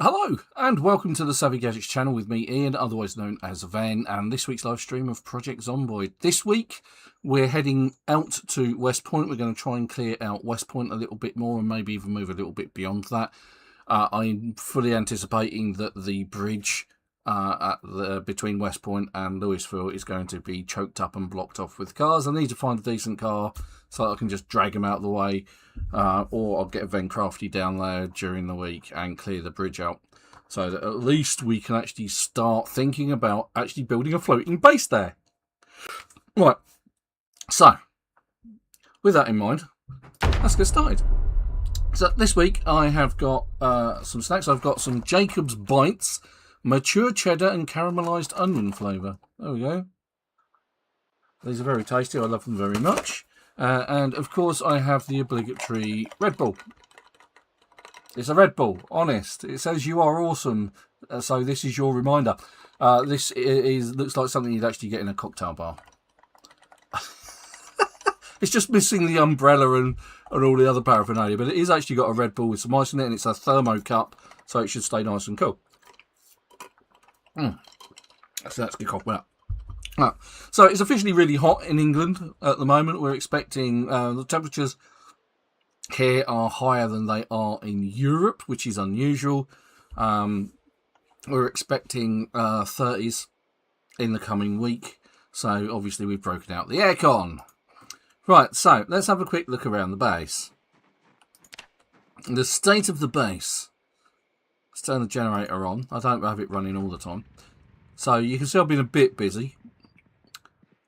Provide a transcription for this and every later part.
Hello and welcome to the Savvy Gadgets channel with me, Ian, otherwise known as Van, and this week's live stream of Project Zomboid. This week we're heading out to Westpoint. We're going to try and clear out Westpoint a little bit more and maybe even move a little bit beyond that. I'm fully anticipating that the bridge between Westpoint and Louisville is going to be choked up and blocked off with cars. I need to find a decent car so that I can just drag them out of the way, or I'll get a Ven Crafty down there during the week and clear the bridge out so that at least we can actually start thinking about actually building a floating base there. Right, so with that in mind, let's get started. So this week I have got some snacks. I've got some Jacob's Bites, mature cheddar and caramelised onion flavour. There we go. These are very tasty. I love them very much. And of course I have the obligatory Red Bull. It's a Red Bull, honest. It says you are awesome. So this is your reminder. This looks like something you'd actually get in a cocktail bar. It's just missing the umbrella and all the other paraphernalia, but it is actually got a Red Bull with some ice in it, and it's a thermo cup, so it should stay nice and cool. So let's kick off with that. So it's officially really hot in England at the moment. We're expecting the temperatures here are higher than they are in Europe, which is unusual. We're expecting 30s in the coming week, so obviously we've broken out the aircon. Right, so let's have a quick look around the base. The state of the base. Let's turn the generator on. I don't have it running all the time. So you can see I've been a bit busy.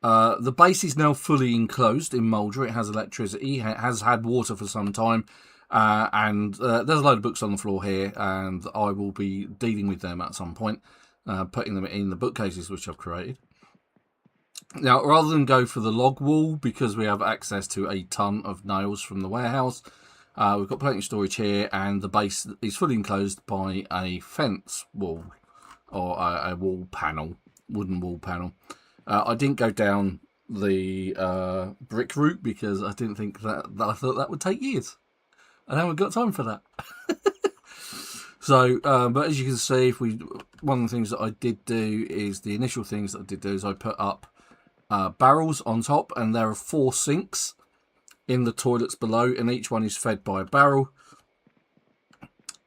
The base is now fully enclosed in Muldraugh. It has electricity, has had water for some time. And there's a load of books on the floor here, and I will be dealing with them at some point. Putting them in the bookcases which I've created. Now, rather than go for the log wall, because we have access to a ton of nails from the warehouse, we've got plenty of storage here, and the base is fully enclosed by a fence wall, or a wall panel, wooden wall panel. I didn't go down the brick route because I didn't think I thought that would take years. I haven't got time for that. So, but as you can see, one of the things that I did do is the initial things that I did do is I put up barrels on top, and there are 4 sinks in the toilets below, and each one is fed by a barrel.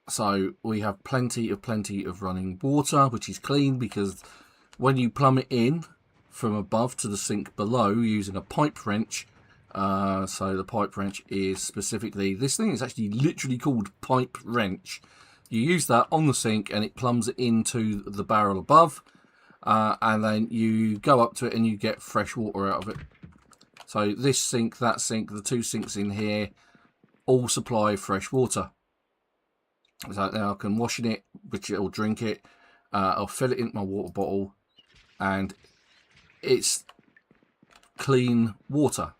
So we have plenty of running water, which is clean, because when you plumb it in from above to the sink below using a pipe wrench, so the pipe wrench is specifically, this thing is actually literally called pipe wrench. You use that on the sink and it plumbs it into the barrel above. And then you go up to it and you get fresh water out of it. So this sink, that sink, the 2 sinks in here all supply fresh water. So now I can wash in it, which it'll drink it. I'll fill it into my water bottle, and it's clean water.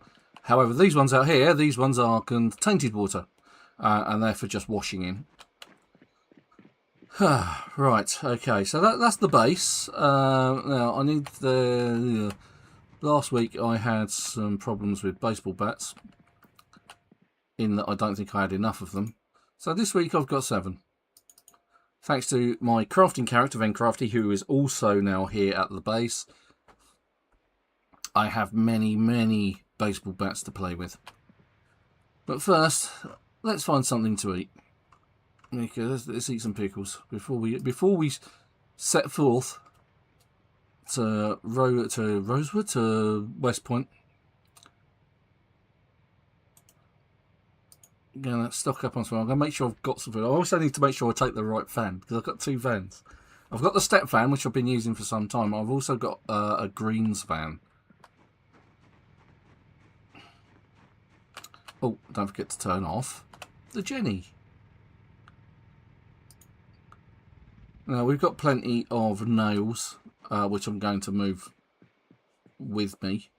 However, these ones out here, these ones are tainted water, and they're for just washing in. Right, okay, so that's the base. Now I need last week I had some problems with baseball bats, in that I don't think I had enough of them. So this week I've got 7. Thanks to my crafting character, Ven Crafty, who is also now here at the base. I have many baseball bats to play with. But first, let's find something to eat. Okay, let's eat some pickles before we set forth to Rosewood, to Westpoint. I'm gonna stock up on something. I'm gonna make sure I've got something. I also need to make sure I take the right fan, because I've got 2 vans. I've got the step fan, which I've been using for some time. I've also got a greens van. Oh, don't forget to turn off the Jenny. Now, we've got plenty of nails, which I'm going to move with me.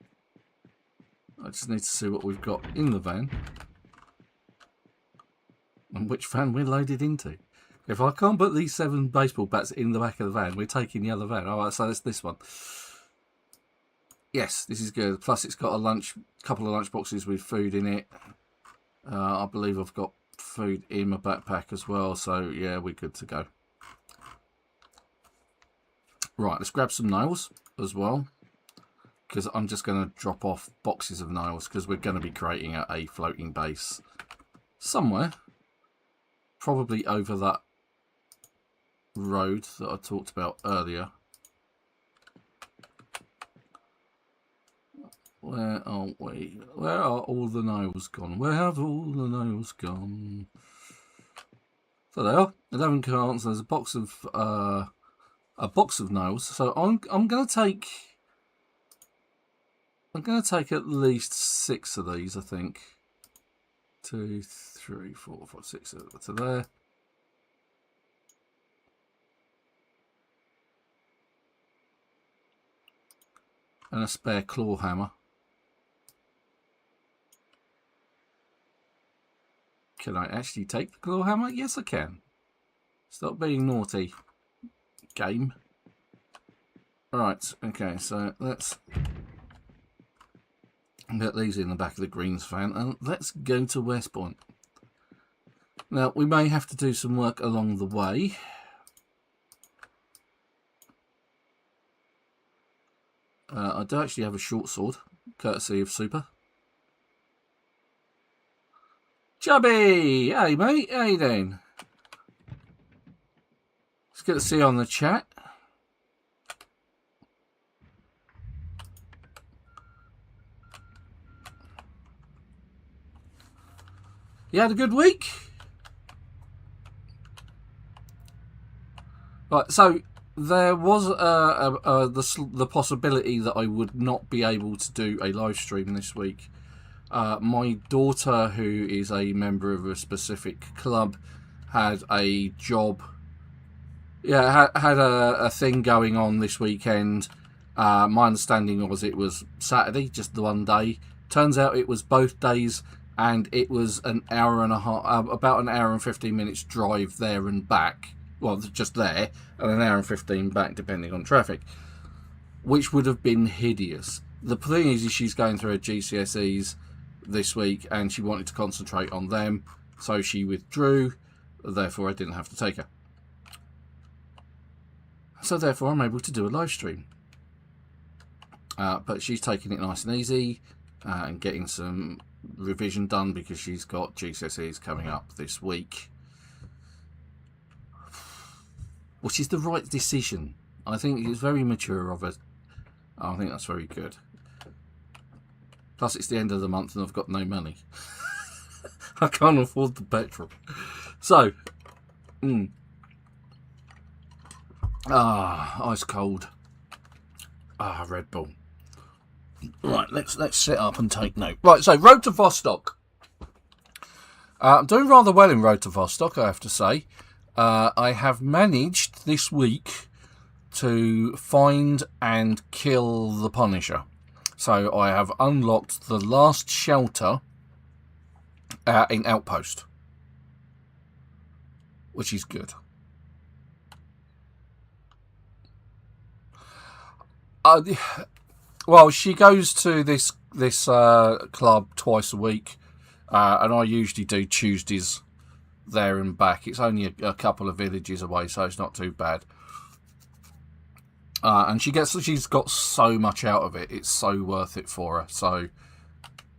I just need to see what we've got in the van, and which van we're loaded into. If I can't put these 7 baseball bats in the back of the van, we're taking the other van. Alright, so it's this one. Yes, this is good. Plus, it's got a couple of lunch boxes with food in it. I believe I've got food in my backpack as well, so yeah, we're good to go. Right, let's grab some nails as well, because I'm just going to drop off boxes of nails because we're going to be creating a floating base somewhere, probably over that road that I talked about earlier. Where are we? Where are all the nails gone? Where have all the nails gone? So there are 11 cards. There's a box of nails. So I'm gonna take at least 6 of these. I think 2, 3, 4, 5, 6 to there. And a spare claw hammer. Can I actually take the claw hammer? Yes, I can. Stop being naughty, game. Right, okay, so let's get these in the back of the greens fan and let's go to Westpoint. Now, we may have to do some work along the way. I do actually have a short sword, courtesy of Super. Chubby! Hey mate, how you doing? It's good to see you on the chat. You had a good week? Right, so there was the possibility that I would not be able to do a live stream this week. My daughter, who is a member of a specific club, had a job. Yeah, had a thing going on this weekend. My understanding was it was Saturday, just the one day. Turns out it was both days, and it was an hour and a half, about an hour and 15 minutes drive there and back. Well, just there, and an hour and 15 back, depending on traffic, which would have been hideous. The thing is she's going through her GCSEs this week, and she wanted to concentrate on them, so she withdrew. Therefore, I didn't have to take her. So therefore, I'm able to do a live stream. But she's taking it nice and easy and getting some revision done because she's got GCSEs coming up this week. Which is the right decision. I think it's very mature of her. I think that's very good. Plus, it's the end of the month and I've got no money. I can't afford the petrol. So, ice cold. Red Bull. Right, let's sit up and take note. Right, so Road to Vostok. I'm doing rather well in Road to Vostok, I have to say. I have managed this week to find and kill the Punisher. So I have unlocked the last shelter in Outpost, which is good. Well, she goes to this club twice a week, and I usually do Tuesdays there and back. It's only a couple of villages away, so it's not too bad. And she's got so much out of it. It's so worth it for her. So,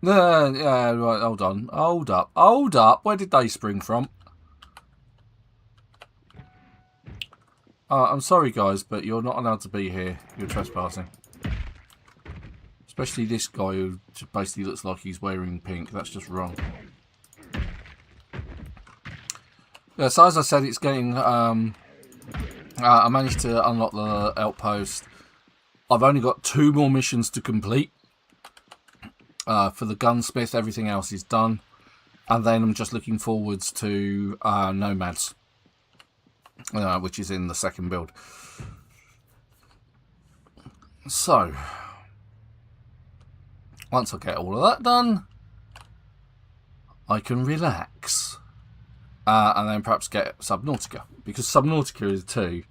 yeah, right. Hold up. Where did they spring from? I'm sorry, guys, but you're not allowed to be here. You're trespassing. Especially this guy who basically looks like he's wearing pink. That's just wrong. Yeah, so as I said, it's getting... I managed to unlock the outpost. I've only got 2 more missions to complete. For the gunsmith, everything else is done. And then I'm just looking forwards to Nomads. Which is in the second build. So, once I get all of that done, I can relax. And then perhaps get Subnautica. Because Subnautica is 2.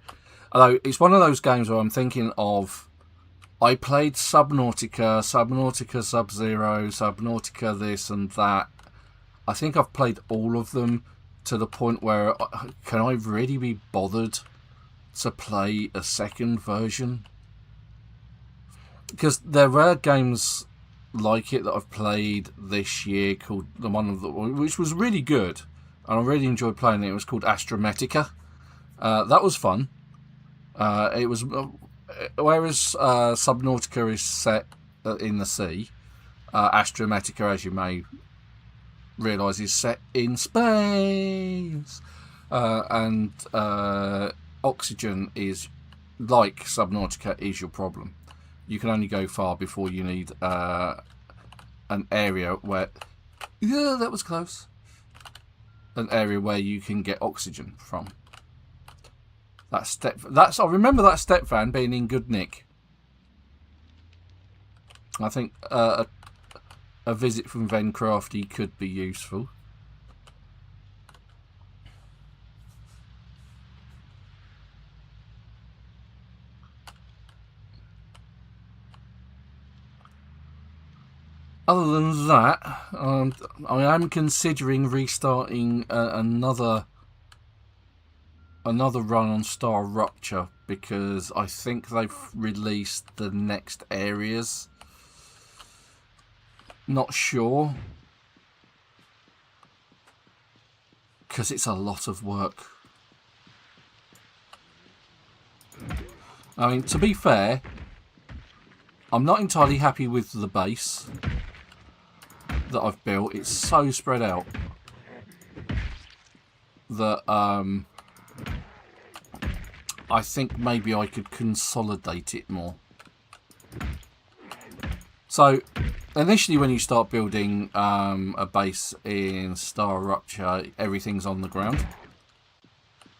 Although, it's one of those games where I'm thinking of... I played Subnautica Sub-Zero, Subnautica this and that. I think I've played all of them to the point where... Can I really be bothered to play a second version, because there are games like it that I've played this year called which was really good, and I really enjoyed playing it. It was called Astrometica. That was fun. It was whereas Subnautica is set in the sea, Astrometica, as you may realise, is set in space, and oxygen is, like Subnautica, is your problem. You can only go far before you need an area where... Yeah, that was close. An area where you can get oxygen from. I remember that step van being in good nick. I think a visit from Ven Crafty could be useful. Other than that, I am considering restarting another run on Star Rupture, because I think they've released the next areas. Not sure, because it's a lot of work. I mean, to be fair, I'm not entirely happy with the base that I've built. It's so spread out that I think maybe I could consolidate it more. So initially, when you start building a base in Star Rupture, everything's on the ground,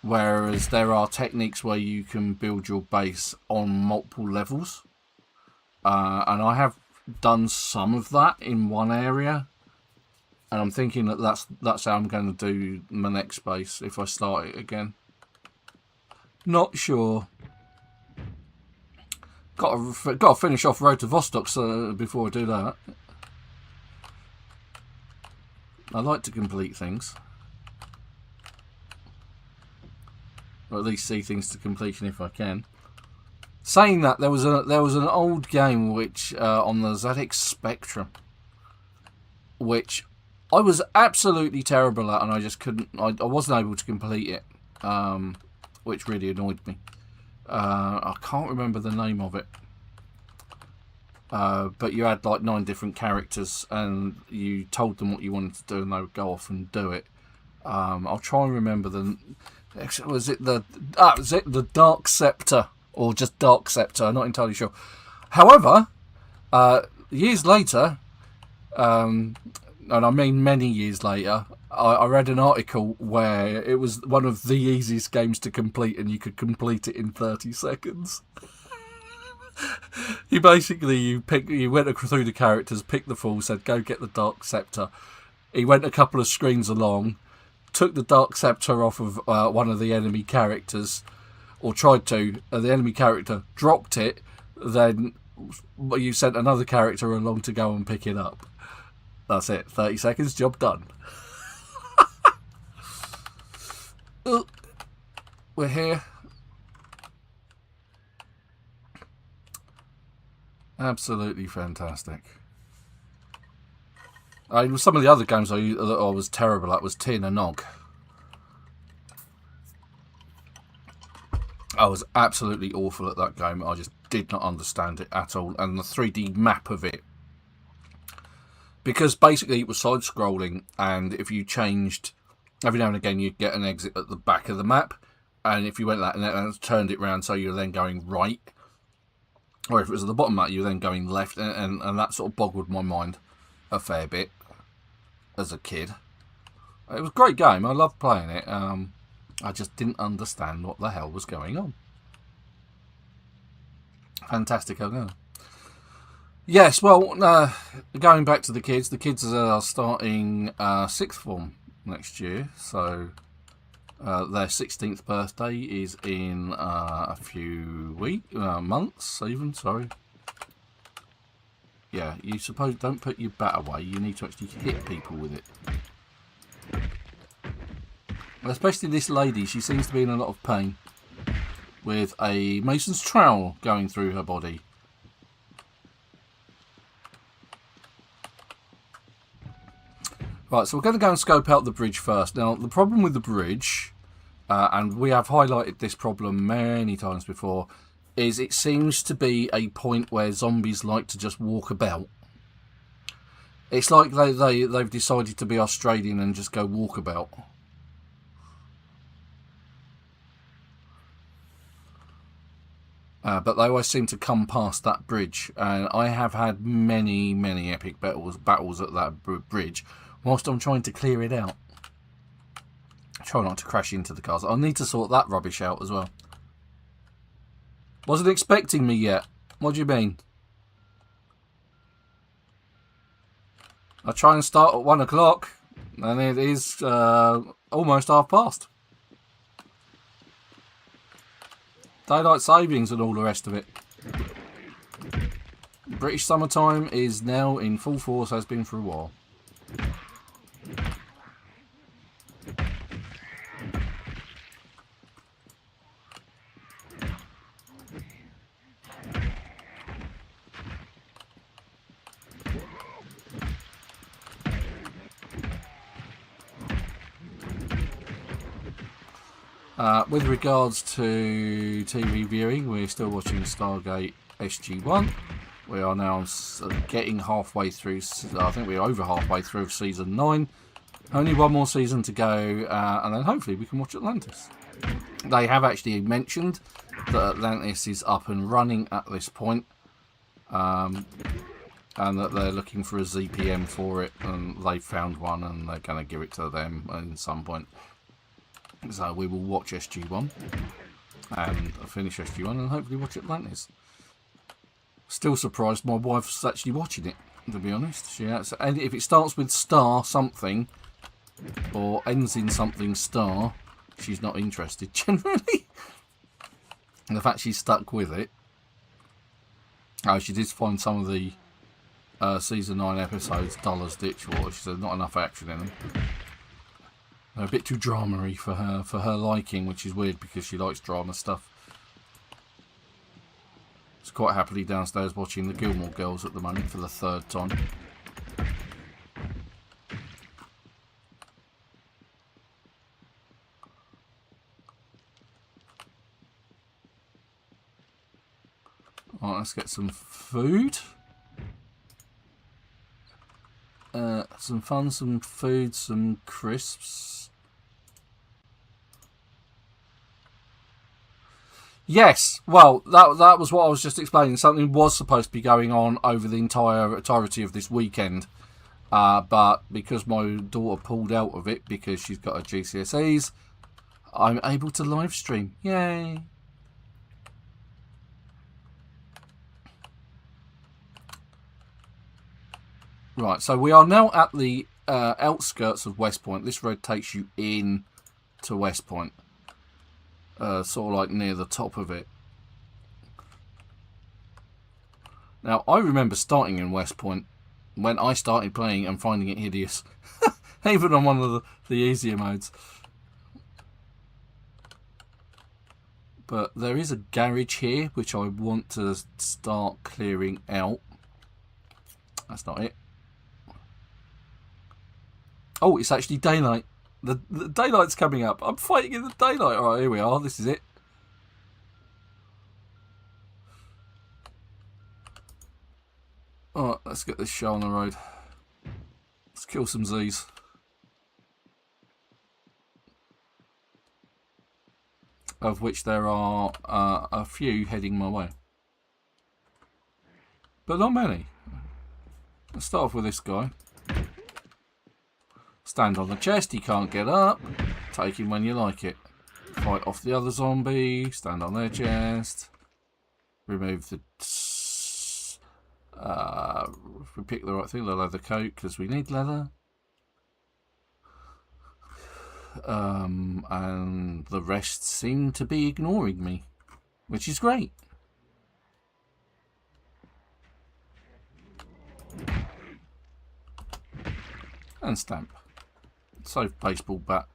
whereas there are techniques where you can build your base on multiple levels, and I have done some of that in one area, and I'm thinking that that's how I'm going to do my next base if I start it again. Not sure. Got to finish off Road to Vostok before I do that. I like to complete things, or at least see things to completion if I can. Saying that, there was an old game which on the ZX Spectrum, which I was absolutely terrible at, and I just couldn't. I wasn't able to complete it, which really annoyed me. I can't remember the name of it, but you had like 9 different characters, and you told them what you wanted to do, and they would go off and do it. I'll try and remember was it the Dark Scepter? Or just Dark Scepter, I'm not entirely sure. However, years later, and I mean many years later, I read an article where it was one of the easiest games to complete, and you could complete it in 30 seconds. You went through the characters, picked the fool, said go get the Dark Scepter. He went a couple of screens along, took the Dark Scepter off of one of the enemy characters, or tried to, and the enemy character dropped it, then you sent another character along to go and pick it up. That's it. 30 seconds, job done. We're here. Absolutely fantastic. Some of the other games that I was terrible at was Tin and Nog. I was absolutely awful at that game. I just did not understand it at all. And the 3D map of it, because basically it was side-scrolling, and if you changed, every now and again you'd get an exit at the back of the map, and if you went that and then turned it round so you're then going right, or if it was at the bottom map, you're then going left, and that sort of boggled my mind a fair bit as a kid. It was a great game. I loved playing it. I just didn't understand what the hell was going on. Fantastic, I know. Yes, well, going back to the kids are starting 6th form next year, so their 16th birthday is in a few months even, sorry. Yeah, you suppose, don't put your bat away, you need to actually hit people with it. Especially this lady, she seems to be in a lot of pain. with a mason's trowel going through her body. Right, so we're going to go and scope out the bridge first. Now, the problem with the bridge, and we have highlighted this problem many times before, is it seems to be a point where zombies like to just walk about. It's like they've decided to be Australian and just go walkabout. But they always seem to come past that bridge. And I have had many, many epic battles at that bridge whilst I'm trying to clear it out. Try not to crash into the cars. I'll need to sort that rubbish out as well. Wasn't expecting me yet. What do you mean? I try and start at 1 o'clock, and it is almost half past. Daylight savings and all the rest of it. British summertime is now in full force, has been for a while. With regards to TV viewing, we're still watching Stargate SG-1. We are now getting halfway through, I think we're over halfway through season 9. Only one more season to go, and then hopefully we can watch Atlantis. They have actually mentioned that Atlantis is up and running at this point, and that they're looking for a ZPM for it, and they found one and they're going to give it to them at some point. So we will watch SG-1 and finish SG-1 and hopefully watch Atlantis. Still surprised my wife's actually watching it, to be honest. She has, and if it starts with star something or ends in something star, she's not interested generally. And the fact she's stuck with it. Oh, she did find some of the season 9 episodes dull as ditchwater. She said not enough action in them. They're a bit too drama-y for her liking, which is weird because she likes drama stuff. She's quite happily downstairs watching the Gilmore Girls at the moment for the 3rd time. Alright, let's get some food. Some fun, some food, some crisps. Yes, well, that was what I was just explaining. Something was supposed to be going on over the entirety of this weekend. But because my daughter pulled out of it because she's got her GCSEs, I'm able to live stream. Yay! Right, so we are now at the outskirts of Westpoint. This road takes you in to Westpoint. Sort of like near the top of it. Now, I remember starting in Westpoint when I started playing and finding it hideous. Even on one of the easier modes. But there is a garage here, which I want to start clearing out. That's not it. Oh, it's actually daylight. The daylight's coming up. I'm fighting in the daylight. Alright, here we are. This is it. Alright, let's get this show on the road. Let's kill some Z's. Of which there are a few heading my way. But not many. Let's start off with this guy. Stand on the chest, he can't get up. Take him when you like it. Fight off the other zombie. Stand on their chest. Remove the... if we pick the right thing, the leather coat, because we need leather. And the rest seem to be ignoring me, which is great. And stamp. So baseball bat.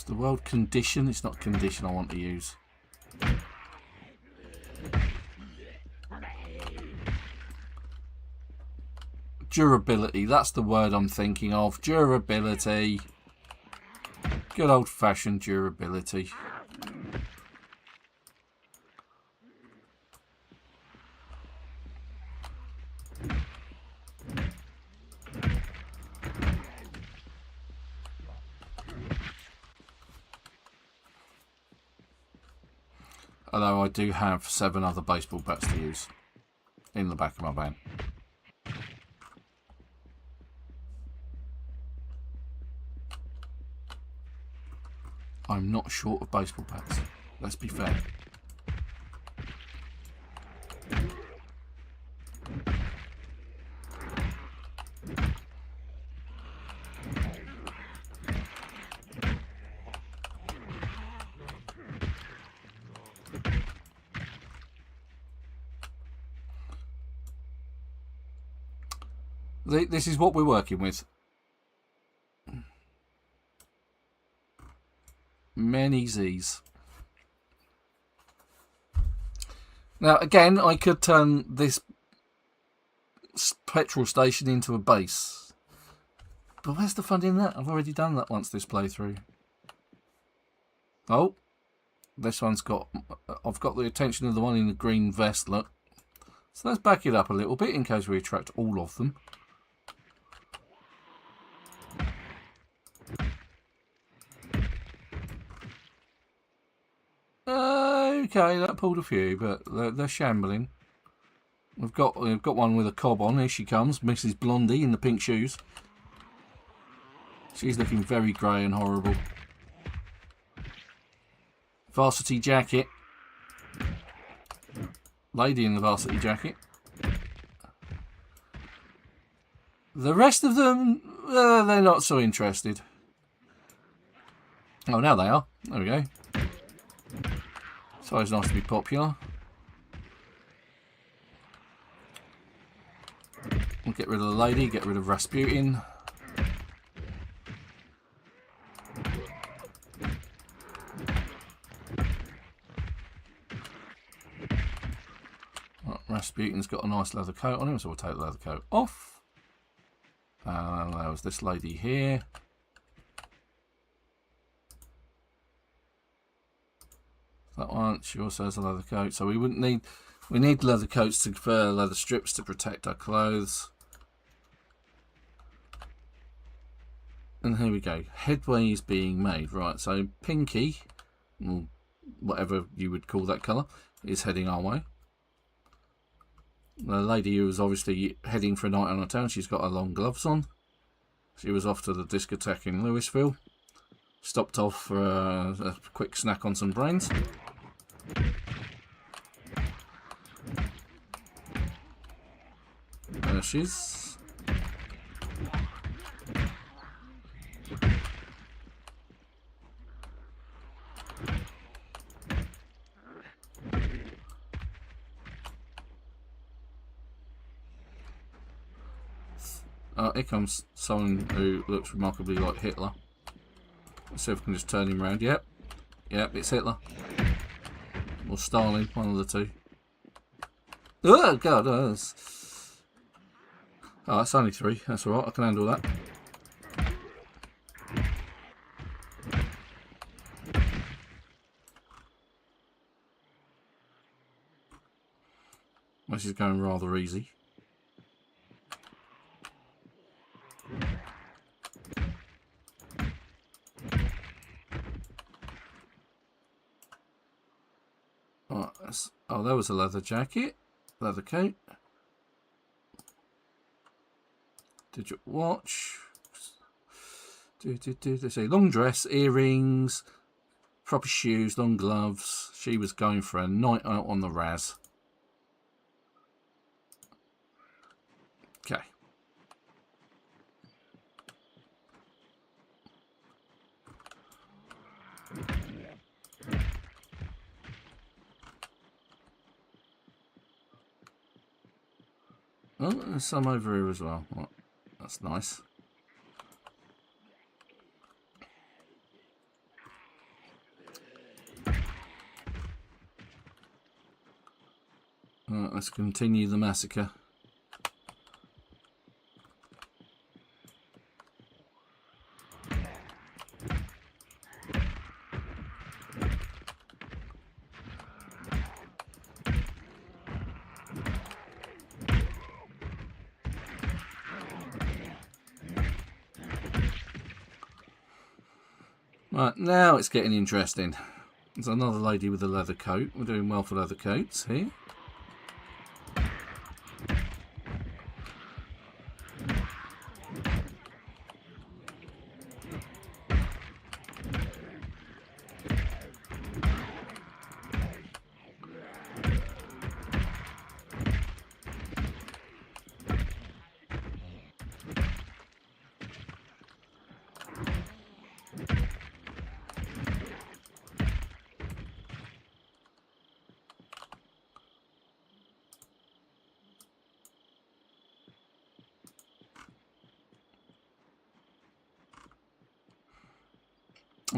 the word condition? It's not condition I want to use. Durability, that's the word I'm thinking of. Durability. Good old-fashioned durability. Although I do have 7 other baseball bats to use in the back of my van. I'm not short of baseball bats. Let's be fair. This is what we're working with. Many Z's. Now, again, I could turn this petrol station into a base. But where's the fun in that? I've already done that once this playthrough. Oh, this one's got... I've got the attention of the one in the green vest, look. So let's back it up a little bit in case we attract all of them. Okay, that pulled a few, but they're shambling. We've got one with a cob on. Here she comes, Mrs. Blondie in the pink shoes. She's looking very grey and horrible. Varsity jacket. Lady in the varsity jacket. The rest of them, they're not so interested. Oh, now they are. There we go. It's always nice to be popular. We'll get rid of the lady, get rid of Rasputin. Right, Rasputin's got a nice leather coat on him, so we'll take the leather coat off. There was this lady here. That one, she also has a leather coat, so we wouldn't need... We need leather coats to fur, leather strips to protect our clothes. And here we go. Headway is being made. Right, so Pinky, whatever you would call that colour, is heading our way. The lady who was obviously heading for a night on her town, she's got her long gloves on. She was off to the discotheque in Louisville. Stopped off for a quick snack on some brains. There she is. Here comes someone who looks remarkably like Hitler. Let's see if we can just turn him around. Yep, it's Hitler. Or Stalin, one of the two. Oh, God, oh, that's only 3. That's alright, I can handle that. This is going rather easy. Right, oh, there was a leather jacket, leather coat. Digit watch. They say long dress, earrings, proper shoes, long gloves. She was going for a night out on the Raz. Okay. Oh, there's some over here as well. Well, that's nice. Right, let's continue the massacre. Right, now it's getting interesting. There's another lady with a leather coat. We're doing well for leather coats here.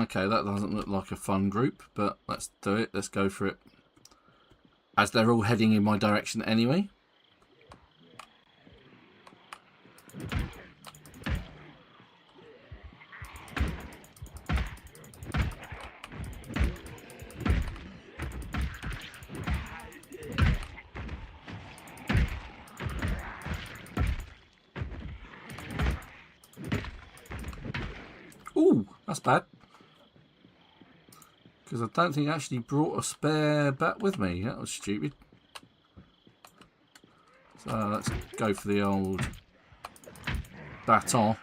Okay, that doesn't look like a fun group, but let's do it. Let's go for it. As they're all heading in my direction anyway. Ooh, that's bad. Because I don't think I actually brought a spare bat with me. That was stupid. So let's go for the old baton.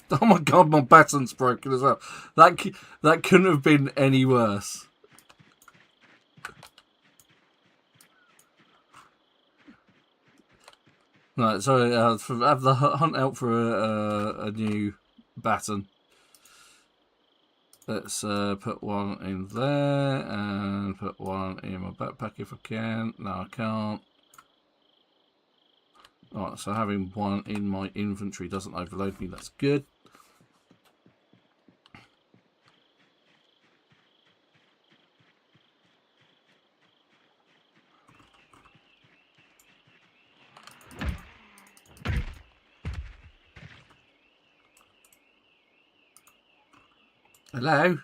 Oh my god, my baton's broken as well. That couldn't have been any worse. Right, sorry, have the hunt out for a new baton. Let's put one in there and put one in my backpack if I can. No, I can't. Alright, so having one in my inventory doesn't overload me. That's good. Hello?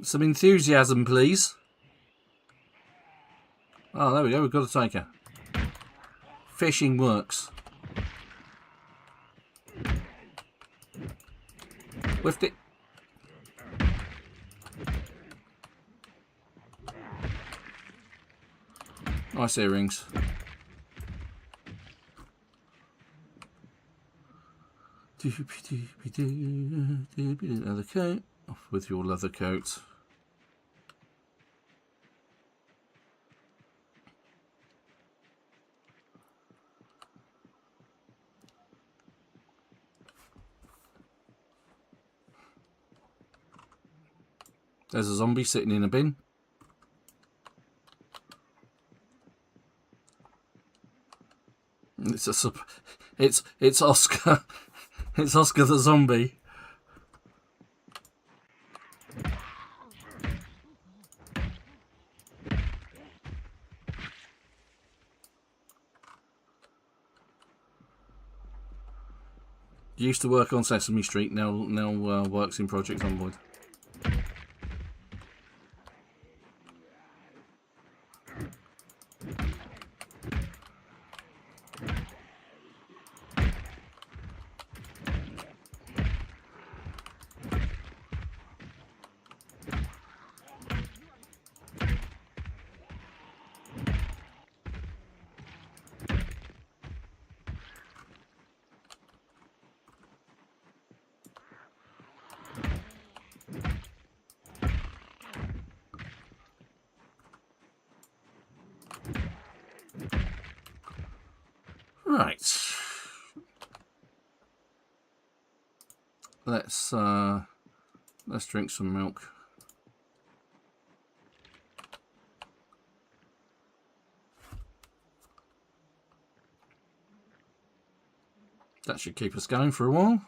Some enthusiasm, please. Oh, there we go. We've got a taker. Fishing works. Whiffed it. Nice earrings. Leather coat. Off with your leather coat. There's a zombie sitting in a bin. It's Oscar. It's Oscar the zombie. Used to work on Sesame Street. Now works in Project Zomboid. Right. Let's drink some milk. That should keep us going for a while.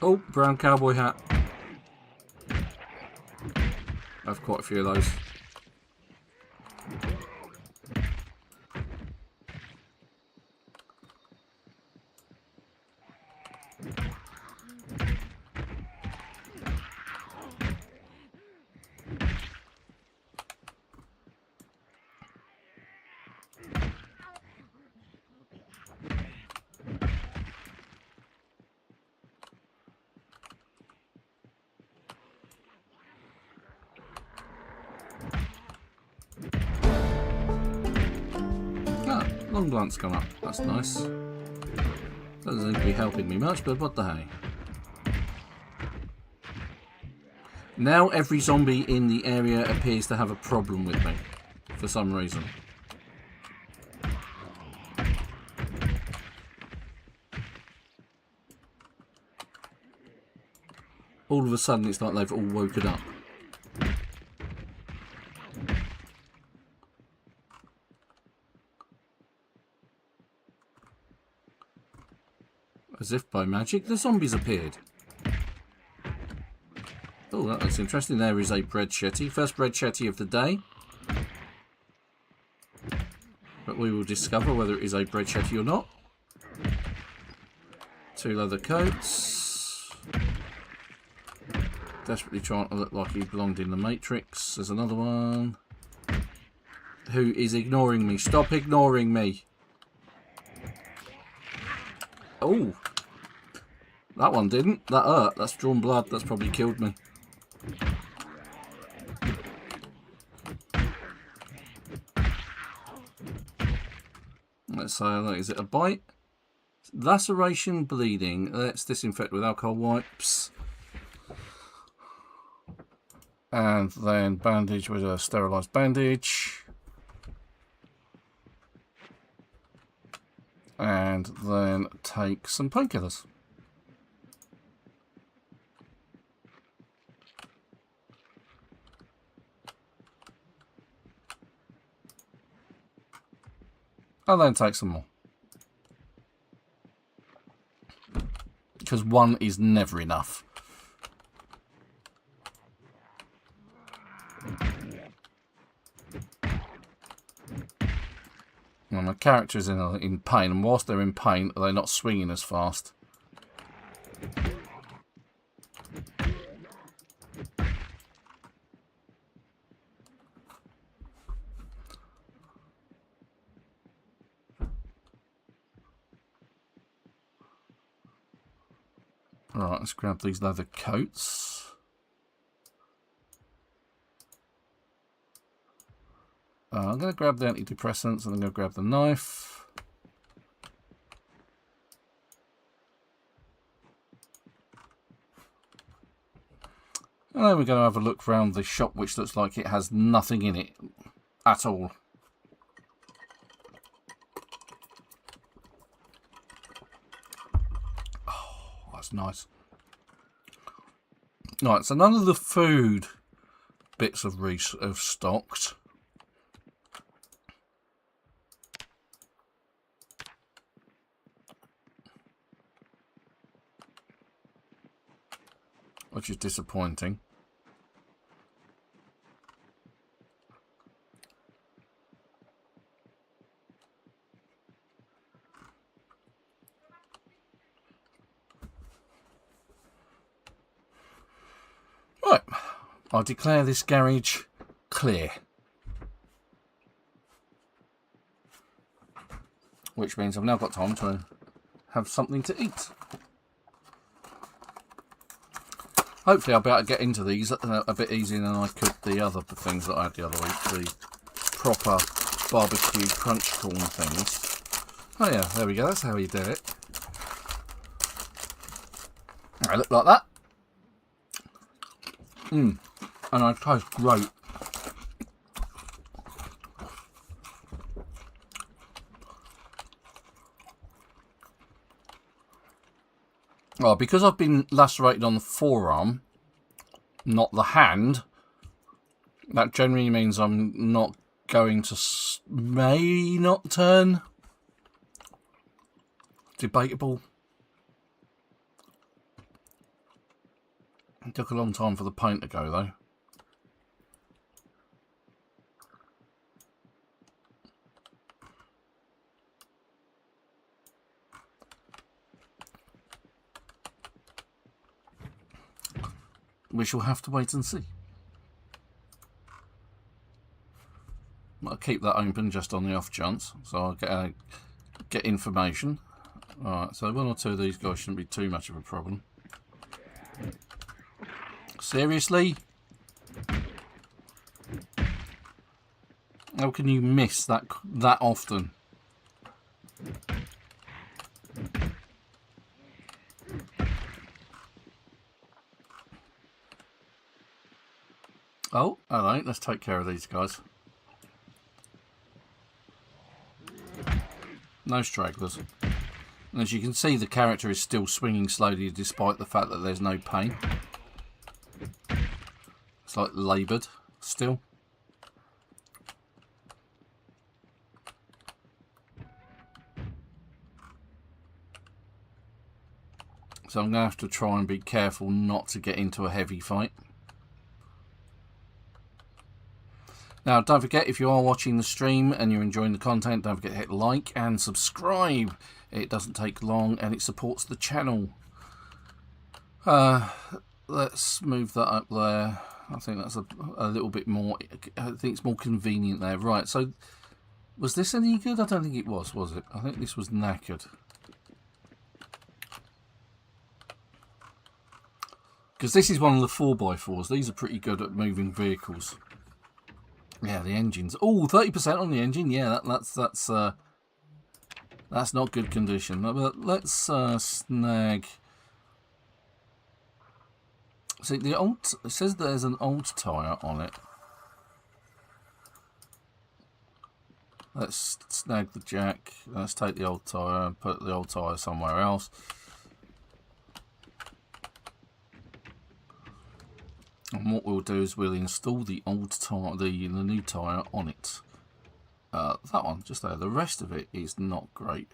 Oh, brown cowboy hat. I have quite a few of those. Long glance gone up. That's nice. Doesn't seem to be helping me much, but what the hey. Now every zombie in the area appears to have a problem with me, for some reason. All of a sudden it's like they've all woken up. As if by magic, the zombies appeared. Oh, that looks interesting. There is a bread shetty. First bread shetty of the day. But we will discover whether it is a bread shetty or not. 2 leather coats. Desperately trying to look like he belonged in the Matrix. There's another one. Who is ignoring me? Stop ignoring me. Oh. That one didn't. That hurt. That's drawn blood. That's probably killed me. Let's say, is it a bite? Laceration, bleeding. Let's disinfect with alcohol wipes. And then bandage with a sterilised bandage. And then take some painkillers. And then take some more. Because one is never enough. Well, my character is in pain, and whilst they're in pain, they're not swinging as fast. Alright, let's grab these leather coats. I'm going to grab the antidepressants and I'm going to grab the knife. And then we're going to have a look around the shop, which looks like it has nothing in it at all. that's nice. Right, so none of the food bits have stocked. Which is disappointing. Right, I'll declare this garage clear. Which means I've now got time to have something to eat. Hopefully I'll be able to get into these a bit easier than I could the other things that I had the other week. The proper barbecue crunch corn things. Oh yeah, there we go. That's how you do it. They look like that. And they taste great. Well, because I've been lacerated on the forearm, not the hand, that generally means I'm not going to, may not turn. Debatable. It took a long time for the paint to go though. We shall have to wait and see. I'll keep that open just on the off chance, so I'll get information. Alright, so one or two of these guys shouldn't be too much of a problem. Seriously? How can you miss that often? Oh, hello, let's take care of these guys. No stragglers. And as you can see, the character is still swinging slowly despite the fact that there's no pain. It's like laboured still. So I'm going to have to try and be careful not to get into a heavy fight. Now, don't forget, if you are watching the stream and you're enjoying the content, don't forget to hit like and subscribe. It doesn't take long and it supports the channel. Let's move that up there. I think that's a little bit more, I think it's more convenient there. Right, so was this any good? I don't think it was it? I think this was knackered. Because this is one of the 4x4s. These are pretty good at moving vehicles. Yeah, the engines. Oh, 30% on the engine. Yeah, that's not good condition. But let's snag. See, it says there's an old tyre on it. Let's snag the jack. Let's take the old tyre and put the old tyre somewhere else. And what we'll do is we'll install the old tyre, the new tyre on it. That one, just there. The rest of it is not great.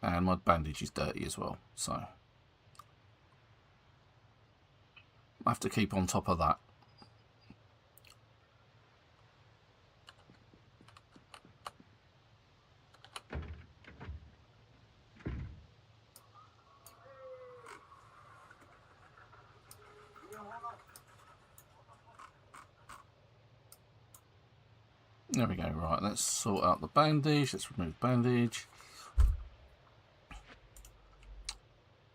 And my bandage is dirty as well, so I have to keep on top of that. There we go. Right, let's sort out the bandage. Let's remove bandage.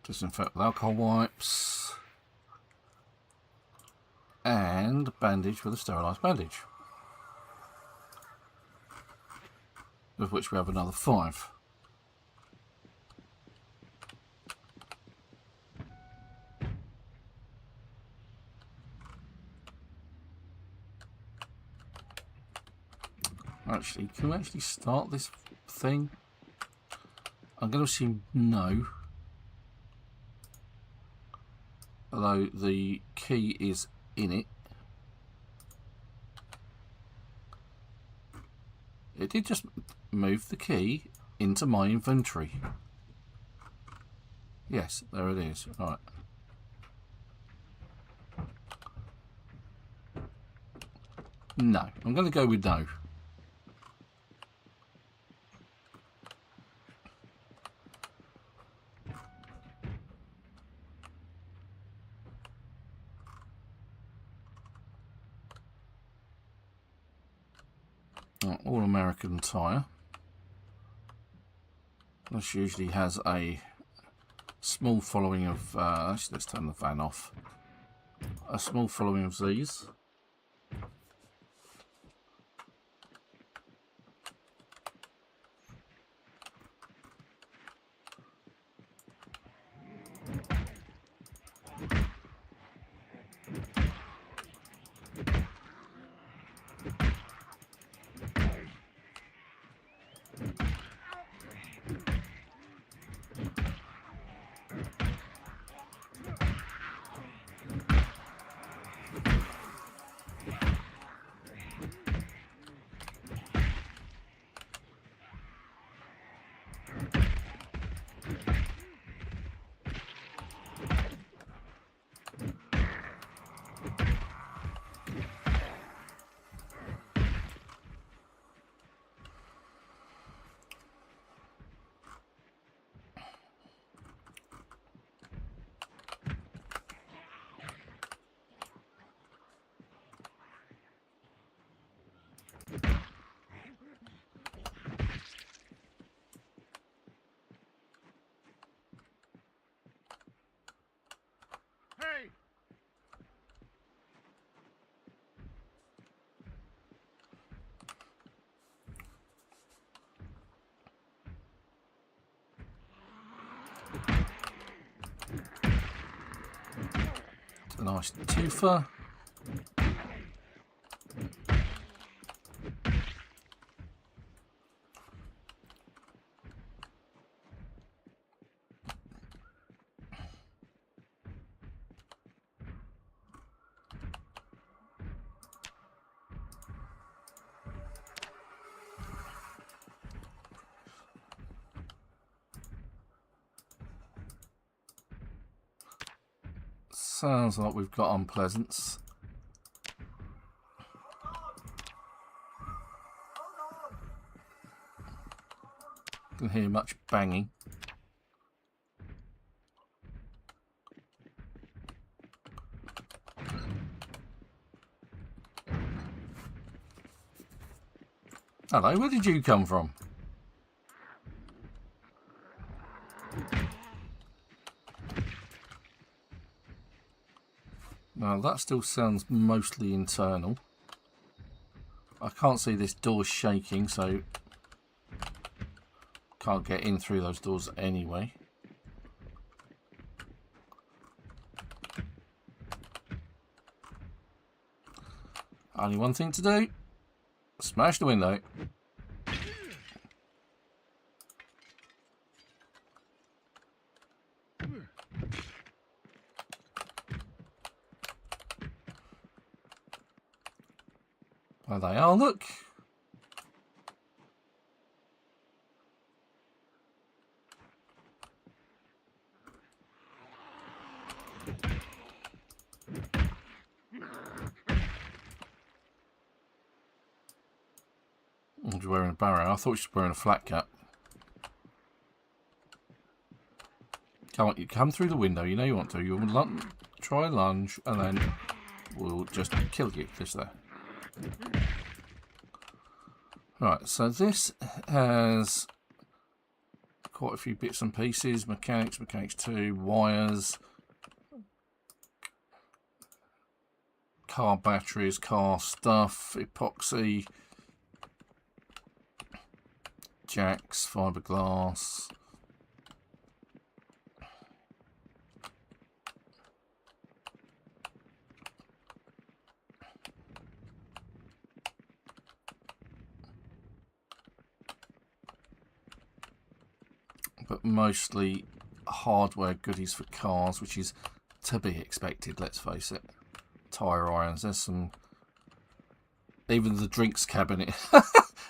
Disinfect with alcohol wipes. And bandage with a sterilised bandage. Of which we have another 5. Actually, can we actually start this thing? I'm going to assume no. Although the key is in it. It did just move the key into my inventory. Yes, there it is. Right. No, I'm going to go with no. All American tyre. This usually has a small following of, actually let's turn the fan off. A small following of these. A nice twofer. Sounds like we've got unpleasants. Can hear much banging. Hello, where did you come from? Now that still sounds mostly internal. I can't see this door shaking, so can't get in through those doors anyway. Only one thing to do. Smash the window. There they are, look. She's wearing a barrow. I thought she was wearing a flat cap. Come on, you come through the window. You know you want to. You try lunge, and then we'll just kill you. This there. Right, so this has quite a few bits and pieces. Mechanics 2, wires, car batteries, car stuff, epoxy, jacks, fiberglass. but mostly hardware goodies for cars, which is to be expected, let's face it. Tyre irons, there's some... Even the drinks cabinet.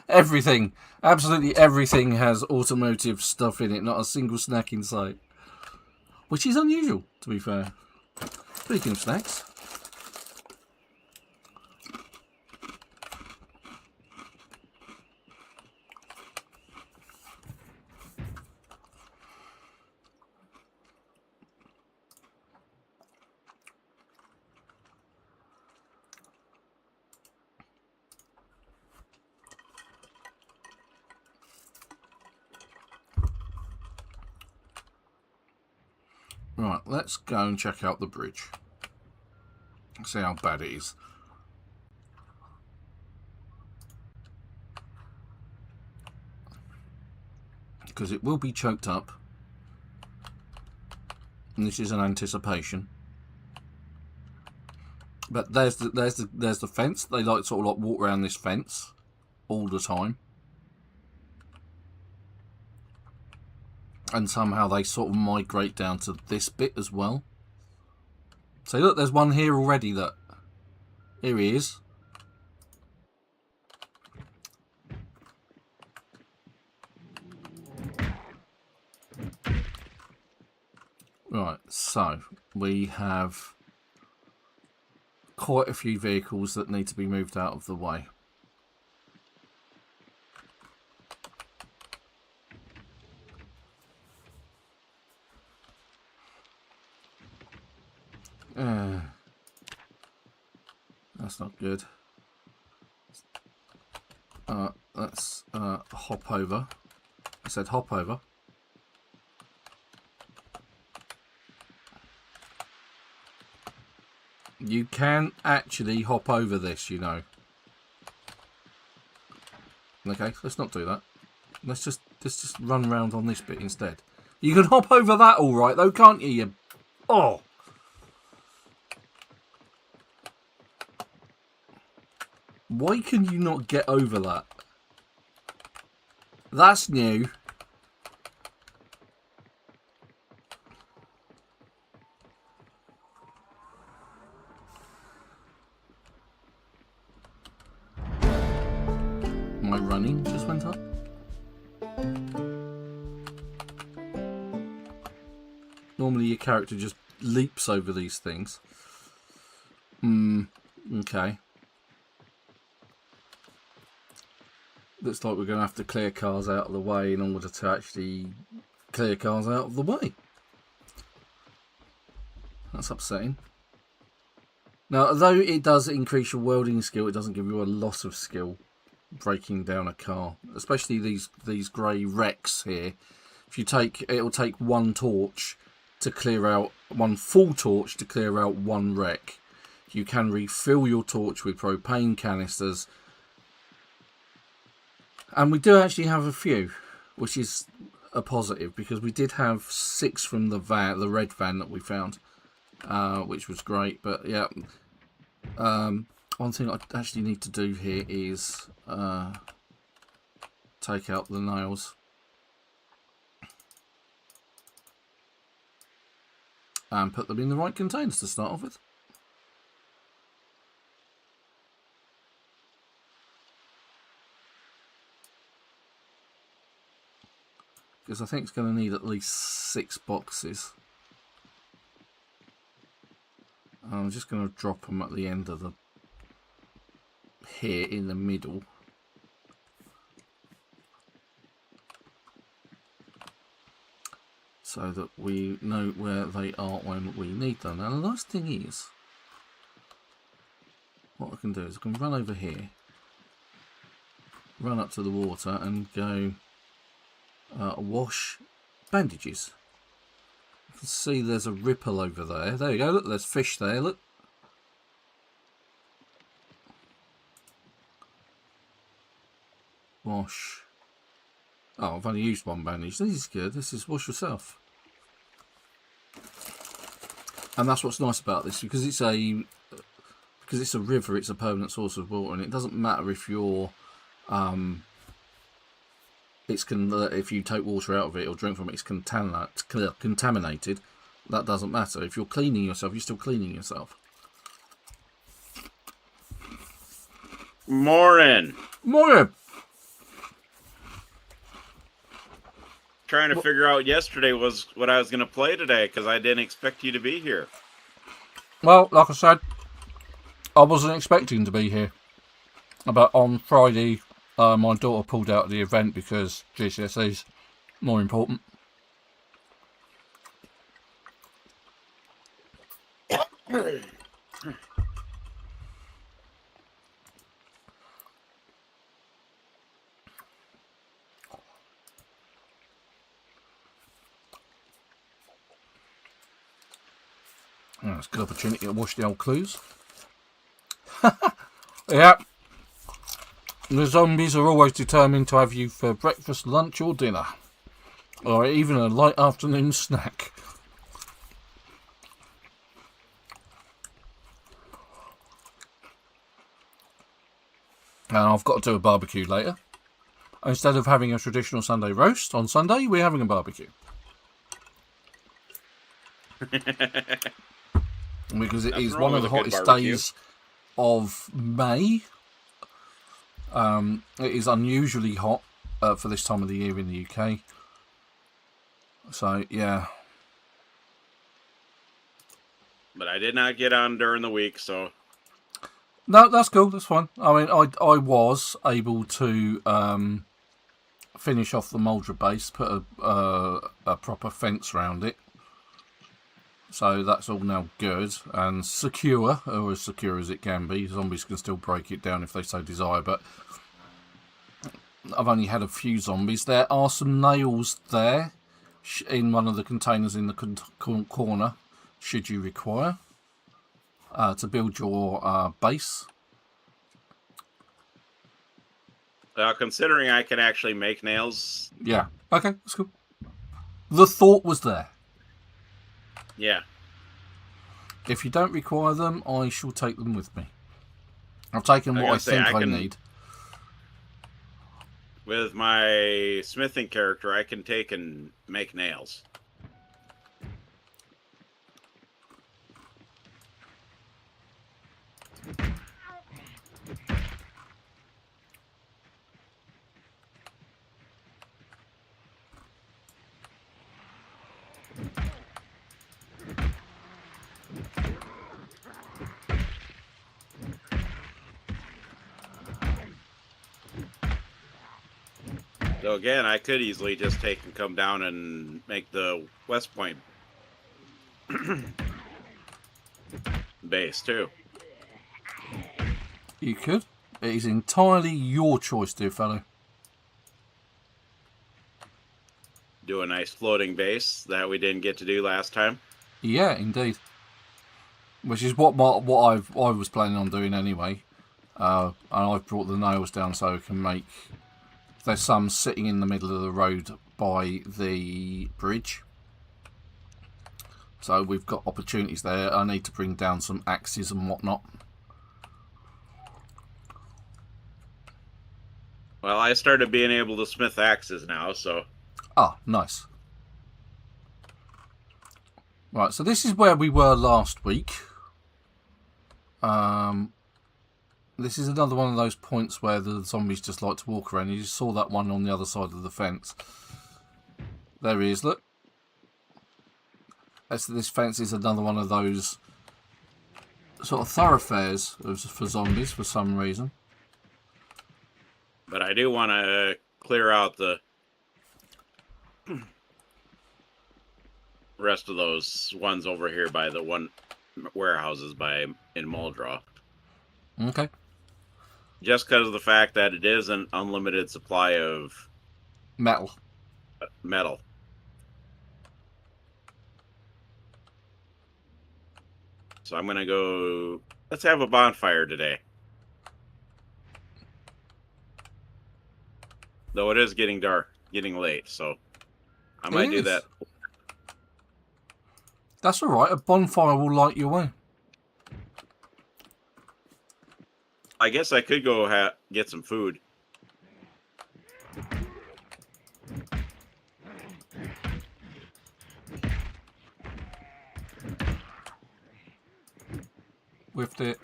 Everything, absolutely everything has automotive stuff in it, not a single snack in sight. Which is unusual, to be fair. Speaking of snacks... Right, let's go and check out the bridge. See how bad it is. Because it will be choked up. And this is an anticipation. But there's the fence. They like sort of like walk around this fence all the time. And somehow they sort of migrate down to this bit as well. So look, there's one here already. Look, here he is. Right, so we have quite a few vehicles that need to be moved out of the way. That's not good. Let's hop over. I said hop over. You can actually hop over this, you know. Okay, let's not do that. Let's just run around on this bit instead. You can hop over that all right though, can't you? Oh. Why can you not get over that? That's new. My running just went up. Normally your character just leaps over these things. Okay. Looks like we're going to have to clear cars out of the way in order to actually clear cars out of the way. That's upsetting. Now, although it does increase your welding skill, it doesn't give you a lot of skill breaking down a car. Especially these grey wrecks here. If you take, it'll take one torch to clear out, one full torch to clear out one wreck. You can refill your torch with propane canisters. And we do actually have a few, which is a positive, because we did have 6 from the van, the red van that we found, which was great. But yeah, one thing I actually need to do here is take out the nails. And put them in the right containers to start off with. Because I think it's going to need at least 6 boxes. I'm just going to drop them at the end of the... here in the middle. So that we know where they are when we need them. Now the nice thing is, what I can do is I can run over here, run up to the water and go wash bandages. You can see there's a ripple over there. There you go, look, there's fish there, look. Wash. Oh, I've only used one bandage. This is good. This is wash yourself. And that's what's nice about this, because it's a river, it's a permanent source of water, and it doesn't matter if you're if you take water out of it or drink from it, it's contaminated. That doesn't matter. If you're cleaning yourself, you're still cleaning yourself. Morning. Trying to figure out yesterday was what I was going to play today because I didn't expect you to be here. Well, like I said, I wasn't expecting to be here. But on Friday, my daughter pulled out of the event because GCSE's more important. Oh, it's a good opportunity to wash the old clues. Yeah. The zombies are always determined to have you for breakfast, lunch or dinner. Or even a light afternoon snack. And I've got to do a barbecue later. Instead of having a traditional Sunday roast on Sunday, we're having a barbecue. Because it is one of the hottest days of May. It is unusually hot for this time of the year in the UK. So, yeah. But I did not get on during the week, so... No, that's cool. That's fine. I mean, I was able to finish off the Muldraugh base, put a proper fence around it. So that's all now good and secure, or as secure as it can be. Zombies can still break it down if they so desire, but I've only had a few zombies. There are some nails there in one of the containers in the corner, should you require, to build your base. Considering I can actually make nails... Yeah, okay, that's cool. The thought was there. Yeah. If you don't require them, I shall take them with me. I've taken what I think I need. With my smithing character, I can take and make nails. So again, I could easily just take and come down and make the Westpoint base too. You could. It is entirely your choice, dear fellow. Do a nice floating base that we didn't get to do last time. Yeah, indeed. Which is what I was planning on doing anyway. And I've brought the nails down so I can make... There's some sitting in the middle of the road by the bridge. So we've got opportunities there. I need to bring down some axes and whatnot. Well, I started being able to smith axes now, so... Ah, nice. Right, so this is where we were last week. This is another one of those points where the zombies just like to walk around. You just saw that one on the other side of the fence. There he is, look. This fence is another one of those sort of thoroughfares for zombies for some reason. But I do want to clear out the rest of those ones over here by the one warehouses in Muldraugh. Okay. Just because of the fact that it is an unlimited supply of metal. So I'm going to go... Let's have a bonfire today. Though it is getting dark, getting late, so I might do that. That's alright, a bonfire will light your way. I guess I could go get some food. whiffed it.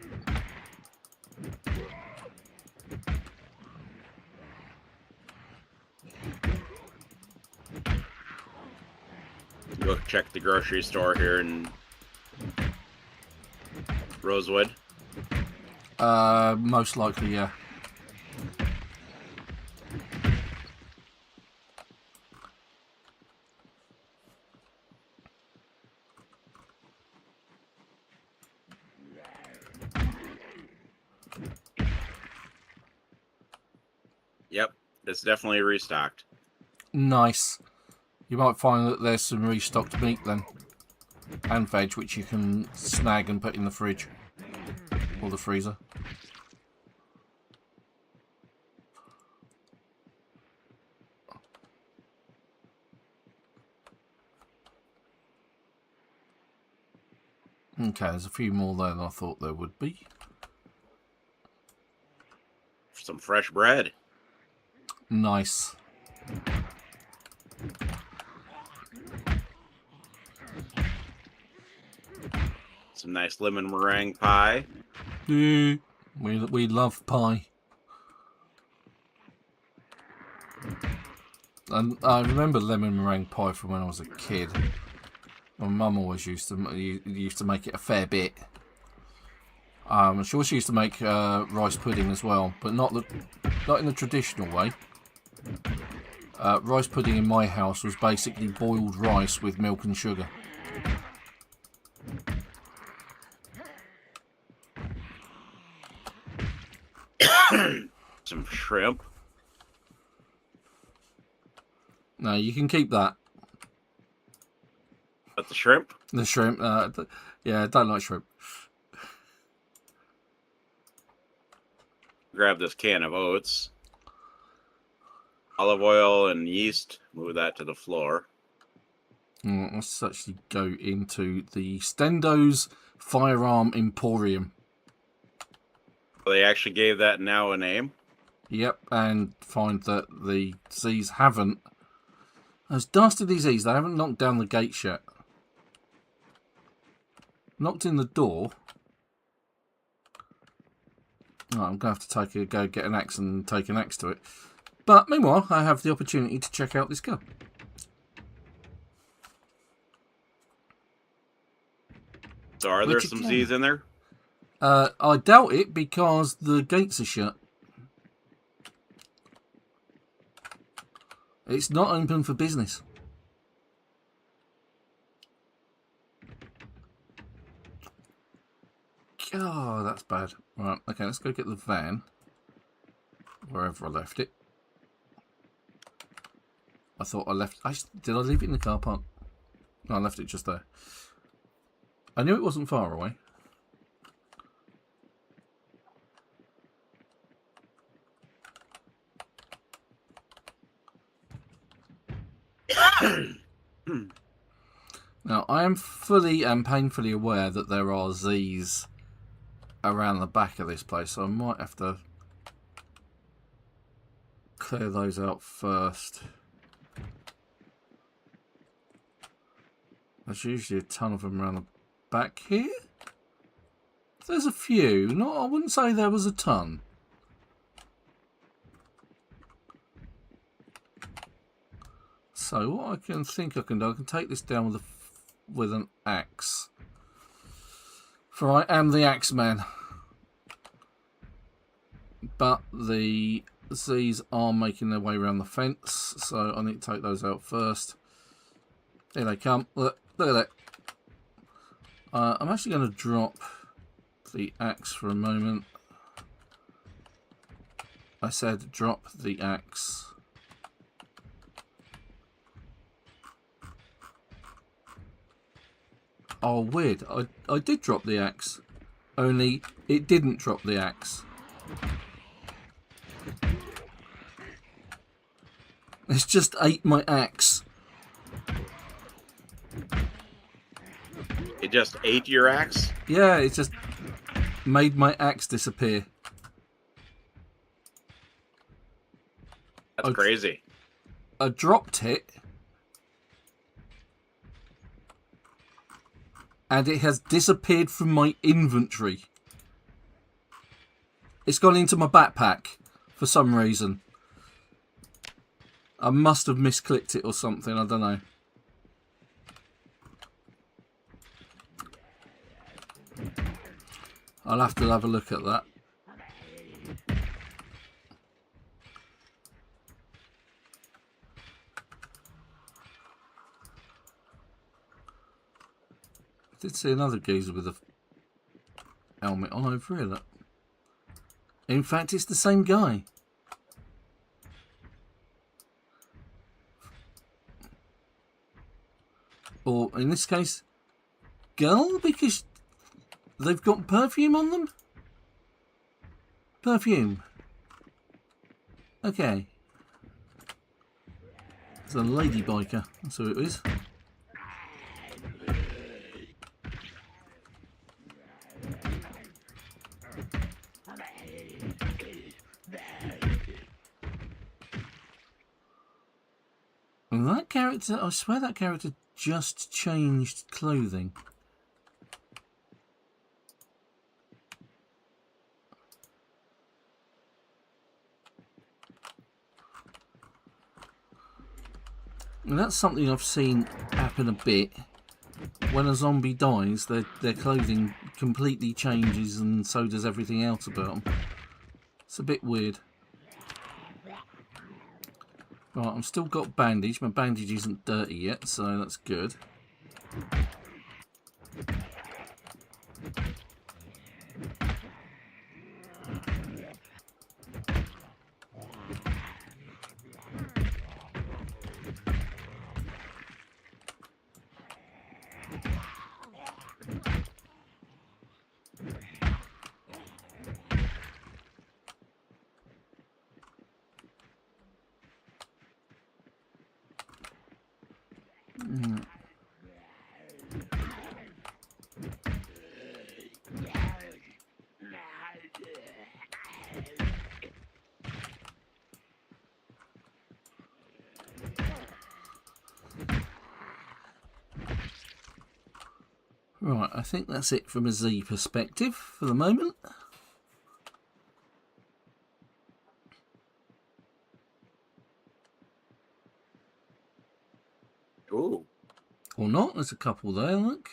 Go check the grocery store here in Rosewood. Most likely, yeah. Yep, it's definitely restocked. Nice. You might find that there's some restocked meat then. And veg, which you can snag and put in the fridge. Or the freezer. Okay, there's a few more there than I thought there would be. Some fresh bread. Nice. Some nice lemon meringue pie. Yeah, we love pie. And I remember lemon meringue pie from when I was a kid. My mum always used to make it a fair bit. She also used to make rice pudding as well, but not in the traditional way. Rice pudding in my house was basically boiled rice with milk and sugar. Some shrimp. No, you can keep that. But the shrimp? The shrimp. Yeah, I don't like shrimp. Grab this can of oats. Olive oil and yeast. Move that to the floor. Let's actually go into the Stendo's Firearm Emporium. They actually gave that now a name. Yep, and find that the Z's haven't. Those dastardly Z's, they haven't knocked down the gates yet. Knocked in the door. Oh, I'm going to have to go get an axe and take an axe to it. But meanwhile, I have the opportunity to check out this gun. So are there some Z's in there? I doubt it because the gates are shut. It's not open for business. Oh, that's bad. Right, okay, let's go get the van. Wherever I left it. I thought I left... Did I leave it in the car park? No, I left it just there. I knew it wasn't far away. Now, I am fully and painfully aware that there are Z's around the back of this place, so I might have to clear those out first. There's usually a ton of them around the back here. There's a few. I wouldn't say there was a ton. So what I can do, I can take this down with an axe. For I am the axe man. But the Z's are making their way around the fence, so I need to take those out first. Here they come. Look at that. I'm actually going to drop the axe for a moment. I said drop the axe. Oh, weird. I did drop the axe. Only it didn't drop the axe. It's just ate my axe. It just ate your axe? Yeah, it just made my axe disappear. That's crazy. I dropped it. And it has disappeared from my inventory. It's gone into my backpack for some reason. I must have misclicked it or something. I don't know. I'll have to have a look at that. I did see another geezer with a helmet on over here. Look. In fact, it's the same guy. Or, in this case, girl, because they've got perfume on them? Perfume. Okay. It's a lady biker. That's who it is. And that character, I swear that character just changed clothing. And that's something I've seen happen a bit. When a zombie dies, their clothing completely changes, and so does everything else about them. It's a bit weird. Right, I've still got bandage. My bandage isn't dirty yet, so that's good. Right, I think that's it from a Z perspective for the moment. Ooh. Or not, there's a couple there, look.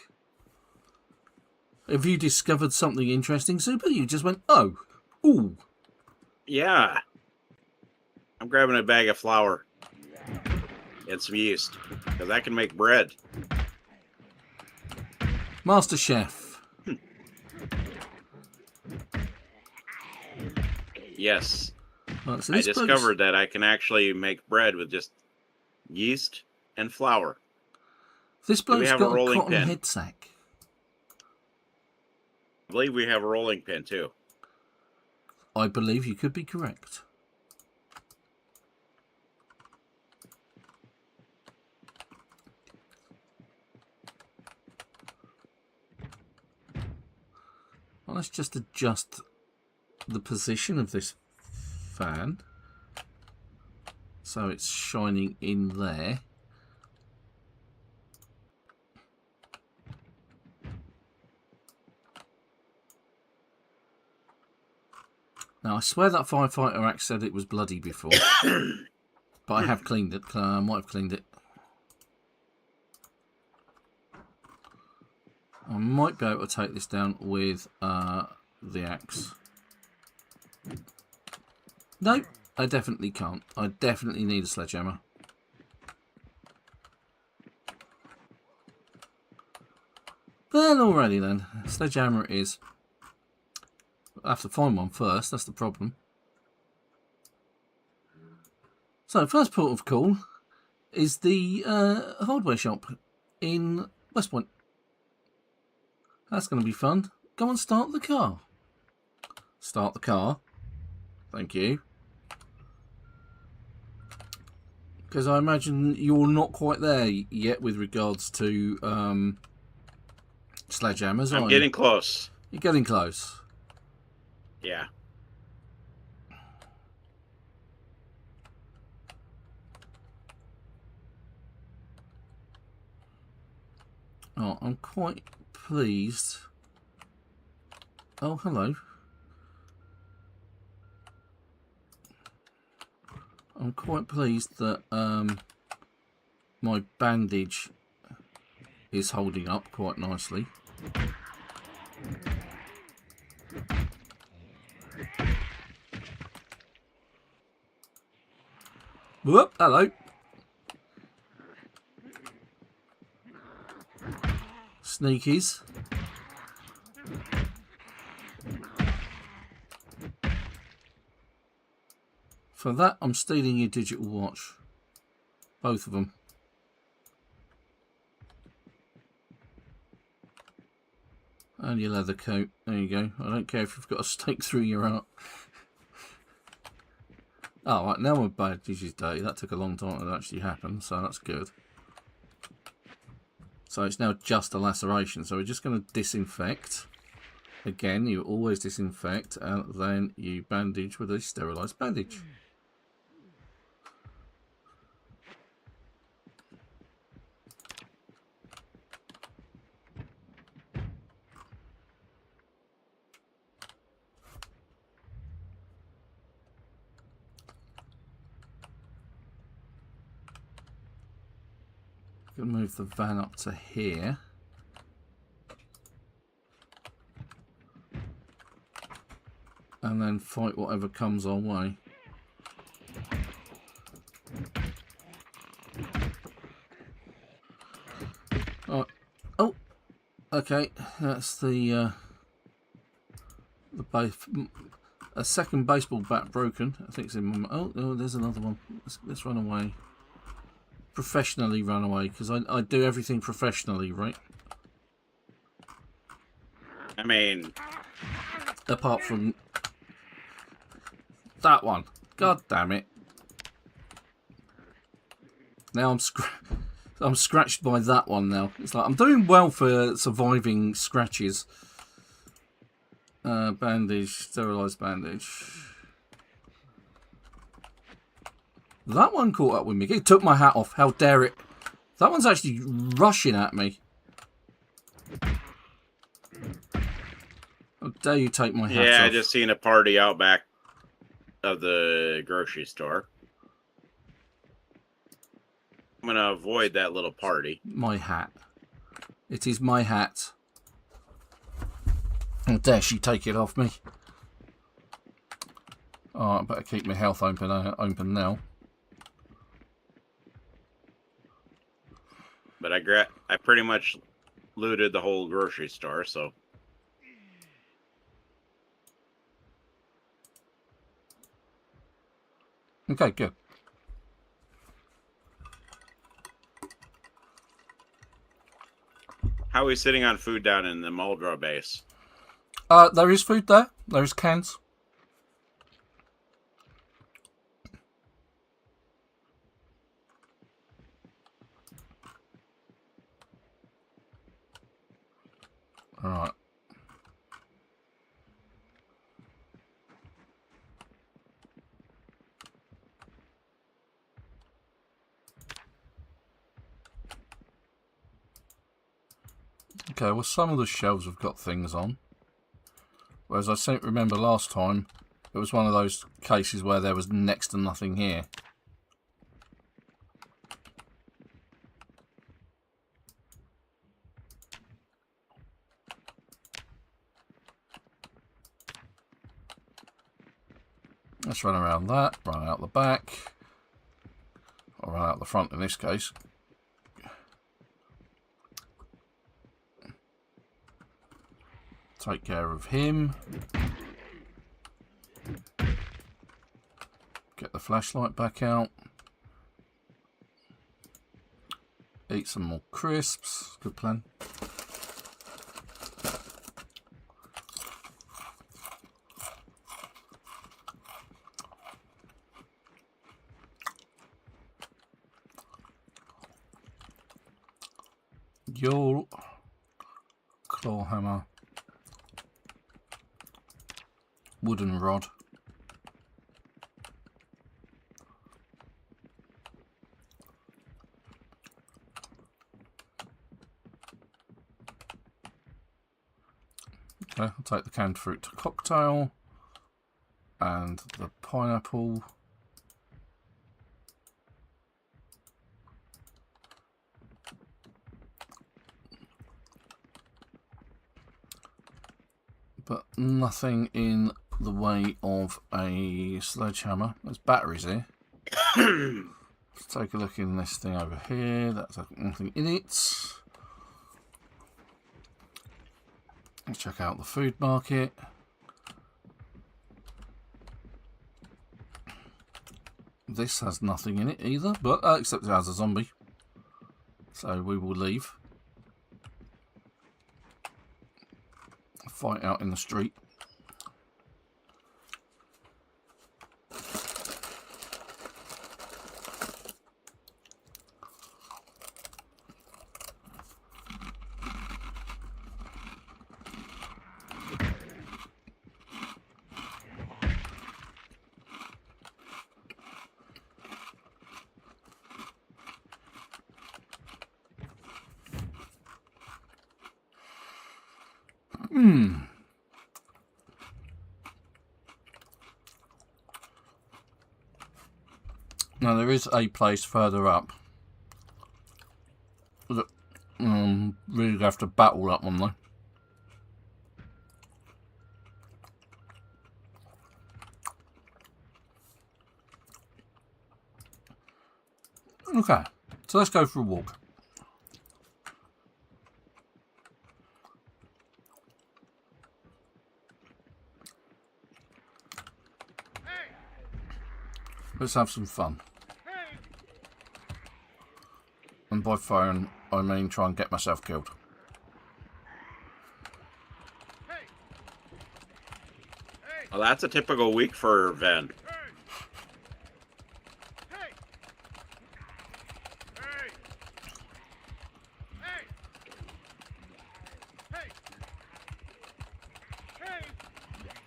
Have you discovered something interesting, Super? You just went, oh, ooh. Yeah. I'm grabbing a bag of flour and some yeast, because I can make bread. Master Chef. Yes. Right, so I this discovered that I can actually make bread with just yeast and flour. This bloke's have a got a rolling cotton pin? head sack. I believe we have a rolling pin, too. I believe you could be correct. Well, let's just adjust the position of this fan so it's shining in there. Now, I swear that firefighter axe said it was bloody before, but I have cleaned it. I might have cleaned it. I might be able to take this down with the axe. No, I definitely can't. I definitely need a sledgehammer. Well, alrighty then. Sledgehammer it is. I have to find one first, that's the problem. So, first port of call is the hardware shop in Westpoint. That's going to be fun. Go and start the car. Start the car. Thank you. Because I imagine you're not quite there yet with regards to sledgehammers, I'm getting close. You're getting close. Yeah. Oh, I'm quite pleased. Oh, hello. I'm quite pleased that my bandage is holding up quite nicely. Whoop, hello. Sneakies. For that, I'm stealing your digital watch. Both of them. And your leather coat. There you go. I don't care if you've got a stake through your heart. Oh, right, now my badge is dirty. That took a long time to actually happen, so that's good. So it's now just a laceration. So we're just going to disinfect. Again, you always disinfect, and then you bandage with a sterilised bandage. Going to move the van up to here. And then fight whatever comes our way. Oh, okay. That's the base. A second baseball bat broken. I think it's in my... Oh, there's another one. Let's run away. Professionally run away, because I do everything professionally, right? I mean... Apart from... that one. God damn it. Now I'm scratched by that one now. It's like, I'm doing well for surviving scratches. Bandage, sterilised bandage. That one caught up with me. It took my hat off. How dare it? That one's actually rushing at me. How dare you take my hat off? Yeah, I just seen a party out back of the grocery store. I'm going to avoid that little party. My hat. It is my hat. How dare she take it off me? Oh, I better keep my health open now. But I pretty much looted the whole grocery store, so... Okay, good. How are we sitting on food down in the Muldraugh base? There is food there. There is cans. All right. Okay, well, some of the shelves have got things on. Whereas I seem to remember last time, it was one of those cases where there was next to nothing here. Let's run around that, run out the back, or run out the front in this case. Take care of him. Get the flashlight back out. Eat some more crisps. Good plan. Your claw hammer. Wooden rod. Okay, I'll take the canned fruit cocktail and the pineapple. but nothing in the way of a sledgehammer. There's batteries here. Let's take a look in this thing over here. That's nothing in it. Let's check out the food market. This has nothing in it either, but except it has a zombie. So we will leave. Fight out in the street. Now there is a place further up that really have to battle that one though. Okay, so let's go for a walk. Let's have some fun. And by phone, I mean try and get myself killed. Well, that's a typical week for Ven.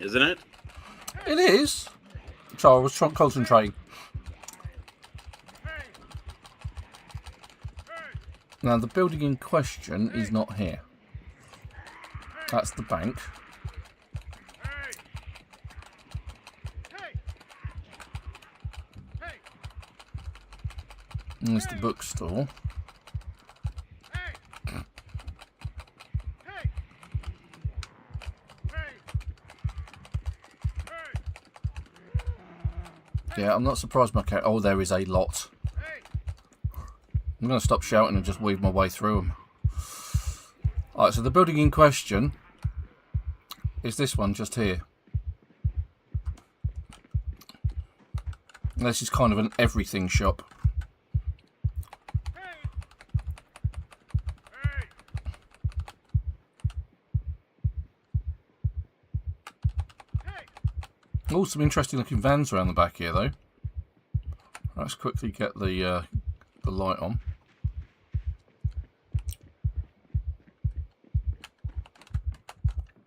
Isn't it? It is. So I was trying to concentrate. Now the building in question is not here. That's the bank. And there's the bookstore. Yeah, I'm not surprised my cat. Oh, there is a lot. I'm going to stop shouting and just weave my way through them. Alright, so the building in question is this one just here. This is kind of an everything shop. Oh, some interesting looking vans around the back here though. Let's quickly get the light on.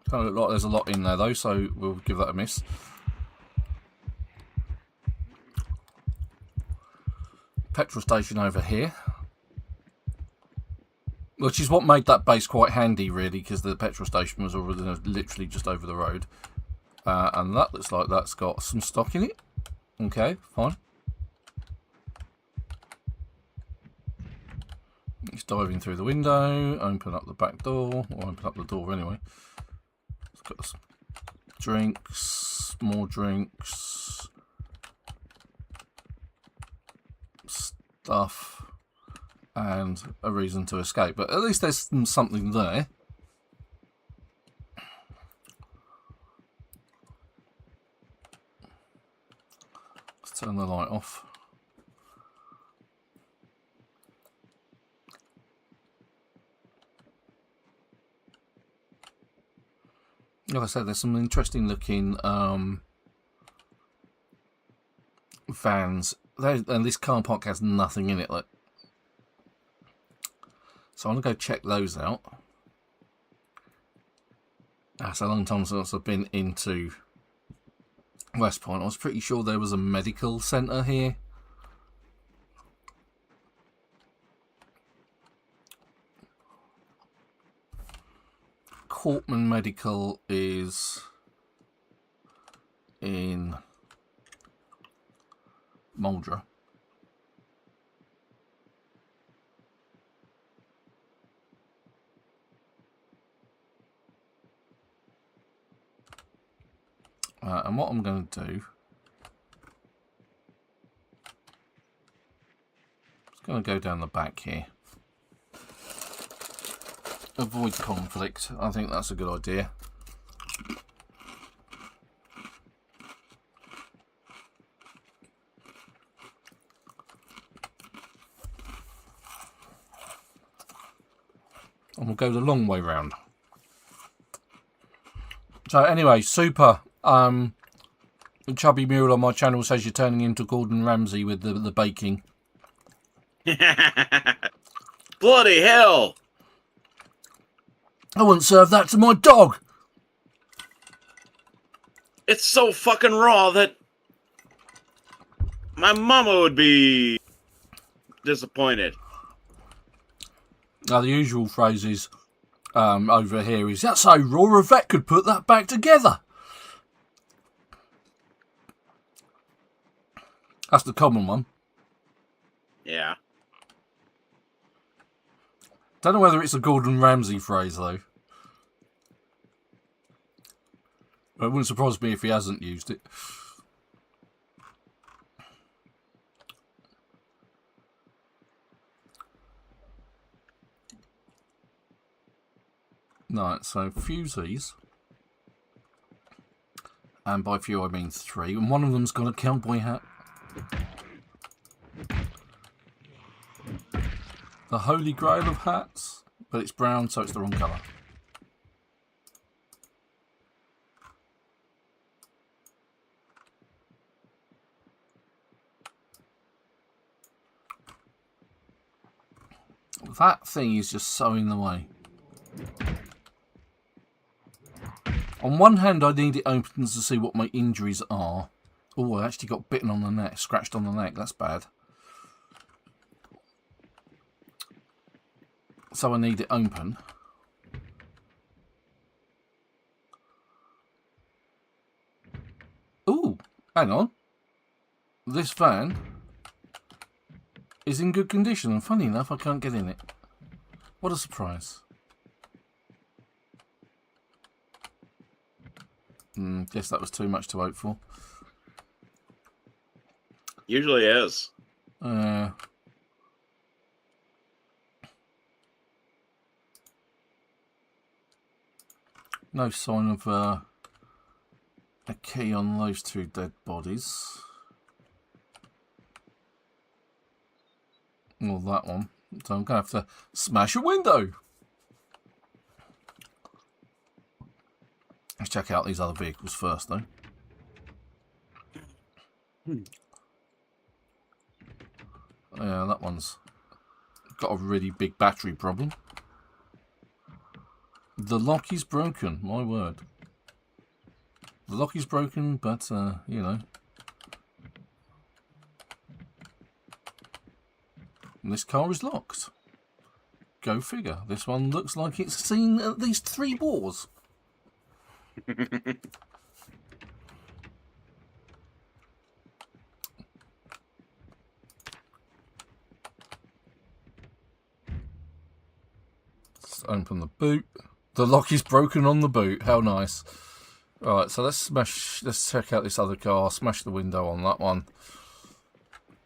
Kind of look like there's a lot in there though, so we'll give that a miss. Petrol station over here, which is what made that base quite handy really, because the petrol station was literally just over the road. And that looks like that's got some stock in it. Okay, fine. Let's dive in through the window, open up the back door, or open up the door anyway. It's got some drinks, more drinks, stuff, and a reason to escape. But at least there's something there. Let's turn the light off. Like I said, there's some interesting looking vans. And this car park has nothing in it. Look. So I'm going to go check those out. That's a long time since I've been into Westpoint. I was pretty sure there was a medical centre here. Cortman Medical is in Muldraugh. And what I'm going to do, I'm going to go down the back here. Avoid conflict. I think that's a good idea. And we'll go the long way round. So anyway, super. Chubby Mule on my channel says you're turning into Gordon Ramsay with the baking. Bloody hell! I wouldn't serve that to my dog. It's so fucking raw that my mama would be disappointed. Now the usual phrase is over here is, that's so raw a vet could put that back together. That's the common one. Yeah. Don't know whether it's a Gordon Ramsay phrase though. It wouldn't surprise me if he hasn't used it. Right, so fuse these. And by few I mean 3. And one of them's got a cowboy hat. The holy grail of hats. But it's brown, so it's the wrong colour. That thing is just so in the way. On one hand, I need it open to see what my injuries are. Oh, I actually got bitten on the neck, scratched on the neck. That's bad. So I need it open. Ooh, hang on. This van is in good condition, and funny enough, I can't get in it. What a surprise. Guess that was too much to hope for. Usually is. No sign of a key on those 2 dead bodies. Or that one. So I'm going to have to smash a window. Let's check out these other vehicles first, though. Yeah, that one's got a really big battery problem. The lock is broken, my word. The lock is broken, but, you know. And this car is locked. Go figure. This one looks like it's seen at least 3 wars. Let's open the boot. The lock is broken on the boot. How nice. Alright, so let's check out this other car. Smash the window on that one.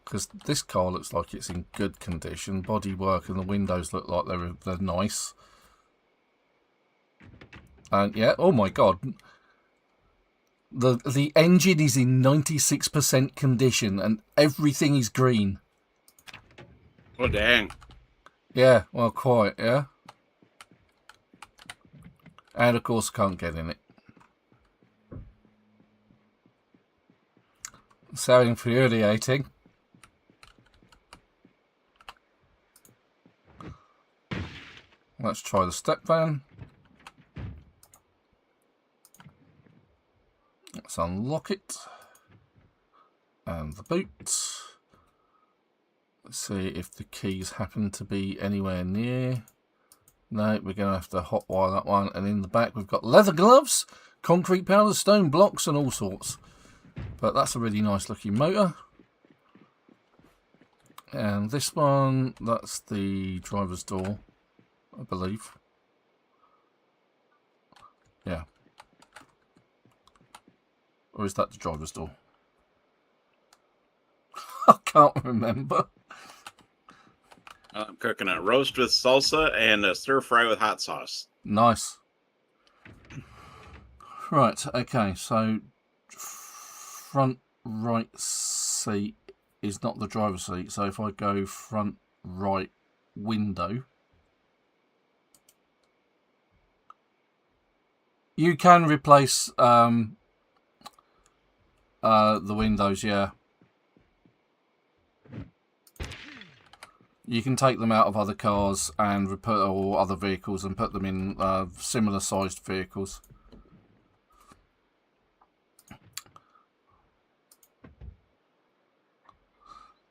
Because this car looks like it's in good condition. Bodywork and the windows look like they're nice. And yeah, oh my god. The engine is in 96% condition and everything is green. Oh, dang. Yeah, well, quite, yeah. And of course, I can't get in it. So infuriating. Let's try the step van. Let's unlock it. And the boot. Let's see if the keys happen to be anywhere near. No, we're going to have to hotwire that one. And in the back we've got leather gloves, concrete powders, stone blocks and all sorts. But that's a really nice looking motor. And this one, that's the driver's door, I believe. Yeah. Or is that the driver's door? I can't remember. I'm cooking a roast with salsa and a stir fry with hot sauce. Nice. Right, okay, so front right seat is not the driver's seat. So if I go front right window, you can replace the windows, yeah. You can take them out of other cars and or other vehicles and put them in similar sized vehicles.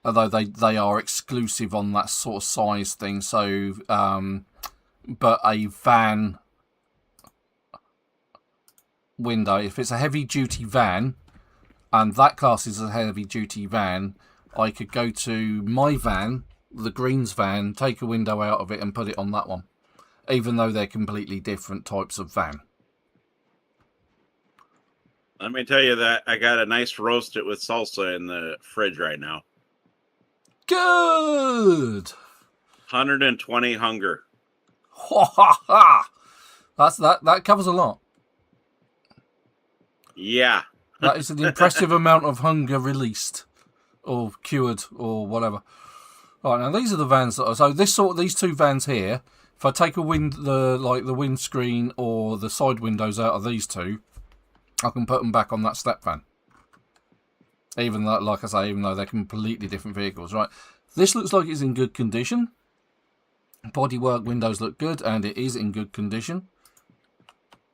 Although they are exclusive on that sort of size thing. So, but a van window, if it's a heavy duty van, and that class is a heavy duty van, I could go to my van, the Greens van, take a window out of it and put it on that one, even though they're completely different types of van. Let me tell you that I got a nice roasted with salsa in the fridge right now. Good. 120 hunger. Ha ha ha! That covers a lot. Yeah. That is an impressive amount of hunger released, or cured, or whatever. Right, now these are the vans that are, so these two vans here. If I take the windscreen or the side windows out of these two, I can put them back on that step van. Even though, like I say, even though they're completely different vehicles, right? This looks like it's in good condition. Bodywork windows look good, and it is in good condition.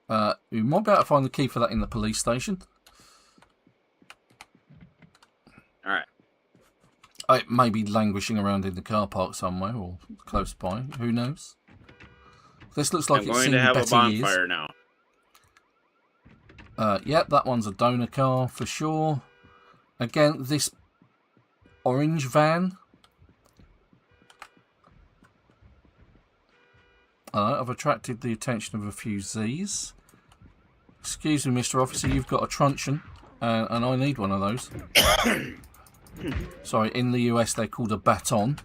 We might be able to find the key for that in the police station. All right. It may be languishing around in the car park somewhere or close by. Who knows? This looks like I'm it's going seen to have better a bonfire years. now. Yep, that one's a donor car for sure. Again, this orange van. I've attracted the attention of a few Z's. Excuse me, Mr. Officer, you've got a truncheon, and I need one of those. Sorry, in the US they're called a baton.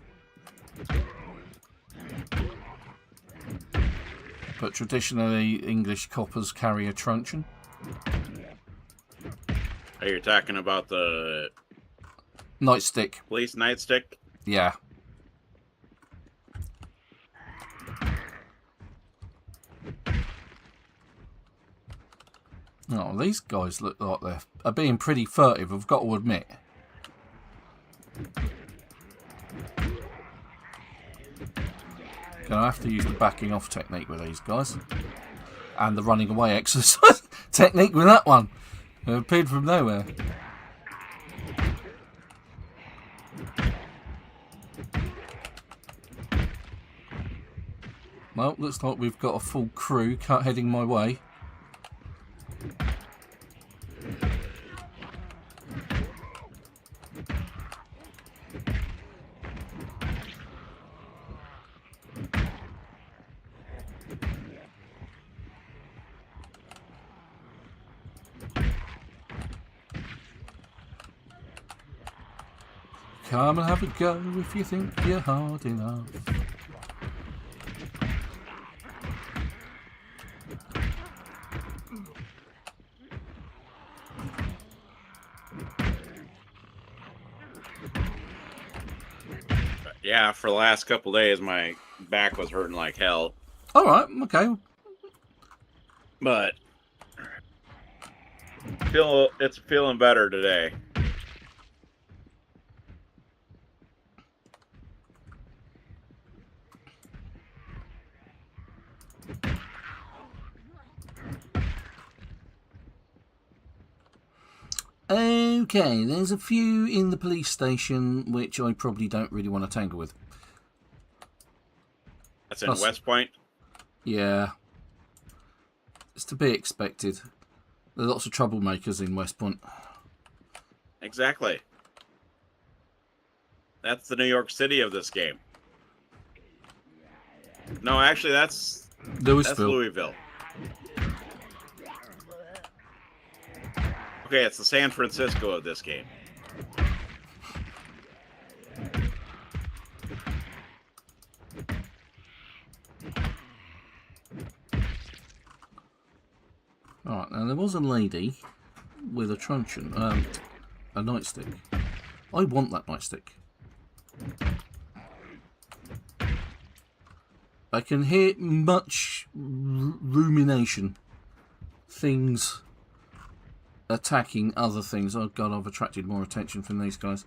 But traditionally, English coppers carry a truncheon. Oh, you're talking about the Nightstick. police nightstick? Yeah. Oh, these guys look like they're being pretty furtive, I've got to admit. Gonna have to use the backing off technique with these guys. And the running away exercise technique with that one. It appeared from nowhere. Well, looks like we've got a full crew heading my way. Come and have a go if you think you're hard enough. Yeah, for the last couple days, my back was hurting like hell. All right, okay. But it's feeling better today. Okay, there's a few in the police station which I probably don't really want to tangle with. That's in Westpoint? Yeah. It's to be expected. There are lots of troublemakers in Westpoint. Exactly. That's the New York City of this game. No, actually, that's Louisville. Okay, Okay, it's the San Francisco of this game. Alright, now there was a lady with a truncheon, a nightstick. I want that nightstick. I can hear much rumination. Things attacking other things. Oh god, I've attracted more attention from these guys.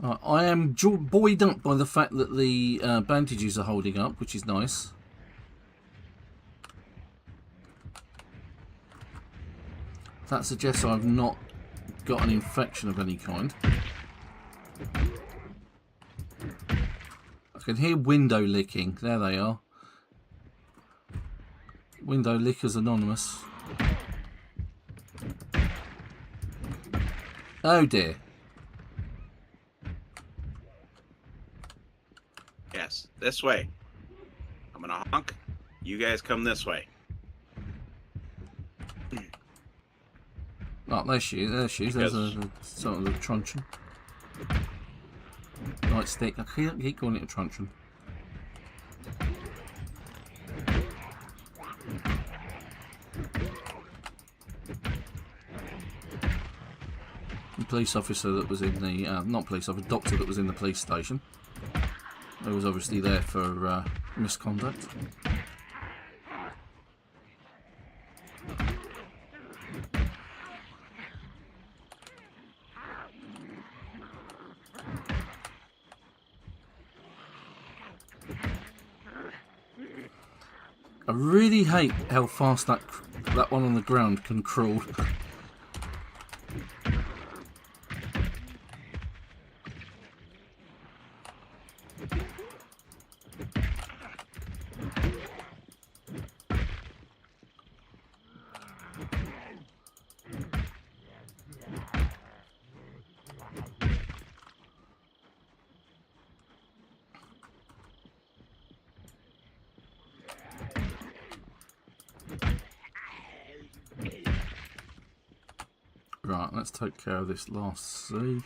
I am buoyed up by the fact that the bandages are holding up, which is nice. That suggests I've not got an infection of any kind. I can hear window licking. There they are. Window lickers anonymous. Oh dear. Yes, this way. I'm gonna honk. You guys come this way. Oh, there she is. There she is. There's a sort of a truncheon. Nightstick. I can't keep calling it a truncheon. The police officer that was in the not police officer, doctor that was in the police station. He was obviously there for misconduct. I really hate how fast that one on the ground can crawl. Right, let's take care of this last C.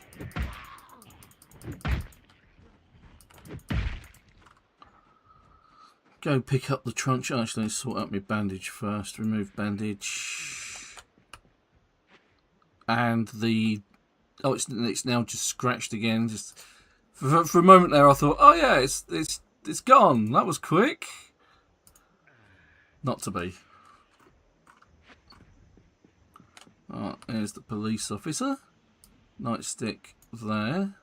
Go pick up the truncheon. Actually, sort out my bandage first. Remove bandage. And the... Oh, it's now just scratched again. Just for a moment there, I thought, oh yeah, it's gone. That was quick. Not to be. Right, there's the police officer. Nightstick there.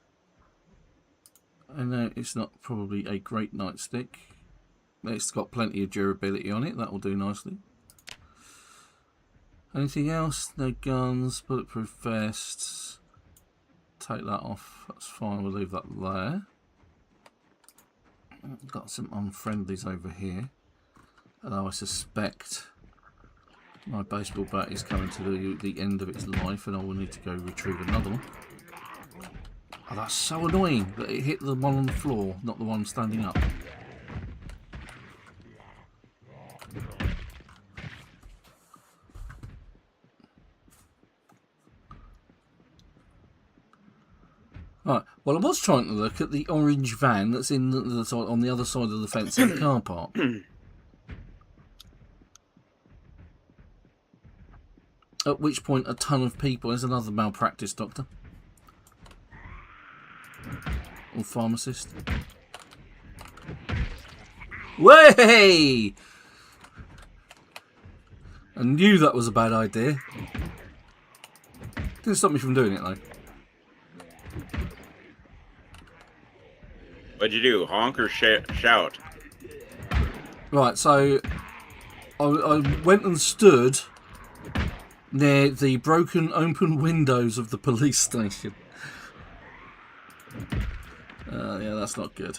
I know it's not probably a great nightstick. It's got plenty of durability on it. That will do nicely. Anything else? No guns, bulletproof vests. Take that off. That's fine. We'll leave that there. Got some unfriendlies over here. Although I suspect my baseball bat is coming to the end of its life and I will need to go retrieve another one. Oh, that's so annoying that it hit the one on the floor, not the one standing up. Right, well I was trying to look at the orange van that's in on the other side of the fence in the car park. At which point a ton of people, there's another malpractice doctor. Or pharmacist. Way! I knew that was a bad idea. Didn't stop me from doing it though. What'd you do? Honk or shout? Right, so I went and stood near the broken open windows of the police station. Yeah, that's not good.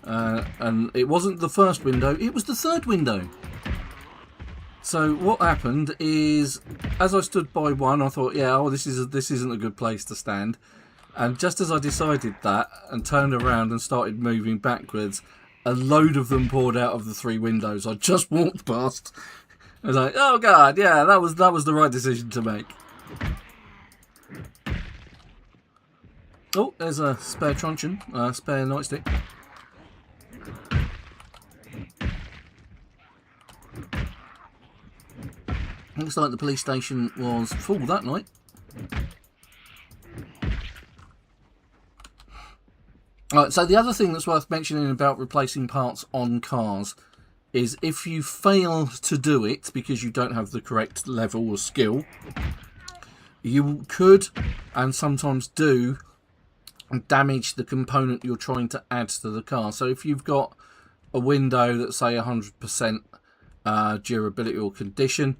And it wasn't the first window, it was the third window. So what happened is as I stood by one, I thought, yeah, oh, this isn't a good place to stand. And just as I decided that and turned around and started moving backwards, a load of them poured out of the 3 windows I just walked past. I was like, oh god, yeah, that was the right decision to make. Oh, there's a spare truncheon, spare nightstick. Looks like the police station was full that night. Right, so the other thing that's worth mentioning about replacing parts on cars is if you fail to do it because you don't have the correct level or skill, you could, and sometimes do, damage the component you're trying to add to the car. So if you've got a window that's, say, 100% durability or condition,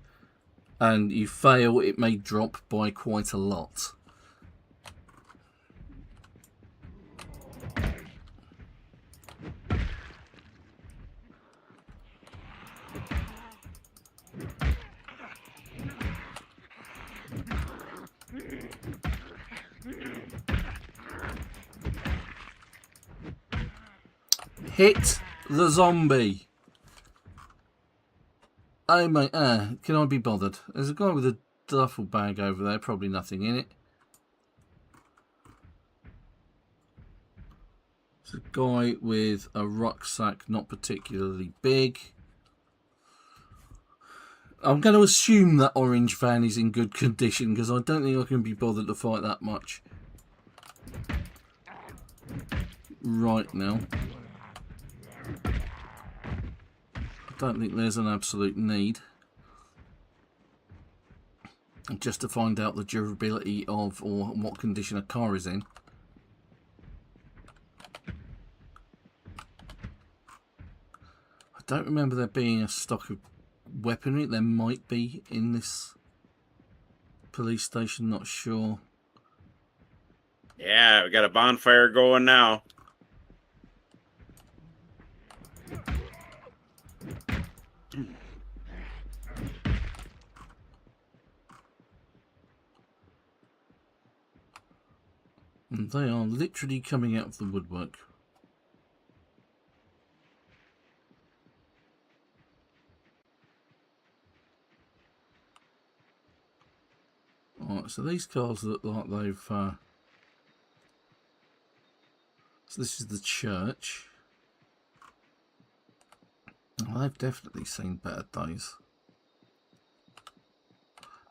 and you fail, it may drop by quite a lot. Hit the zombie. Oh my, can I be bothered? There's a guy with a duffel bag over there, probably nothing in it. There's a guy with a rucksack, not particularly big. I'm going to assume that orange van is in good condition because I don't think I can be bothered to fight that much right now. I don't think there's an absolute need. Just to find out the durability of or what condition a car is in. I don't remember there being a stock of weaponry. There might be in this police station, not sure. Yeah, we got a bonfire going now. And they are literally coming out of the woodwork. Alright, so these cars look like they've... so this is the church. Oh, they've definitely seen better days.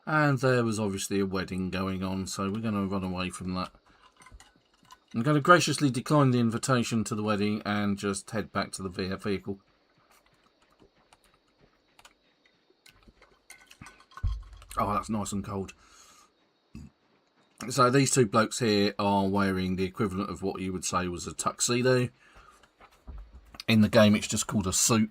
And there was obviously a wedding going on, so we're going to run away from that. I'm going to graciously decline the invitation to the wedding and just head back to the vehicle. Oh, that's nice and cold. So these 2 blokes here are wearing the equivalent of what you would say was a tuxedo. In the game, it's just called a suit.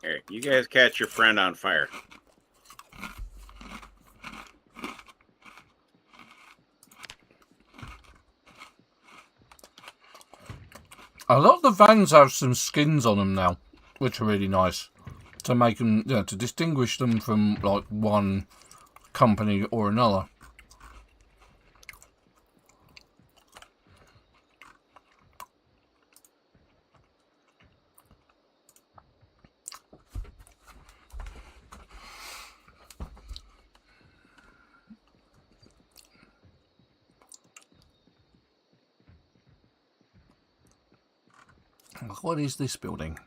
Here, you guys catch your friend on fire. A lot of the vans have some skins on them now, which are really nice to make them, you know, to distinguish them from like one company or another. What is this building?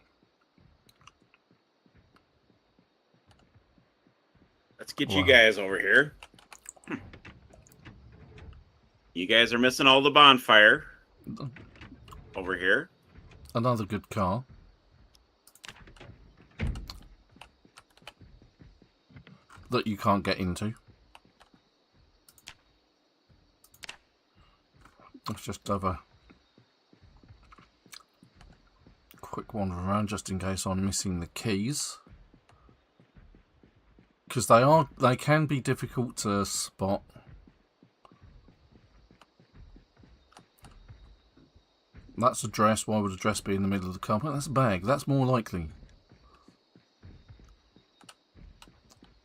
Let's get you guys over here. You guys are missing all the bonfire over here. Another good car. That you can't get into. Let's just have a quick wander around just in case I'm missing the keys. Because they can be difficult to spot. That's a dress. Why would a dress be in the middle of the carpet? That's a bag. That's more likely.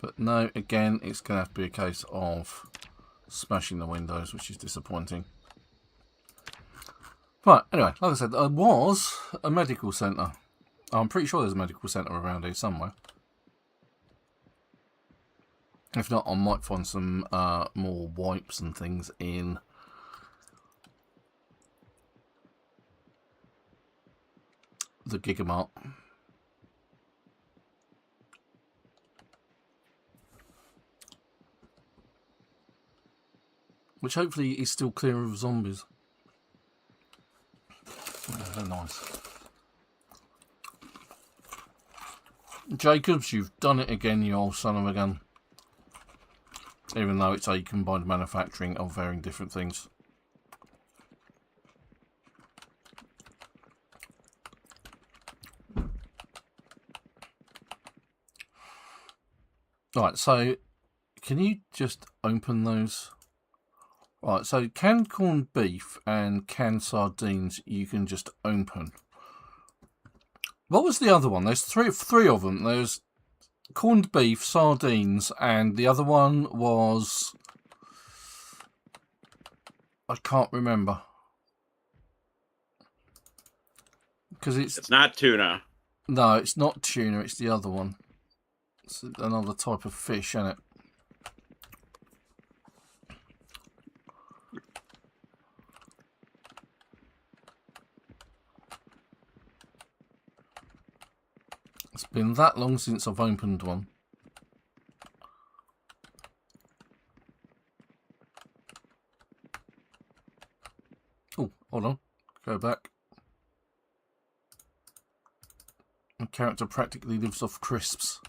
But no, again, it's going to have to be a case of smashing the windows, which is disappointing. Right, anyway, like I said, there was a medical centre. I'm pretty sure there's a medical centre around here somewhere. If not, I might find some more wipes and things in the Gigamart. Which hopefully is still clear of zombies. Oh, they're nice. Jacobs, you've done it again, you old son of a gun. Even though it's a combined manufacturing of varying different things. Right, so can you just open those? Right, so canned corned beef and canned sardines you can just open. What was the other one? There's three of them. There's corned beef, sardines, and the other one was... I can't remember. Because it's not tuna. No, it's not tuna, it's the other one. It's another type of fish, isn't it? It's been that long since I've opened one. Oh, hold on. Go back. My character practically lives off crisps.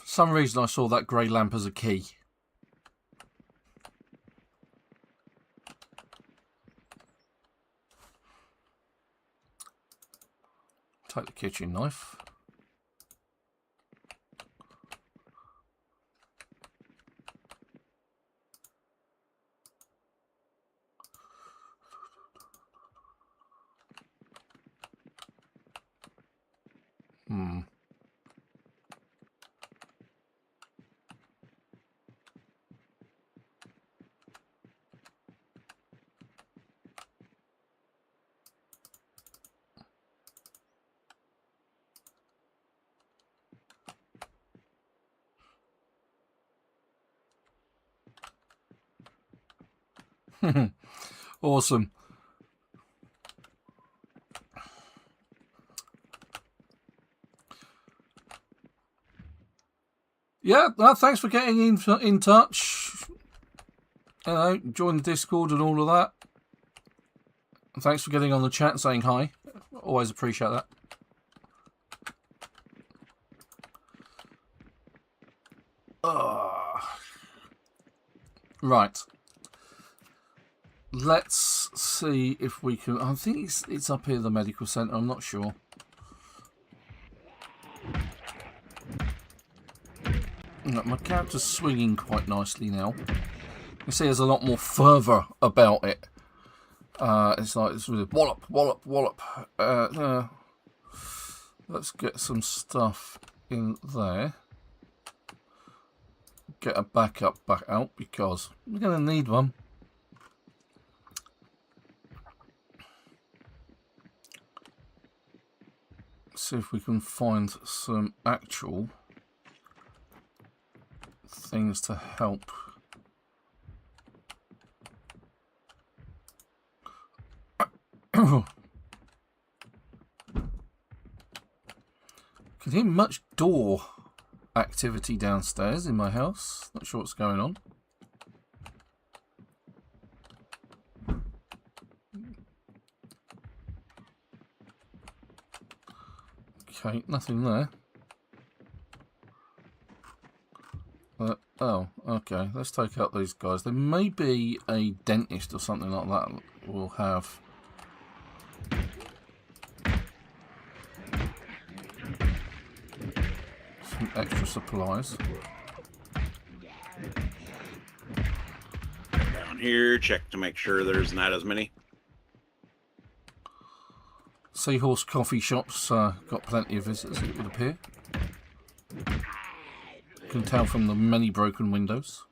For some reason I saw that grey lamp as a key. Take the kitchen knife. Awesome. Yeah, well, thanks for getting in touch. You know, join the Discord and all of that. And thanks for getting on the chat, saying hi. Always appreciate that. Right. Let's see if we can... I think it's up here, the medical centre. I'm not sure. Look, my character's swinging quite nicely now. You see there's a lot more fervour about it. It's like it's really wallop, wallop, wallop. Let's get some stuff in there. Get a backup back out because we're going to need one. See if we can find some actual things to help. Can hear much door activity downstairs in my house. Not sure what's going on. Okay, nothing there. Oh, okay. Let's take out these guys. There may be a dentist or something like that we'll have. Some extra supplies. Down here, check to make sure there's not as many. Seahorse coffee shops got plenty of visitors, it would appear. You can tell from the many broken windows.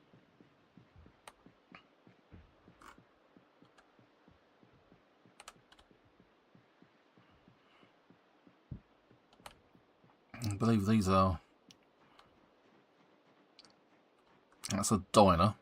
I believe these are... That's a diner.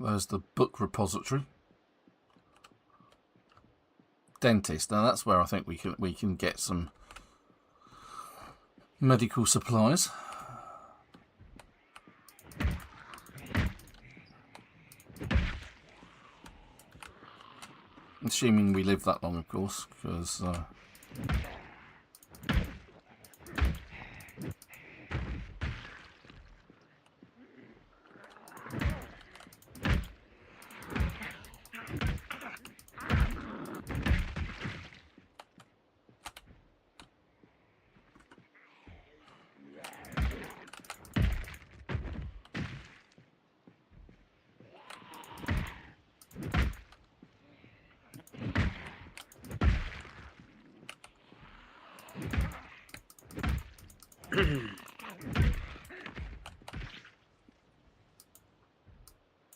There's the book repository. Dentist. Now that's where I think we can get some medical supplies. Assuming we live that long, of course, because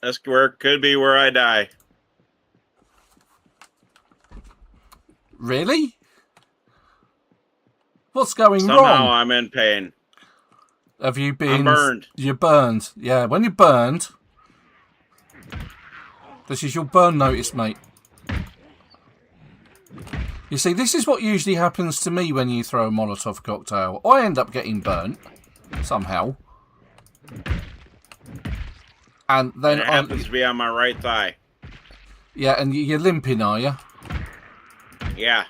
This could be where I die. Really? What's going Somehow wrong? I'm in pain. Have you been... I'm burned. You're burned. Yeah, when you're burned... This is your burn notice, mate. You see, this is what usually happens to me when you throw a Molotov cocktail. I end up getting burnt. Somehow. And then... It happens to be on my right thigh. Yeah, and you're limping, are you? Yeah.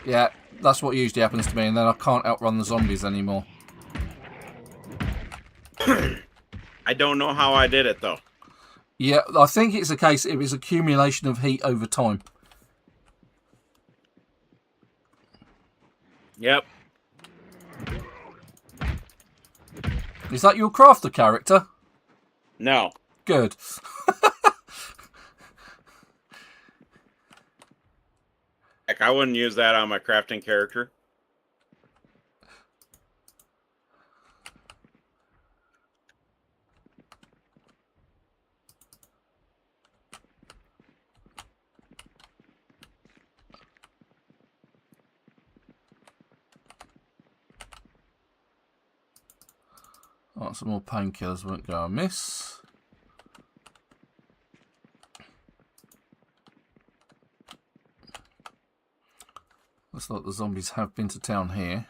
Yeah, that's what usually happens to me, and then I can't outrun the zombies anymore. I don't know how I did it, though. Yeah, I think it's a case, it was accumulation of heat over time. Yep. Is that your crafter character? No. Good. Heck, I wouldn't use that on my crafting character. Oh, some more painkillers won't go amiss. Looks like the zombies have been to town here.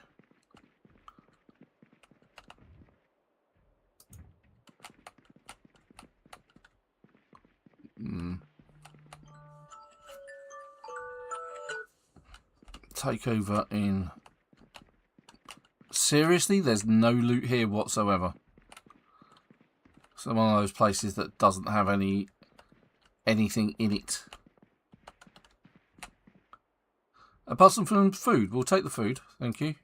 Takeover in... Seriously, there's no loot here whatsoever. It's one of those places that doesn't have anything in it. Apart from food, we'll take the food, thank you.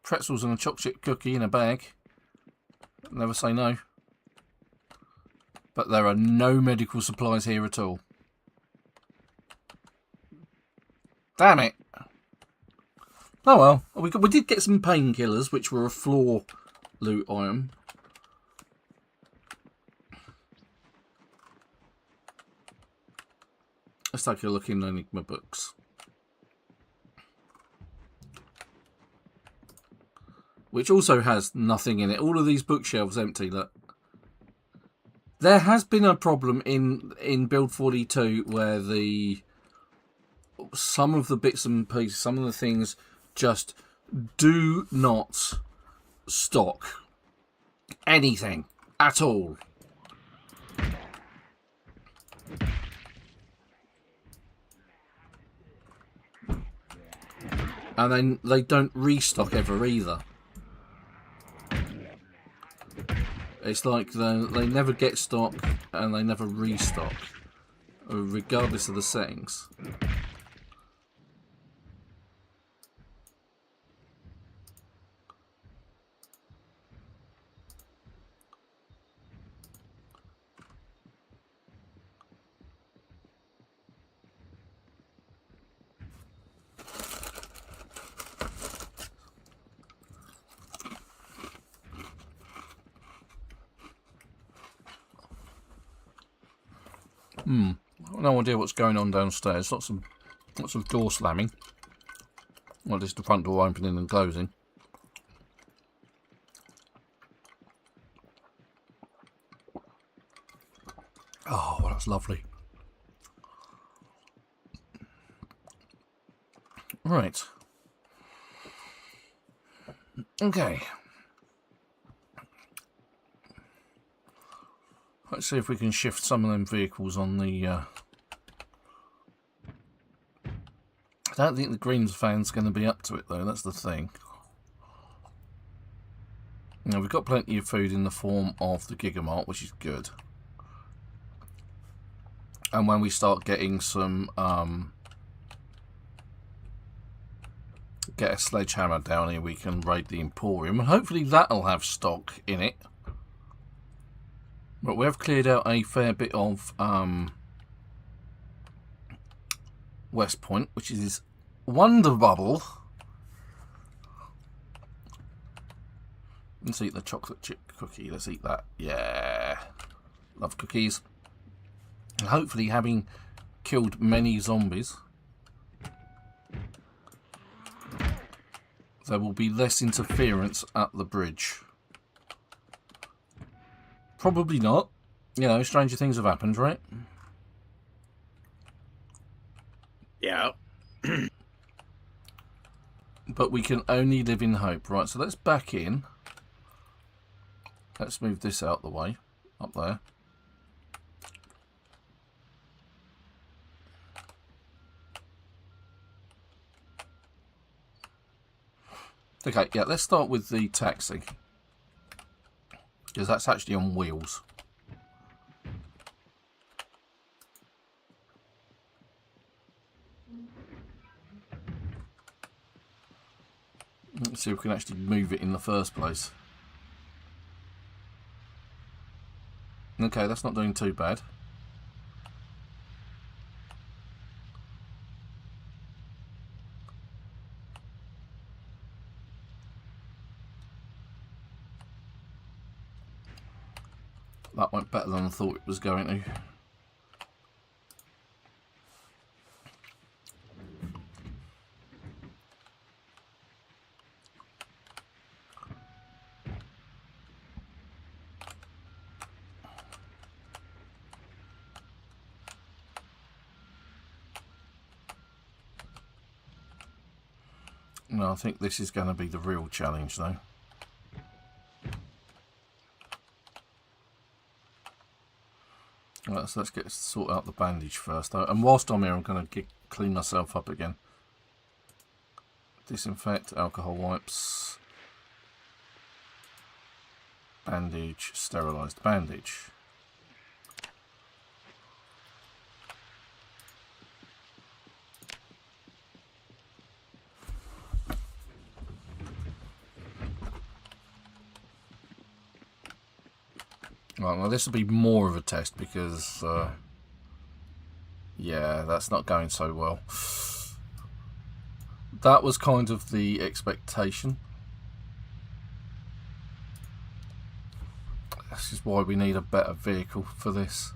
Pretzels and a chocolate cookie in a bag. Never say no. But there are no medical supplies here at all. Damn it. Oh well, we did get some painkillers, which were a floor loot item. Let's take a look in the Enigma books. which also has nothing in it. All of these bookshelves empty. Look, there has been a problem in Build 42 where some of the bits and pieces, some of the things just do not stock anything at all. And then they don't restock ever either. It's like they never get stock and they never restock, regardless of the settings. No idea what's going on downstairs. Lots of door slamming. Well, just the front door opening and closing. Oh, well, that's lovely. Right. Okay. Let's see if we can shift some of them vehicles on the... I don't think the Greens fan's going to be up to it, though. That's the thing. Now, we've got plenty of food in the form of the Gigamart, which is good. And when we start getting some... get a sledgehammer down here, we can raid the Emporium. And hopefully that'll have stock in it. But we have cleared out a fair bit of Westpoint, which is Wonder Bubble. Let's eat the chocolate chip cookie. Let's eat that. Yeah. Love cookies. And hopefully, having killed many zombies, there will be less interference at the bridge. Probably not. You know, stranger things have happened, right? Yeah. But we can only live in hope. Right, so let's back in. Let's move this out the way. Up there. Okay, yeah, let's start with the taxi. Because that's actually on wheels. Let's see if we can actually move it in the first place. Okay, that's not doing too bad. That went better than I thought it was going to. No, I think this is going to be the real challenge, though. Right, so let's sort out the bandage first, though. And whilst I'm here, I'm going to clean myself up again. Disinfect, alcohol wipes, bandage, sterilised bandage. Right, well, this will be more of a test because, yeah, that's not going so well. That was kind of the expectation. This is why we need a better vehicle for this.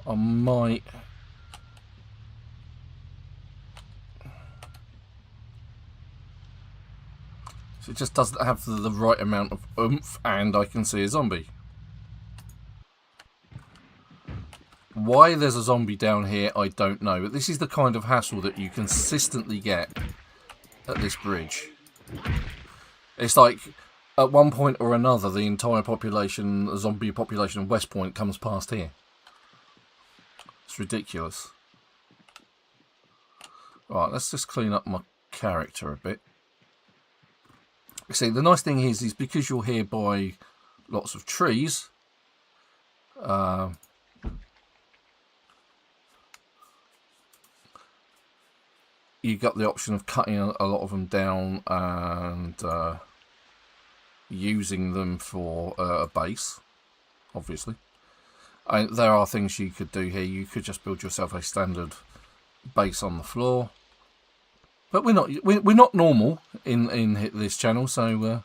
I might... So it just doesn't have the right amount of oomph, and I can see a zombie. Why there's a zombie down here, I don't know. But this is the kind of hassle that you consistently get at this bridge. It's like, at one point or another, the entire population, the zombie population of Westpoint comes past here. It's ridiculous. Right, let's just clean up my character a bit. See, the nice thing is because you're here by lots of trees, you got the option of cutting a lot of them down and using them for a base, obviously. And there are things you could do here. You could just build yourself a standard base on the floor. But we're not normal in this channel, so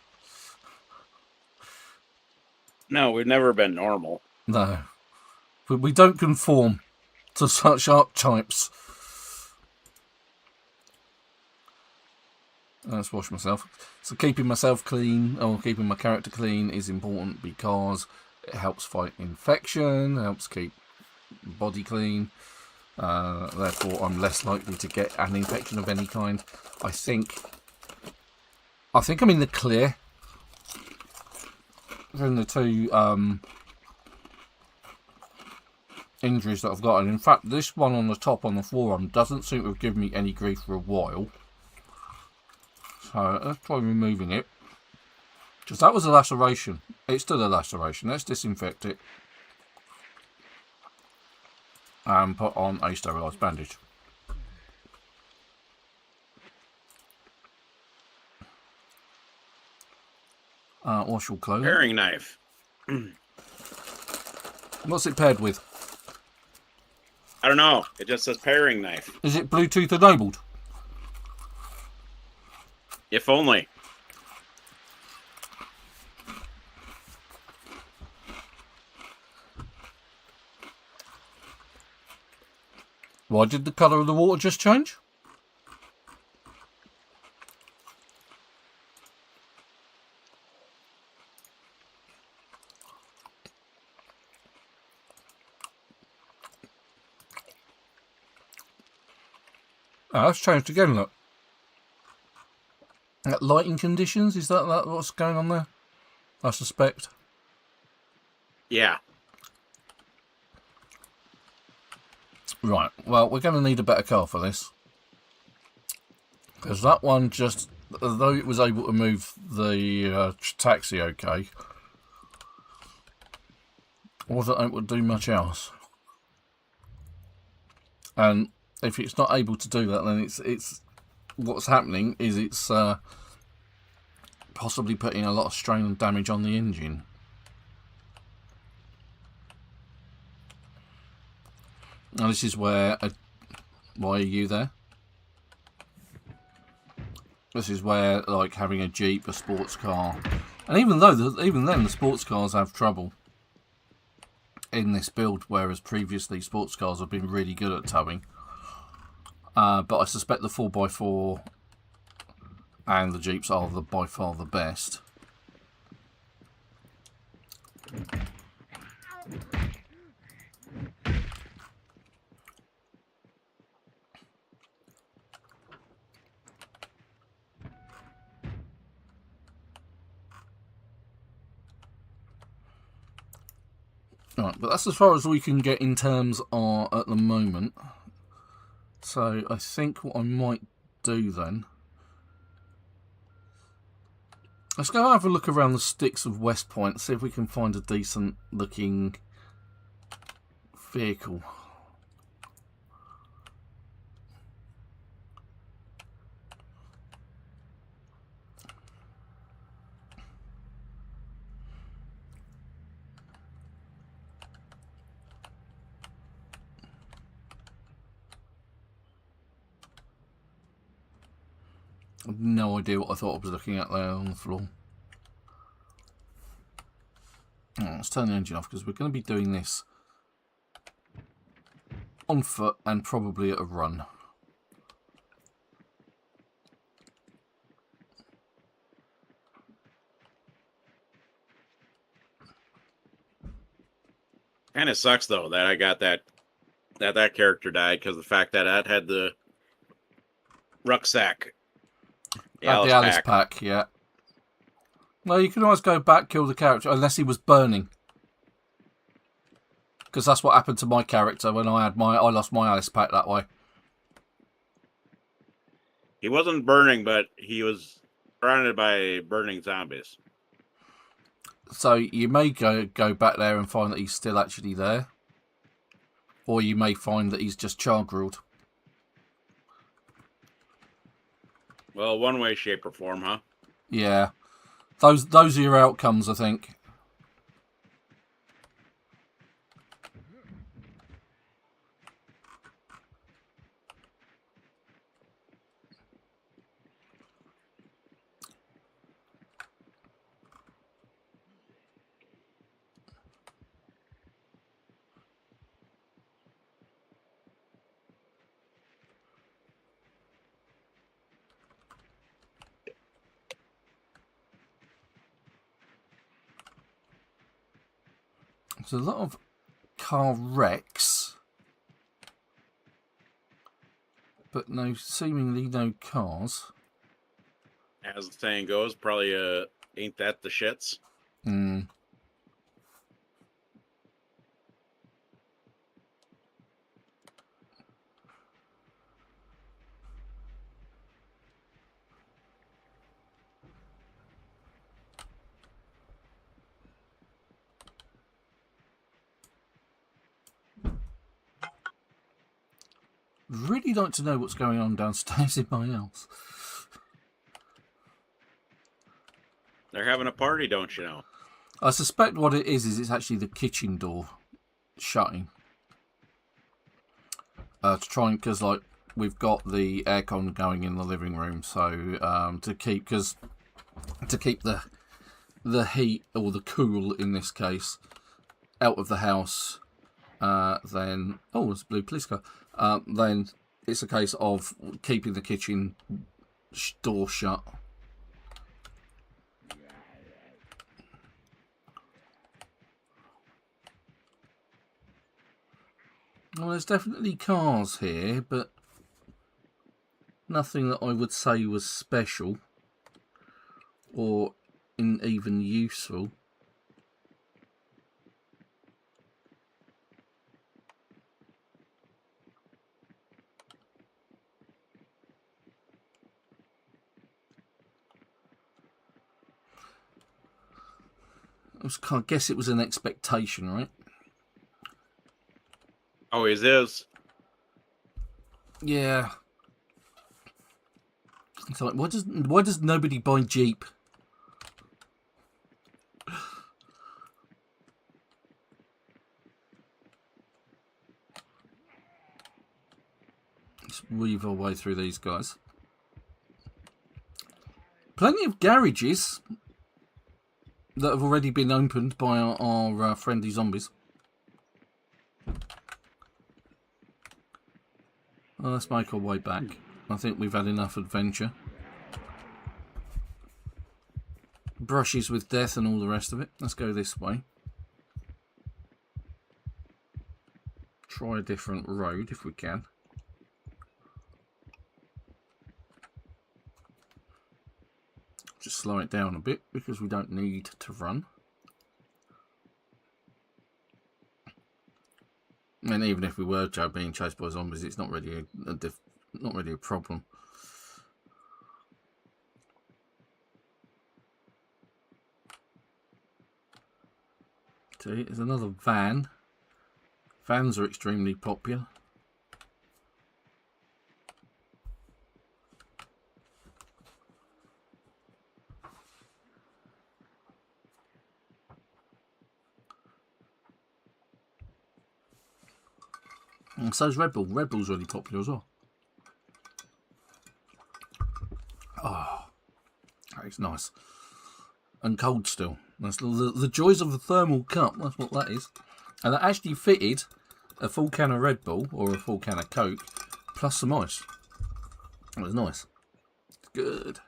No, we've never been normal. no, we don't conform to such archetypes. Let's wash myself. So keeping myself clean, or keeping my character clean, is important because it helps fight infection, helps keep the body clean. Therefore, I'm less likely to get an infection of any kind. I think I'm in the clear from the two injuries that I've got. And in fact, this one on the top on the forearm doesn't seem to have given me any grief for a while. So let's try removing it. Because that was a laceration. It's still a laceration. Let's disinfect it. And put on a sterilised bandage. Wash your clothes. Paring knife. What's it paired with? I don't know. It just says paring knife. Is it Bluetooth enabled? If only. Why did the colour of the water just change? Oh, that's changed again, look. Lighting conditions, is that what's going on there? I suspect. Yeah. Right, well, we're going to need a better car for this. Because that one just, although it was able to move the taxi okay, wasn't able to do much else. And if it's not able to do that, then it's what's happening is it's possibly putting a lot of strain and damage on the engine. Now this is where why are you there? This is where, like, having a Jeep, a sports car, and even then the sports cars have trouble in this build, whereas previously sports cars have been really good at towing. But I suspect the 4x4 and the Jeeps are by far the best. Right, but that's as far as we can get in terms of at the moment. So I think what I might do then, let's go have a look around the sticks of Westpoint, see if we can find a decent looking vehicle. I've no idea what I thought I was looking at there on the floor. Oh, let's turn the engine off because we're going to be doing this on foot and probably at a run. Kind of sucks though that I got that character died because the fact that that had the rucksack, the At the Alice Alice pack. pack, yeah. Well, you can always go back, kill the character, unless he was burning. Because that's what happened to my character when I lost my Alice pack that way. He wasn't burning, but he was surrounded by burning zombies. So you may go back there and find that he's still actually there. Or you may find that he's just char-grilled. Well, one way, shape, or form, huh? Yeah. Those are your outcomes, I think. There's a lot of car wrecks, but seemingly no cars. As the saying goes, probably ain't that the shits? Hmm. Really like to know what's going on downstairs in my house. They're having a party, don't you know? I suspect what it is it's actually the kitchen door shutting. To try and, because like we've got the aircon going in the living room, so to keep the heat, or the cool in this case, out of the house, then it's a blue police car. Then it's a case of keeping the kitchen door shut. Well, there's definitely cars here, but nothing that I would say was special or even useful. I guess it was an expectation, right? Always is. Yeah. It's like, why does nobody buy Jeep? Let's weave our way through these guys. Plenty of garages that have already been opened by our friendly zombies. Well, let's make our way back. I think we've had enough adventure. Brushes with death and all the rest of it. Let's go this way. Try a different road if we can. Just slow it down a bit because we don't need to run. And even if we were being chased by zombies, it's not really a problem. See, there's another van. Vans are extremely popular. And so's Red Bull. Red Bull's really popular as well. Oh, it's nice. And cold still. That's the joys of a thermal cup. That's what that is. And that actually fitted a full can of Red Bull or a full can of Coke plus some ice. It was nice. It's good.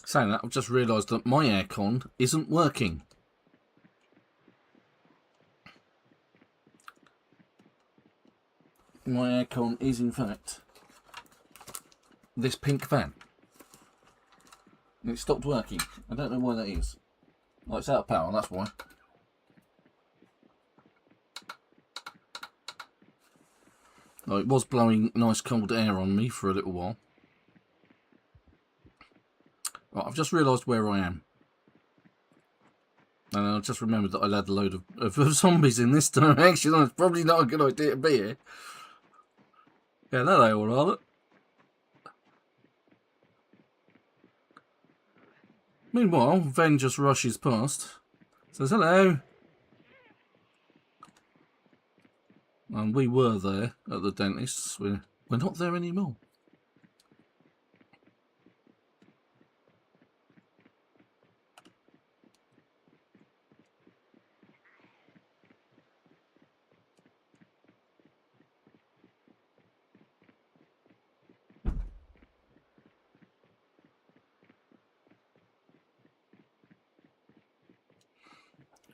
Saying that, I've just realised that my aircon isn't working. My aircon is, in fact, this pink fan. And it stopped working. I don't know why that is. Oh, it's out of power, that's why. Oh, it was blowing nice cold air on me for a little while. Right, I've just realised where I am. And I just remembered that I had a load of zombies in this direction. It's probably not a good idea to be here. Yeah, there they all are. Look. Meanwhile, Ven just rushes past. Says hello. And we were there at the dentist's. We're not there anymore.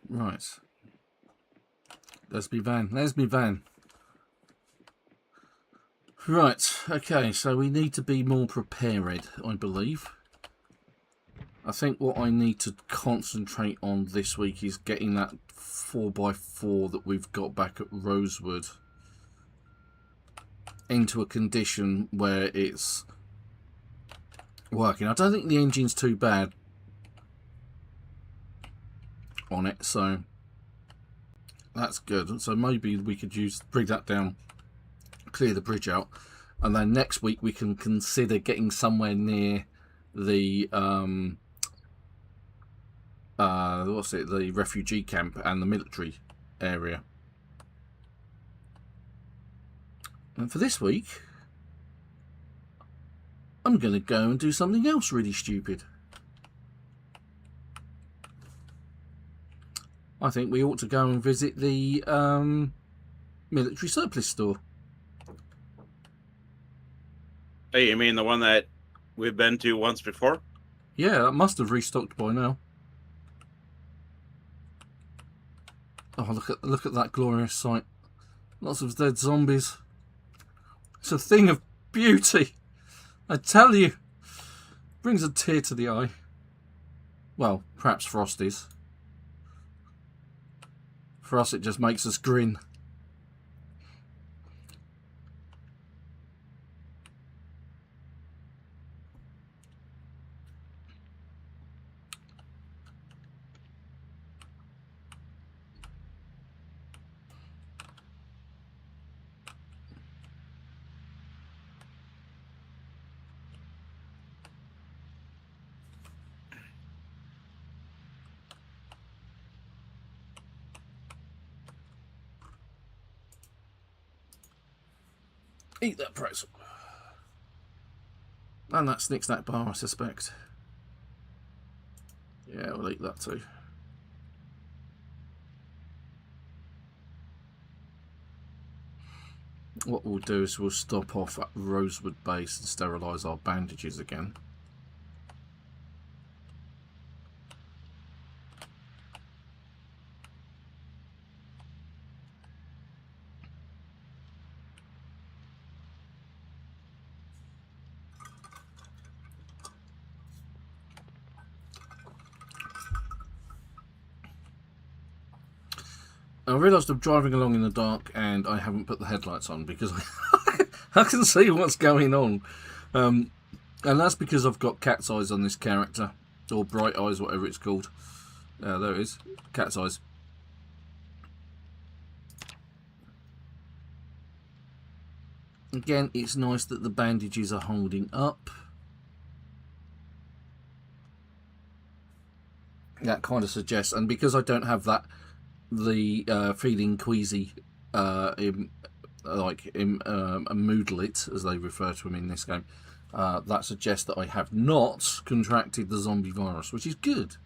Right. There's me van. There's me van. Right. Okay, so we need to be more prepared, I believe. I think what I need to concentrate on this week is getting that 4x4 that we've got back at Rosewood into a condition where it's working. I don't think the engine's too bad on it, so that's good. So maybe we could bring that down, clear the bridge out, and then next week we can consider getting somewhere near the the refugee camp and the military area. And for this week, I'm going to go and do something else really stupid. I think we ought to go and visit the military surplus store. Hey, you mean the one that we've been to once before? Yeah, that must have restocked by now. Oh, look at that glorious sight. Lots of dead zombies. It's a thing of beauty. I tell you. Brings a tear to the eye. Well, perhaps Frosty's. For us, it just makes us grin. Eat that pretzel. And that snick snack bar, I suspect. Yeah, we'll eat that too. What we'll do is we'll stop off at Rosewood Base and sterilise our bandages again. I realised I'm driving along in the dark and I haven't put the headlights on because I can see what's going on. And that's because I've got cat's eyes on this character. Or bright eyes, whatever it's called. There it is. Cat's eyes. Again, it's nice that the bandages are holding up. That kind of suggests, and because I don't have that, the feeling queasy, moodlet, as they refer to him in this game, that suggests that I have not contracted the zombie virus, which is good.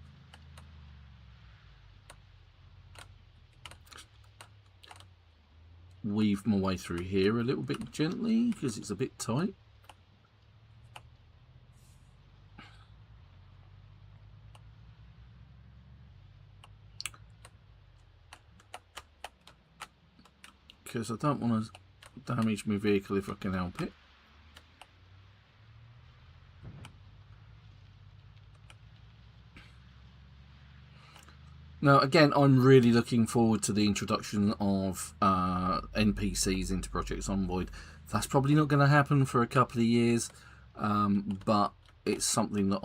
Weave my way through here a little bit gently because it's a bit tight. because I don't want to damage my vehicle if I can help it. Now, again, I'm really looking forward to the introduction of NPCs into Project Zomboid. That's probably not going to happen for a couple of years, but it's something that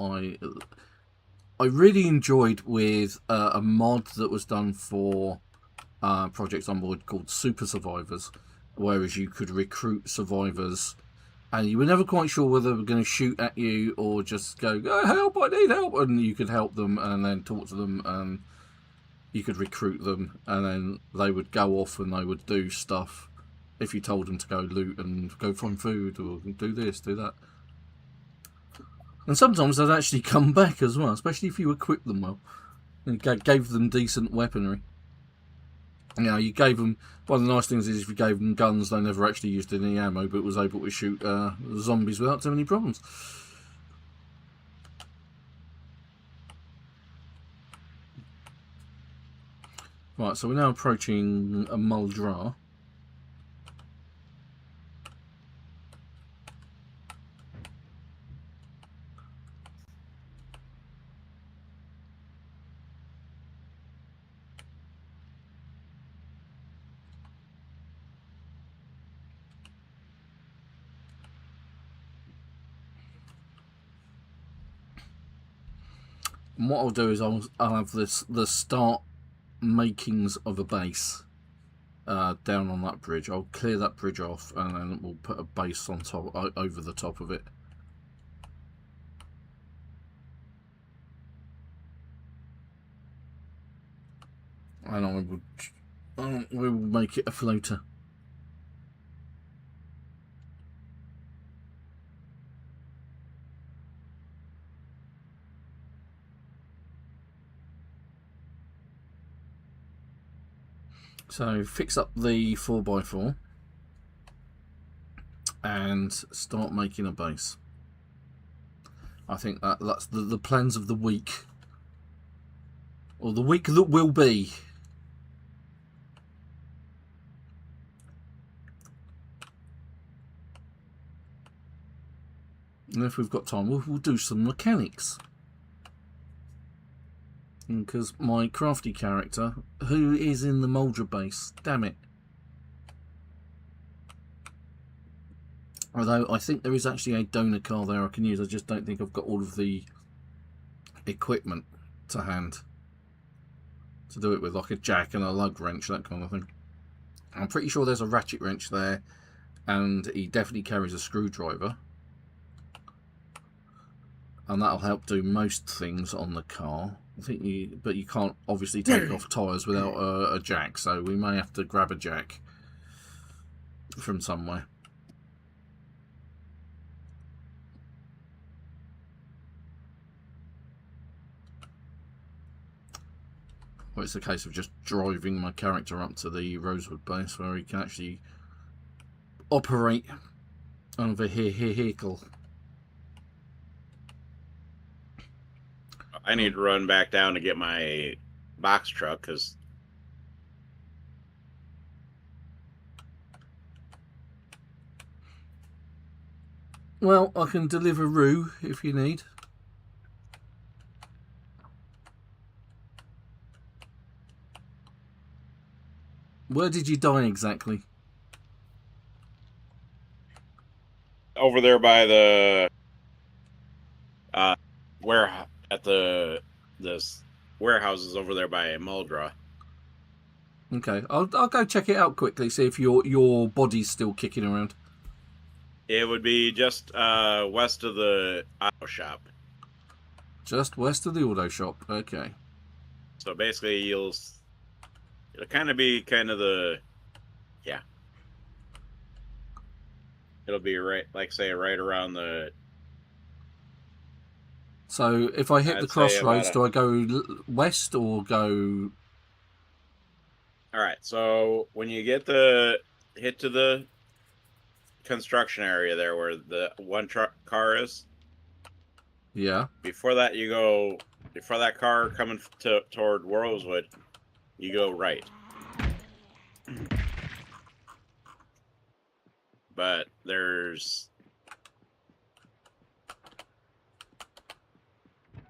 I really enjoyed with a mod that was done for Project Zomboid called Super Survivors, whereas you could recruit survivors and you were never quite sure whether they were going to shoot at you or just go, oh, help, I need help, and you could help them and then talk to them and you could recruit them, and then they would go off and they would do stuff if you told them to go loot and go find food or do this, do that. And sometimes they'd actually come back as well, especially if you equipped them well and gave them decent weaponry. You know, you gave them, one of the nice things is if you gave them guns, they never actually used any ammo, but was able to shoot zombies without too many problems. Right, so we're now approaching a Muldraugh. And what I'll do is I'll have the start makings of a base down on that bridge. I'll clear that bridge off and then we'll put a base on top, over the top of it. And we will make it a floater. So fix up the 4x4 and start making a base. I think that's the plans of the week, or the week that will be. And if we've got time, we'll do some mechanics. Because my crafty character, who is in the Muldraugh base, damn it. Although I think there is actually a donor car there I can use, I just don't think I've got all of the equipment to hand to do it with, like a jack and a lug wrench, that kind of thing. I'm pretty sure there's a ratchet wrench there, and he definitely carries a screwdriver. And that'll help do most things on the car. I think but you can't obviously take off tyres without a jack, so we may have to grab a jack from somewhere. Well, it's a case of just driving my character up to the Rosewood base where he can actually operate on the vehicle. I need to run back down to get my box truck because well, I can deliver Roo if you need. Where did you die exactly? over there by the warehouse at the warehouses over there by Muldraugh. Okay, I'll go check it out quickly. See if your body's still kicking around. It would be just west of the auto shop. Just west of the auto shop. Okay. So basically, it'll kind of be the It'll be right, like say, right around the. So if I hit the crossroads, do I go west or go? All right. So when you hit to the construction area there, where the one car is. Yeah. Before that, before that car coming toward Rosewood, you go right. but there's...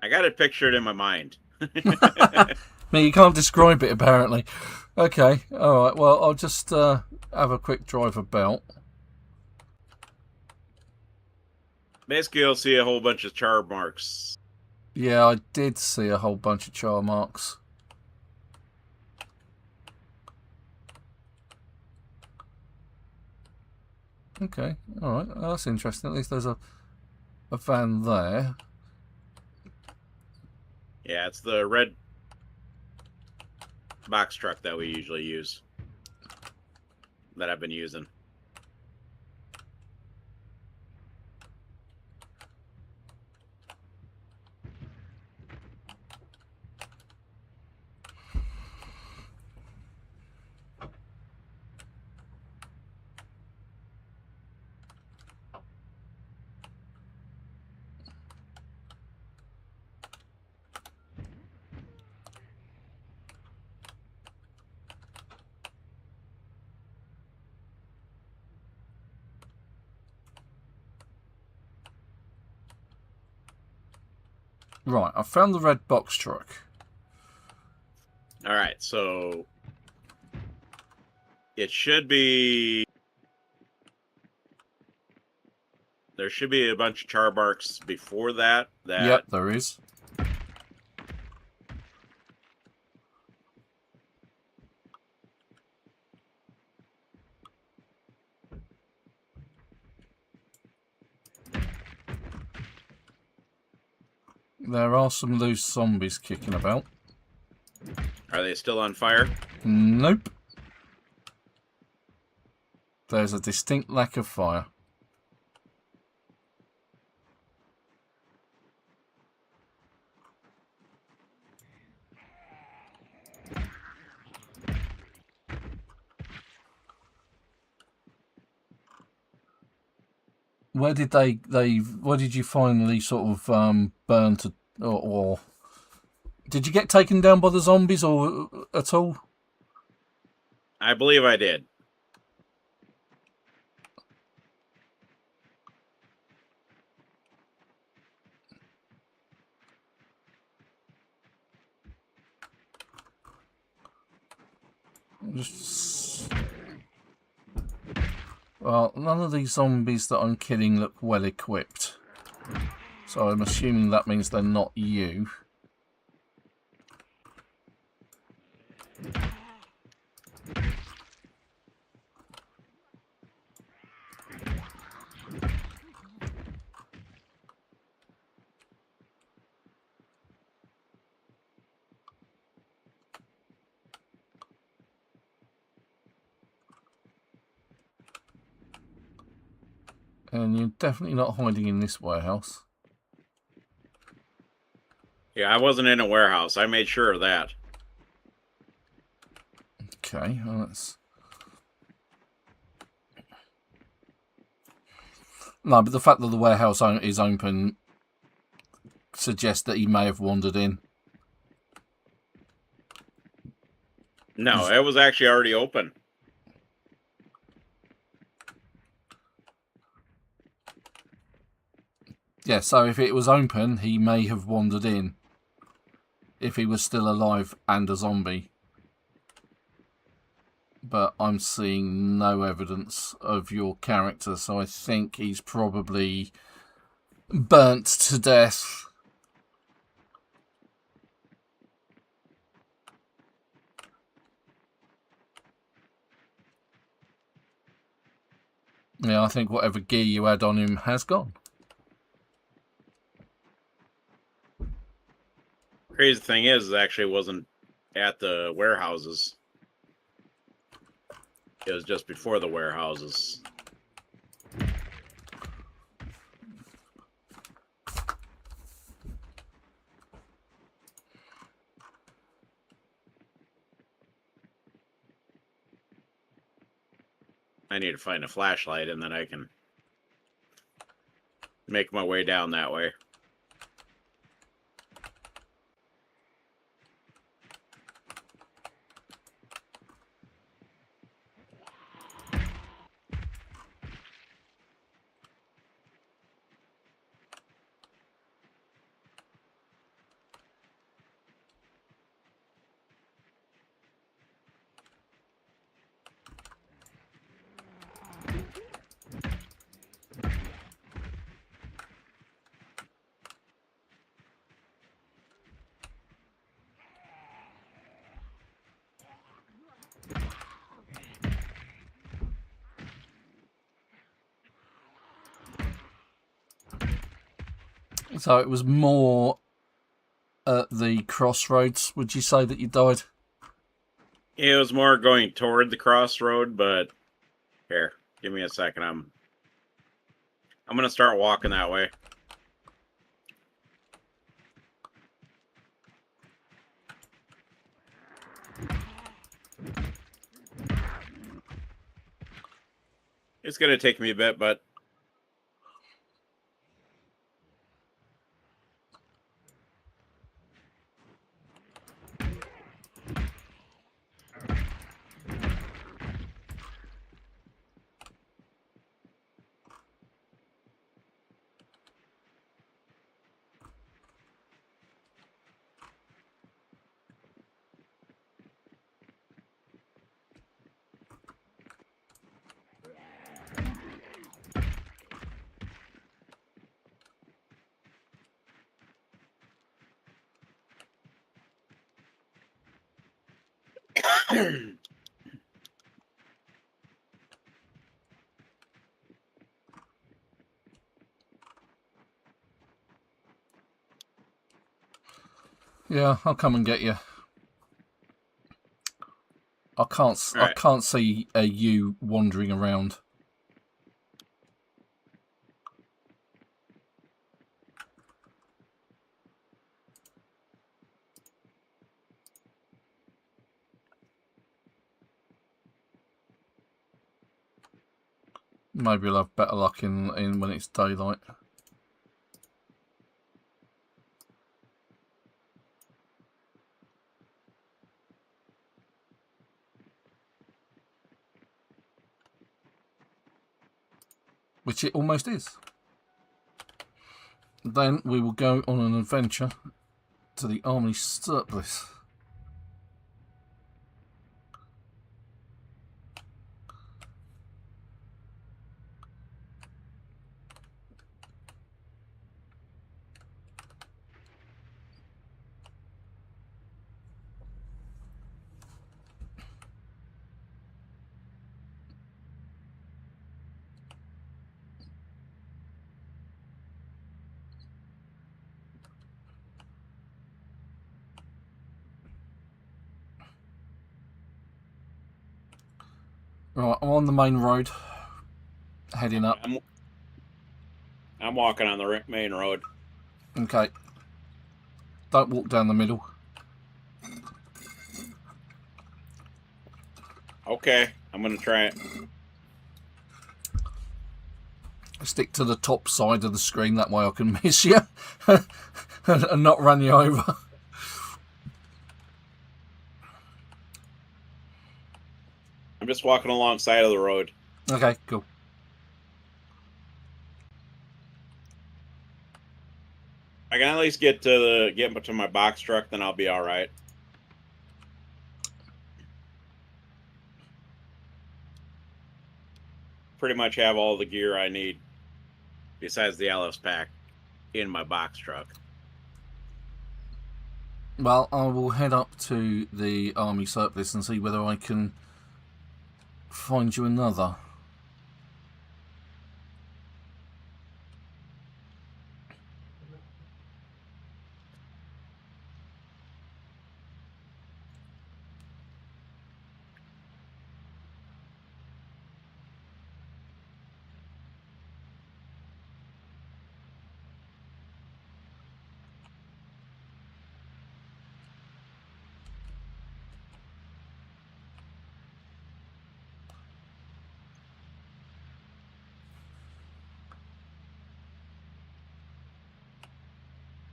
I got it pictured in my mind. I mean, you can't describe it, apparently. Okay, all right. Well, I'll just have a quick drive about. Basically, you'll see a whole bunch of char marks. Yeah, I did see a whole bunch of char marks. Okay, all right. Well, that's interesting. At least there's a van there. Yeah, it's the red box truck that we usually use. That I've been using. Right, I found the red box truck. All right, so it should be... There should be a bunch of char marks before that. Yep, there is. There are some loose zombies kicking about. Are they still on fire? Nope. There's a distinct lack of fire. Where did where did you finally sort of burn to, or did you get taken down by the zombies or at all? I believe I did. Well, none of these zombies that I'm killing look well equipped. So I'm assuming that means they're not you. And you're definitely not hiding in this warehouse. Yeah, I wasn't in a warehouse. I made sure of that. Okay, well that's... No, but the fact that the warehouse is open suggests that he may have wandered in. No, it was actually already open. Yeah, so if it was open, he may have wandered in. If he was still alive and a zombie. But I'm seeing no evidence of your character, so I think he's probably burnt to death. Yeah, I think whatever gear you had on him has gone. Crazy thing is, it actually wasn't at the warehouses. It was just before the warehouses. I need to find a flashlight and then I can make my way down that way. So it was more at the crossroads, would you say, that you died? It was more going toward the crossroad, but here, give me a second. I'm gonna start walking that way. It's gonna take me a bit, but Yeah, I'll come and get you. I right. can't see you wandering around. Maybe you'll have better luck in when it's daylight. Which it almost is. Then we will go on an adventure to the army surplus. Right, I'm on the main road, heading up. I'm walking on the main road. Okay. Don't walk down the middle. Okay, I'm gonna try it. Stick to the top side of the screen, that way I can miss you and not run you over. I'm just walking alongside of the road. Okay, cool. I can at least get to my box truck, then I'll be all right. Pretty much have all the gear I need, besides the LS pack, in my box truck. Well, I will head up to the army surplus and see whether I can find you another.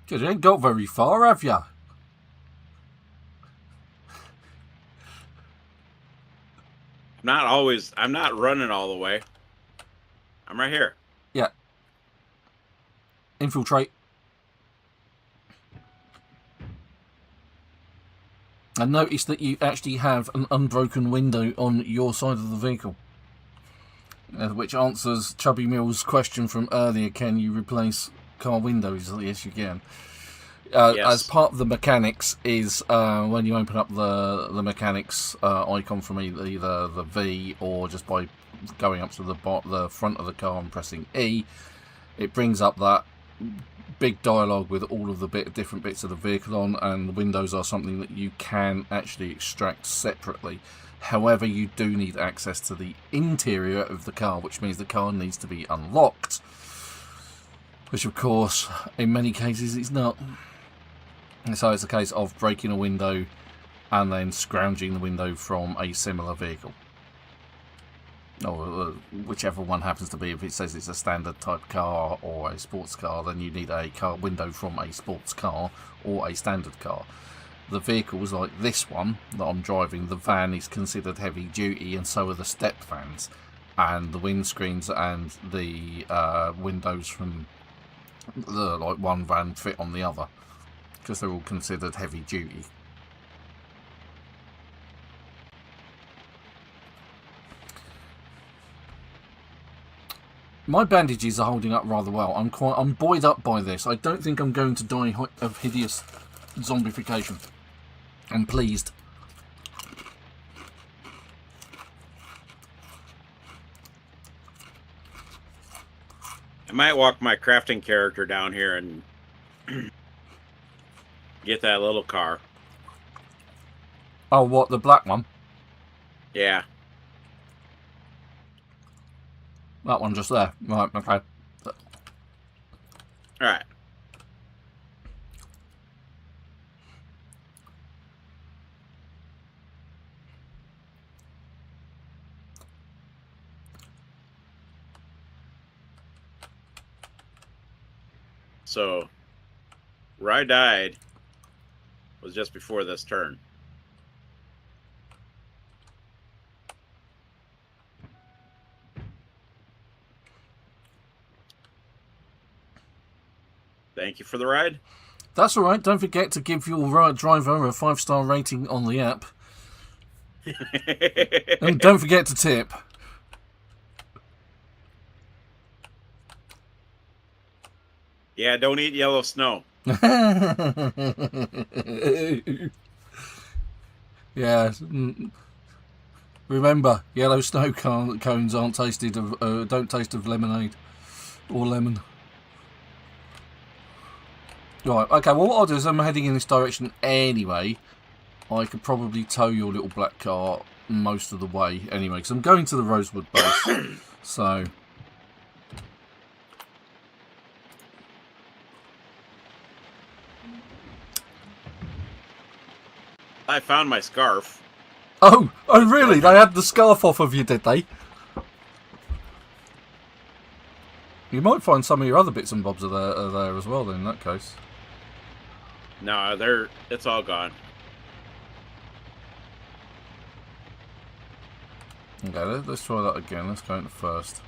Good, you ain't got very far, have you? I'm not running all the way. I'm right here. Yeah. Infiltrate. And notice that you actually have an unbroken window on your side of the vehicle. Which answers Chubby Mill's question from earlier, can you replace car windows? Yes, you can. Yes. As part of the mechanics is when you open up the mechanics icon from either the V or just by going up to the front of the car and pressing E, it brings up that big dialogue with all of the different bits of the vehicle on, and the windows are something that you can actually extract separately. However, you do need access to the interior of the car, which means the car needs to be unlocked, which of course in many cases it's not. And so it's a case of breaking a window and then scrounging the window from a similar vehicle, or whichever one happens to be. If it says it's a standard type car or a sports car, then you need a car window from a sports car or a standard car. The vehicles like this one that I'm driving, the van is considered heavy duty, and so are the step vans, and the windscreens and the windows from the one van fit on the other, because they're all considered heavy duty. My bandages are holding up rather well. I'm buoyed up by this. I don't think I'm going to die of hideous zombification. I'm pleased. I might walk my crafting character down here and get that little car. Oh, what, the black one? Yeah. That one just there. Right, okay. Alright. So, where I died was just before this turn. Thank you for the ride. That's alright. Don't forget to give your driver a 5-star rating on the app. And don't forget to tip. Yeah, don't eat yellow snow. Yeah. Remember, yellow snow cones aren't tasted of, don't taste of lemonade or lemon. Right, okay, well what I'll do is I'm heading in this direction anyway. I could probably tow your little black car most of the way anyway, because I'm going to the Rosewood base. So... I found my scarf. Oh really? They had the scarf off of you, did they? You might find some of your other bits and bobs are there as well then, in that case. No, it's all gone. Okay, let's try that again. Let's go into first.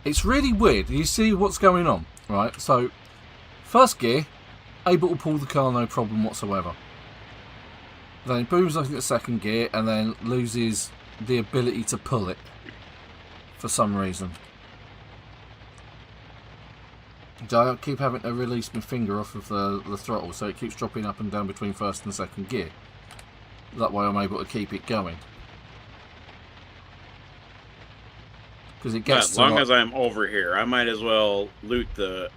It's really weird. You see what's going on, right? So, first gear, able to pull the car no problem whatsoever. Then it booms up into second gear and then loses the ability to pull it for some reason. So I keep having to release my finger off of the throttle, so it keeps dropping up and down between first and second gear. That way I'm able to keep it going. Because it gets as long as I'm over here, I might as well loot the...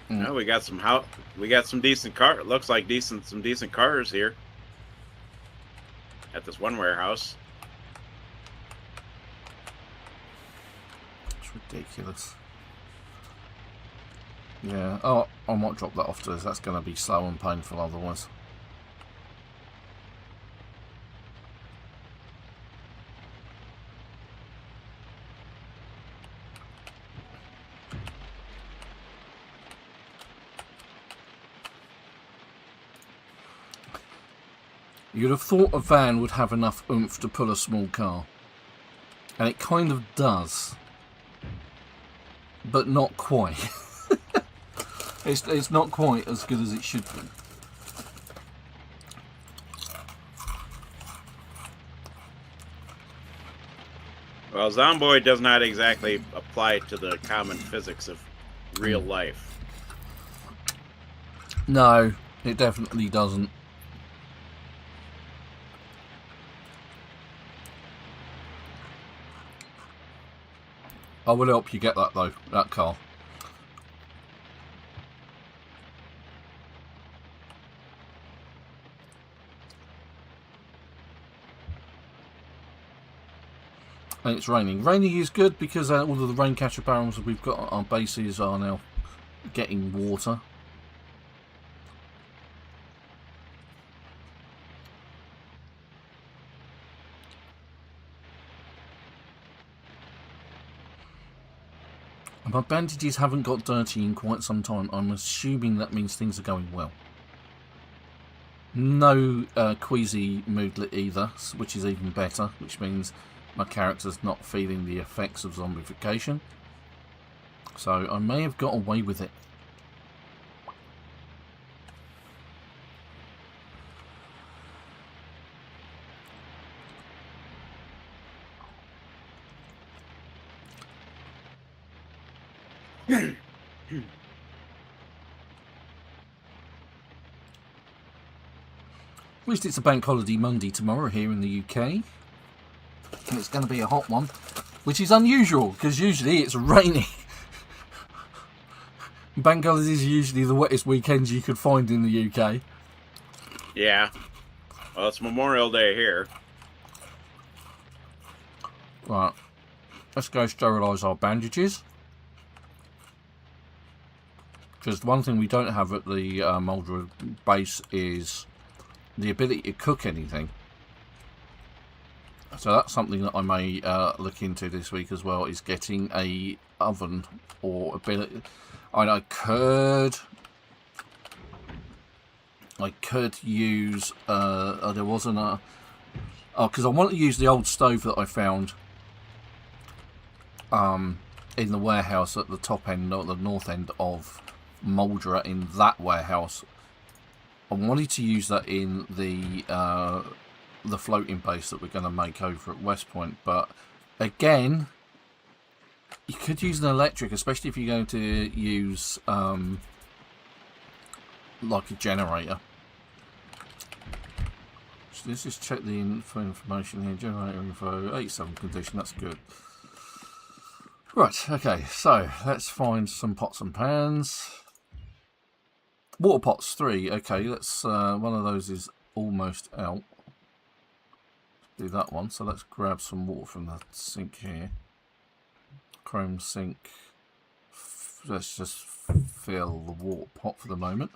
No, we got some decent car. It looks like some decent cars here at this one warehouse. It's ridiculous. Yeah. Oh, I might drop that off to us. That's going to be slow and painful otherwise. You'd have thought a van would have enough oomph to pull a small car. And it kind of does. but not quite. It's not quite as good as it should be. Well, Zomboid does not exactly apply to the common physics of real life. No, it definitely doesn't. I will help you get that though, that car. And it's raining. Raining is good because all of the rain catcher barrels we've got on our bases are now getting water. My bandages haven't got dirty in quite some time. I'm assuming that means things are going well. No queasy moodlet either, which is even better, which means my character's not feeling the effects of zombification. So I may have got away with it. At least it's a bank holiday Monday tomorrow here in the UK. And it's going to be a hot one, which is unusual because usually it's raining. Bank holidays are usually the wettest weekends you could find in the UK. Yeah. Well, it's Memorial Day here. Right. Let's go sterilise our bandages. Because one thing we don't have at the Muldraugh base is the ability to cook anything. So that's something that I may look into this week as well, is getting a oven or ability. I could use there wasn't a because I want to use the old stove that I found in the warehouse at the top end or the north end of Muldraugh. In that warehouse, I wanted to use that in the floating base that we're going to make over at Westpoint, but again, you could use an electric, especially if you're going to use like a generator. So let's just check the information here. Generator info 87 condition. That's good. Right. Okay. So let's find some pots and pans. Water pots 3. Okay. Let's. One of those is almost out. Do that one. So let's grab some water from the sink here. Chrome sink. Let's just fill the water pot for the moment.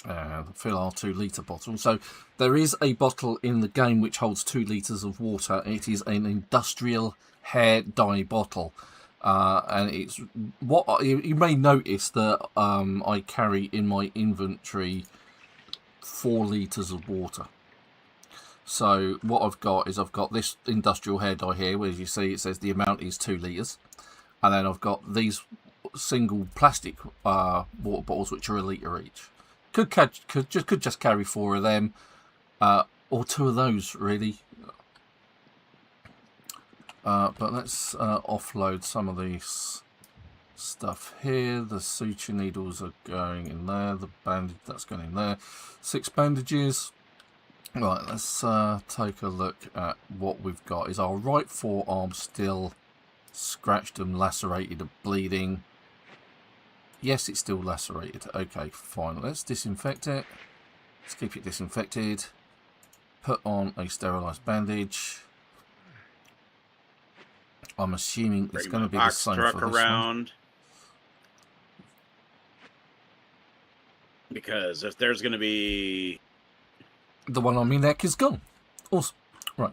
And fill our 2 litre bottle. So there is a bottle in the game which holds 2 litres of water. It is an industrial hair dye bottle. And it's what you may notice that I carry in my inventory 4 litres of water. So what I've got is I've got this industrial hair dye here, where you see it says the amount is 2 litres, and then I've got these single plastic water bottles which are 1 litre each. Could just carry 4 of them, or 2 of those really. But let's offload some of these stuff here. The suture needles are going in there. The bandage that's going in there. 6 bandages. Right, let's take a look at what we've got. Is our right forearm still scratched and lacerated and bleeding? Yes, it's still lacerated. Okay, fine. Let's disinfect it. Let's keep it disinfected. Put on a sterilised bandage. I'm assuming it's going to be the same for this one. Because if there's going to be... The one on my neck is gone. Awesome. Right.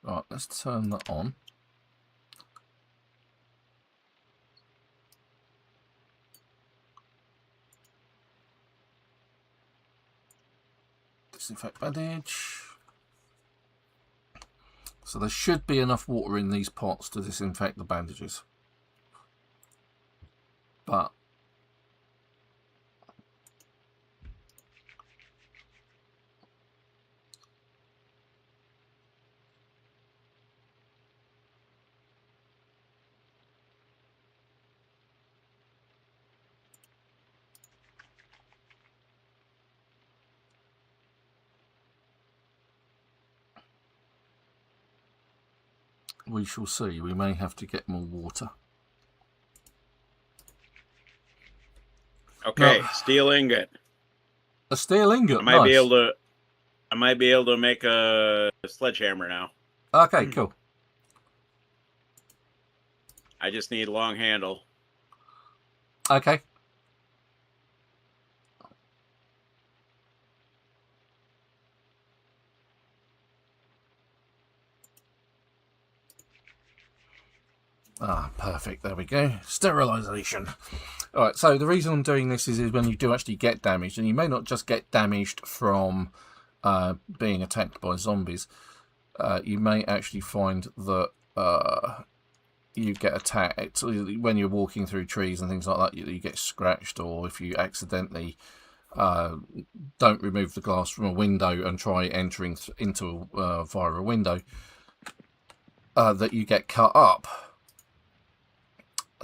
Right, let's turn that on. Disinfect bandage. So there should be enough water in these pots to disinfect the bandages. But we shall see. We may have to get more water. Okay, No. steel ingot. A steel ingot. I might be nice. able to make a sledgehammer now. Okay, cool. I just need a long handle. Okay. Ah, perfect. There we go. Sterilization. All right, so the reason I'm doing this is when you do actually get damaged, and you may not just get damaged from being attacked by zombies, you may actually find that you get attacked when you're walking through trees and things like that. You get scratched, or if you accidentally don't remove the glass from a window and try entering into via a window, that you get cut up.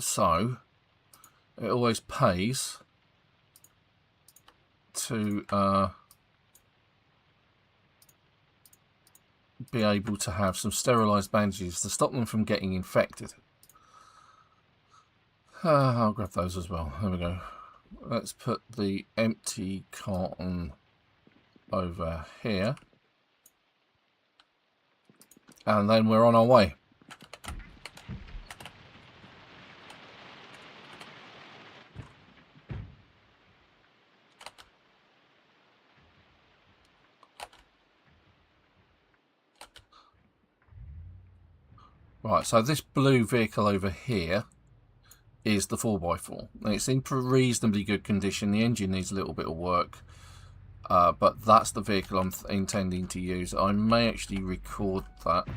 So it always pays to be able to have some sterilised bandages to stop them from getting infected. I'll grab those as well. There we go. Let's put the empty carton over here. And then we're on our way. Right, so this blue vehicle over here is the 4x4. It's in reasonably good condition. The engine needs a little bit of work, but that's the vehicle I'm intending to use. I may actually record that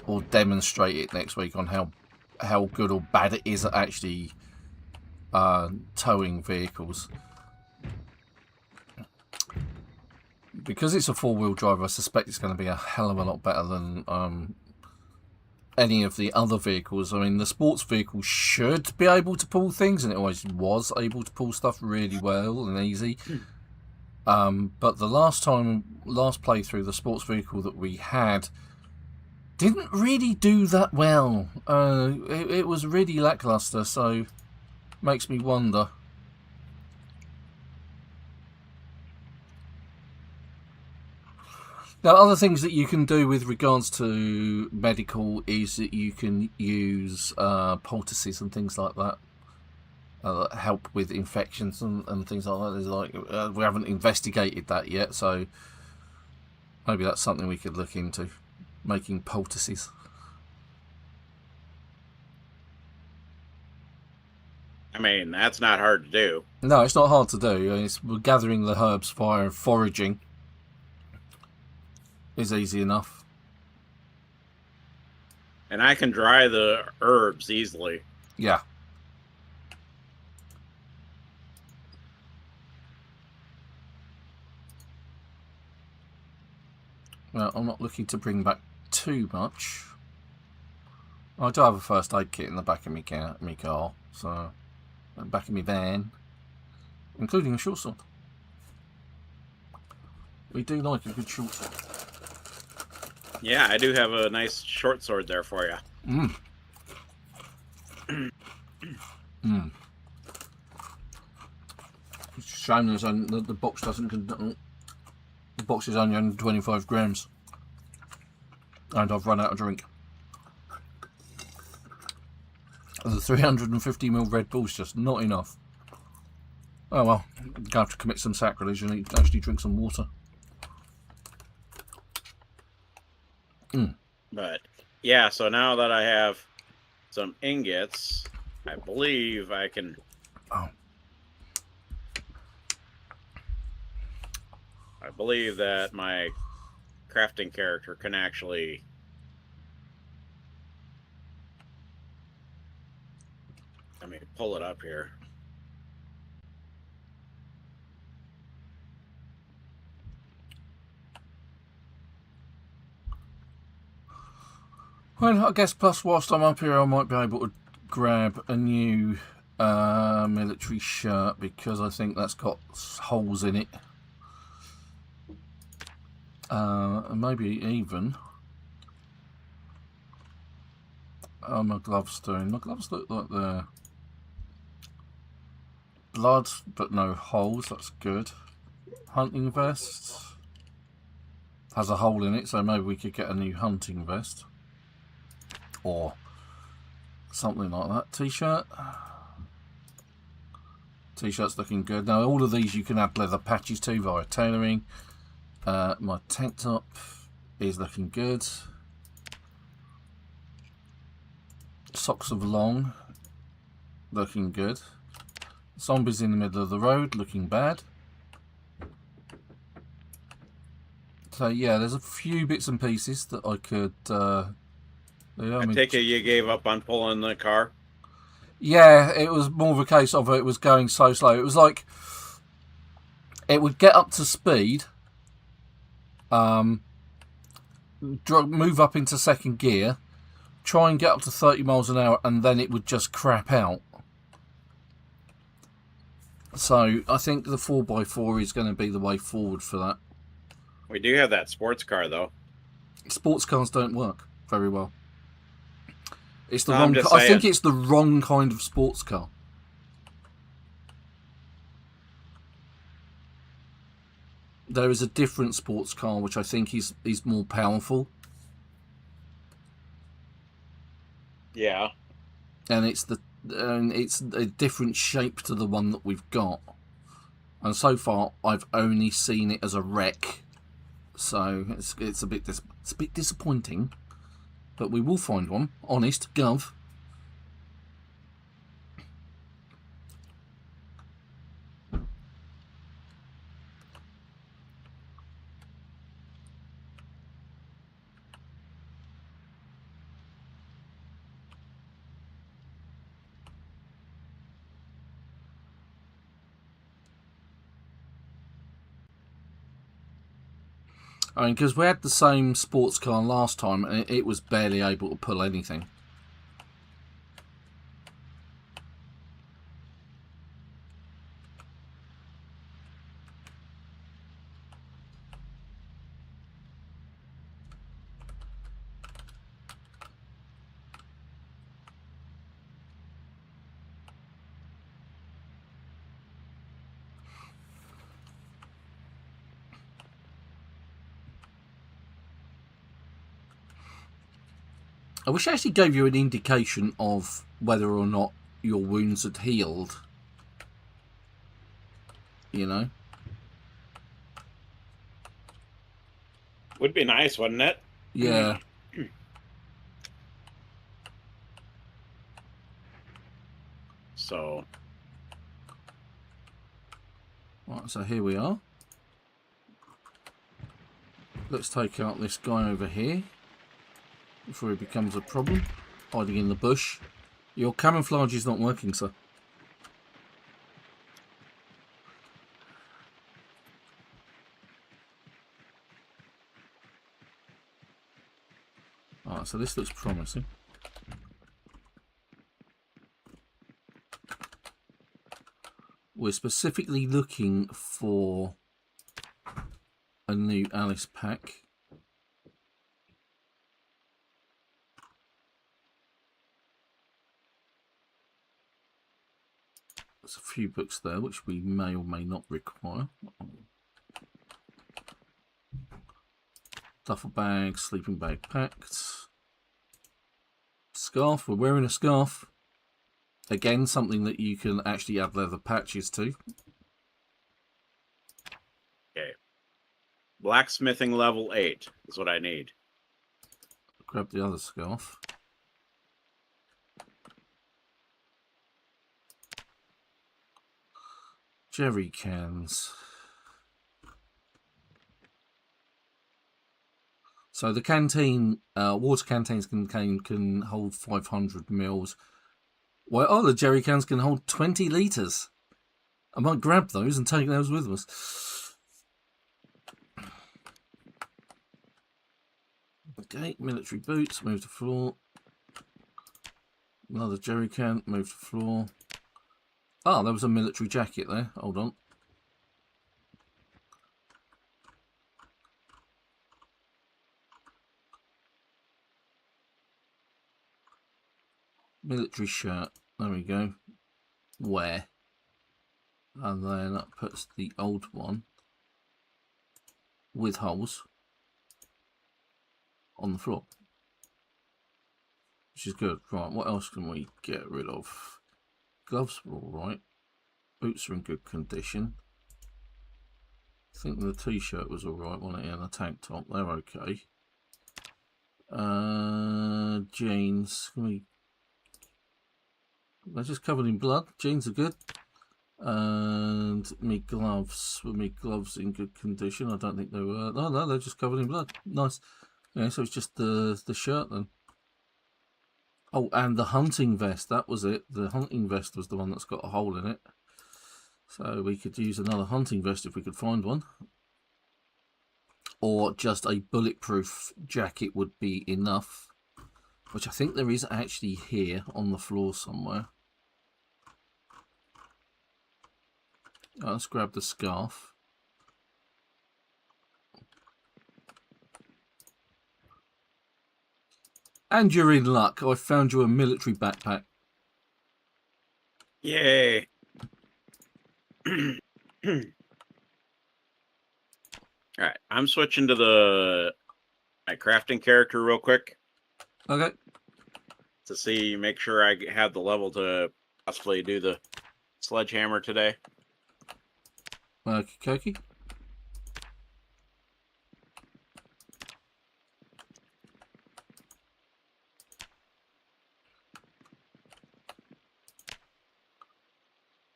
or demonstrate it next week on how good or bad it is at actually towing vehicles. Because it's a four-wheel drive, I suspect it's going to be a hell of a lot better than any of the other vehicles. I mean, the sports vehicle should be able to pull things, and it always was able to pull stuff really well and easy. But the last playthrough, the sports vehicle that we had didn't really do that well. It was really lackluster, so makes me wonder. Now, other things that you can do with regards to medical is that you can use poultices and things like that that help with infections and things like that. There's like we haven't investigated that yet, so maybe that's something we could look into, making poultices. I mean, that's not hard to do. No, it's not hard to do. We're gathering the herbs via foraging. Is easy enough. And I can dry the herbs easily. Yeah. Well, I'm not looking to bring back too much. I do have a first aid kit in the back of my car, so back of my van, including a short sword. We do like a good short sword. Yeah, I do have a nice short sword there for you. It's a shame the box doesn't. The box is only 125 grams, and I've run out of drink. The 350ml Red Bull's just not enough. Oh well, I'm going to have to commit some sacrilege and actually drink some water. But yeah, so now that I have some ingots, I believe I can believe that my crafting character can actually... Let me pull it up here. Well, I guess plus whilst I'm up here, I might be able to grab a new military shirt because I think that's got holes in it. And maybe even... Oh, my gloves doing. My gloves look like they're blood, but no holes. That's good. Hunting vest has a hole in it, so maybe we could get a new hunting vest or something like that. T-shirt. T-shirt's looking good. Now, all of these you can add leather patches to via tailoring. My tank top is looking good. Socks of long, looking good. Zombies in the middle of the road, looking bad. So yeah, there's a few bits and pieces that I could... I take it you gave up on pulling the car? Yeah, it was more of a case of it was going so slow. It was like it would get up to speed, move up into second gear, try and get up to 30 miles an hour, and then it would just crap out. So I think the 4x4 is going to be the way forward for that. We do have that sports car, though. Sports cars don't work very well. It's the No, wrong. I think it's the wrong kind of sports car. There is a different sports car which I think is more powerful. Yeah. And it's a different shape to the one that we've got. And so far, I've only seen it as a wreck. So it's a bit disappointing. But we will find one. Honest, Gov. I mean, because we had the same sports car last time, and it was barely able to pull anything. I wish I actually gave you an indication of whether or not your wounds had healed. You know? Would be nice, wouldn't it? Yeah. So. Right, so here we are. Let's take out this guy over here before he becomes a problem. Hiding in the bush. Your camouflage is not working, sir. Alright, so this looks promising. We're specifically looking for a new Alice pack. There's a few books there which we may or may not require. Duffel bag, sleeping bag packed. Scarf, we're wearing a scarf. Again, something that you can actually add leather patches to. Okay. Blacksmithing level 8 is what I need. Grab the other scarf. Jerry cans. So the canteen, water canteens can hold 500 mils. Well, the jerry cans can hold 20 litres. I might grab those and take those with us. Okay, military boots, move to floor. Another jerry can, move to floor. Ah, there was a military jacket there. Hold on. Military shirt. There we go. Wear. And then that puts the old one with holes on the floor. Which is good. Right, what else can we get rid of? Gloves are alright. Boots are in good condition. I think the t-shirt was alright, wasn't it? And the tank top, they're okay. Jeans. They're just covered in blood. Jeans are good. And me gloves. Were me gloves in good condition? I don't think they were. No, they're just covered in blood. Nice. Yeah, so it's just the shirt then. Oh, and the hunting vest. That was it. The hunting vest was the one that's got a hole in it. So we could use another hunting vest if we could find one. Or just a bulletproof jacket would be enough. Which I think there is actually here on the floor somewhere. Let's grab the scarf. And you're in luck. I found you a military backpack. Yay. Alright, I'm switching to my crafting character real quick. Okay. To make sure I have the level to possibly do the sledgehammer today. Okie.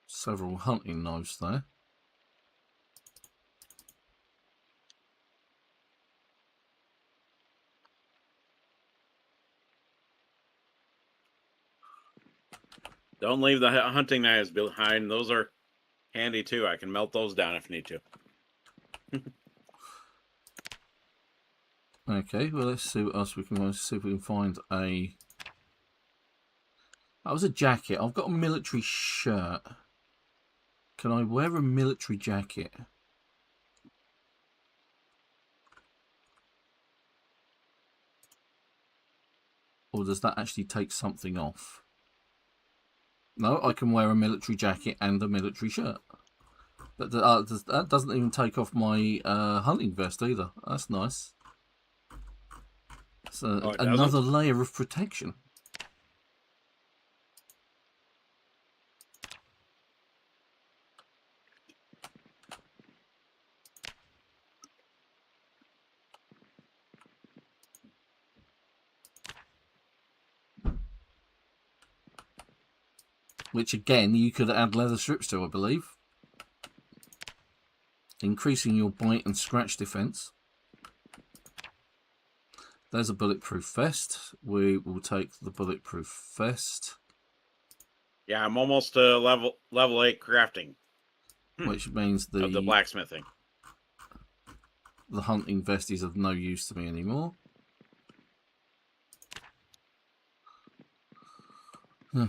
Several hunting knives there. Don't leave the hunting knives behind. Those are handy too. I can melt those down if need to. Okay, well, let's see what else we can. Let's see if we can find a. That was a jacket. I've got a military shirt. Can I wear a military jacket? Or does that actually take something off? No, I can wear a military jacket and a military shirt. But that doesn't even take off my hunting vest either. That's nice. So another layer of protection. Which again, you could add leather strips to, I believe. Increasing your bite and scratch defense. There's a bulletproof vest. We will take the bulletproof vest. Yeah, I'm almost to level 8 crafting. Which means the blacksmithing. The hunting vest is of no use to me anymore.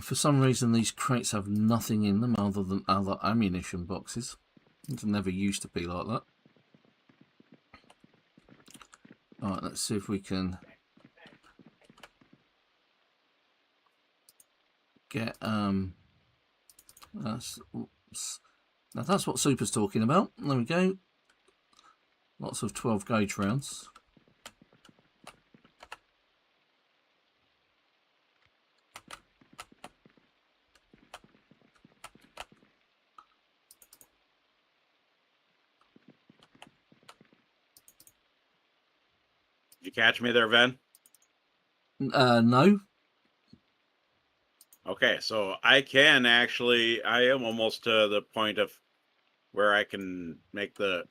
For some reason, these crates have nothing in them other than other ammunition boxes. It never used to be like that. Alright, let's see if we can get now that's what Super's talking about. There we go. Lots of 12 gauge rounds. Did you catch me there, Ven? No. Okay, so I am almost to the point of where I can make the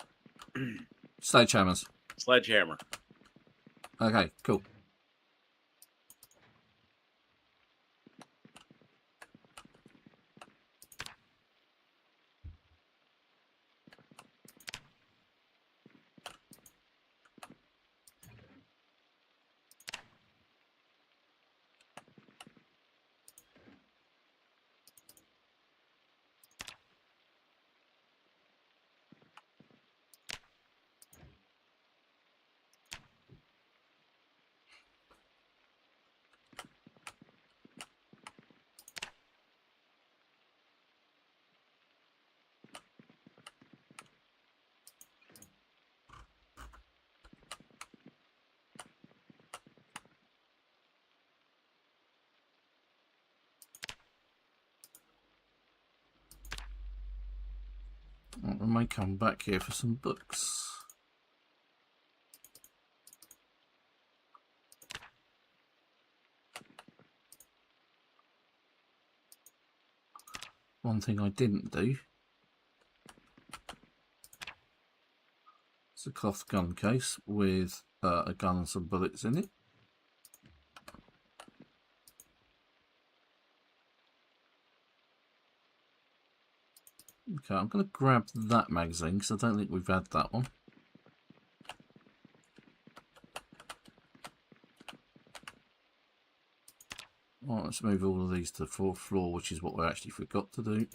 sledgehammers. Sledgehammer. Okay, cool. I may come back here for some books. One thing I didn't do is a cloth gun case with a gun and some bullets in it. Okay, I'm going to grab that magazine because I don't think we've had that one. Right, let's move all of these to the 4th floor, which is what we actually forgot to do.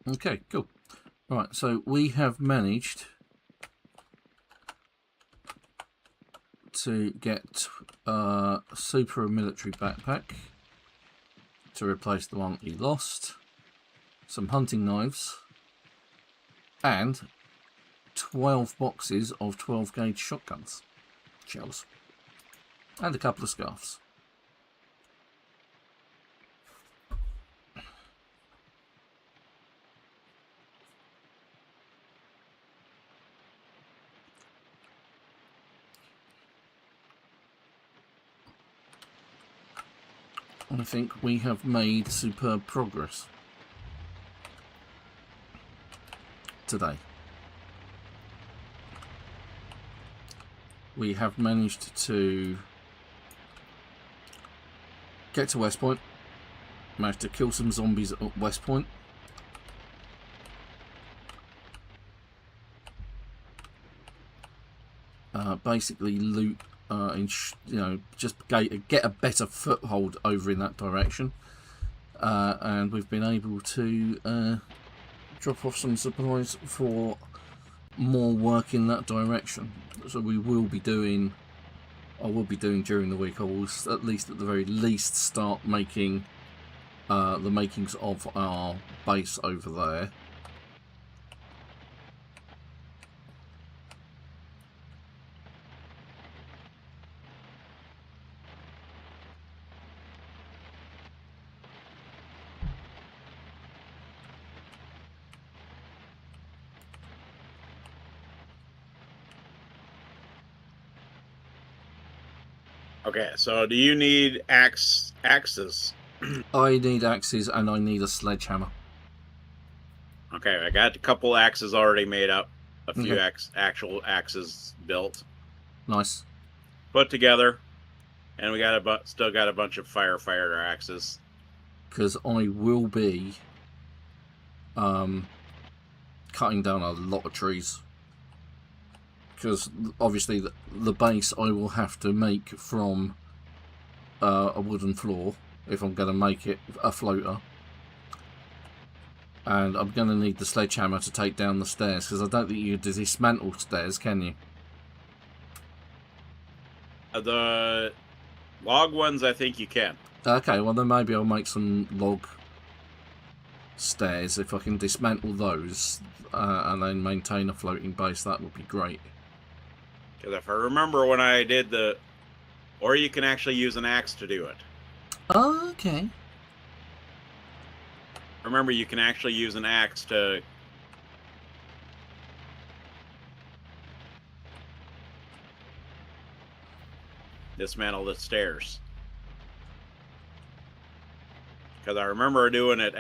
Okay, cool. Right, so we have managed to get super military backpack to replace the one he lost, some hunting knives, and 12 boxes of 12 gauge shotguns shells, and a couple of scarves. I think we have made superb progress today. We have managed to get to Westpoint, managed to kill some zombies at Westpoint. Basically loot, just get a better foothold over in that direction. And we've been able to drop off some supplies for more work in that direction. So we will be doing, I will be doing during the week, I will at least at the very least start making the makings of our base over there. Okay, so do you need axes? I need axes and I need a sledgehammer. Okay, I got a couple axes already made up. A few Okay. actual axes built. Nice. Put together. And we got still got a bunch of firefighter axes. Because I will be cutting down a lot of trees. Because obviously the base I will have to make from a wooden floor if I'm going to make it a floater. And I'm going to need the sledgehammer to take down the stairs, because I don't think you can dismantle stairs, can you? The log ones, I think you can. Okay, well then maybe I'll make some log stairs. If I can dismantle those and then maintain a floating base, that would be great. Because if I remember when I did or you can actually use an axe to do it. Okay. remember you can actually use an axe to dismantle the stairs. Because I remember doing it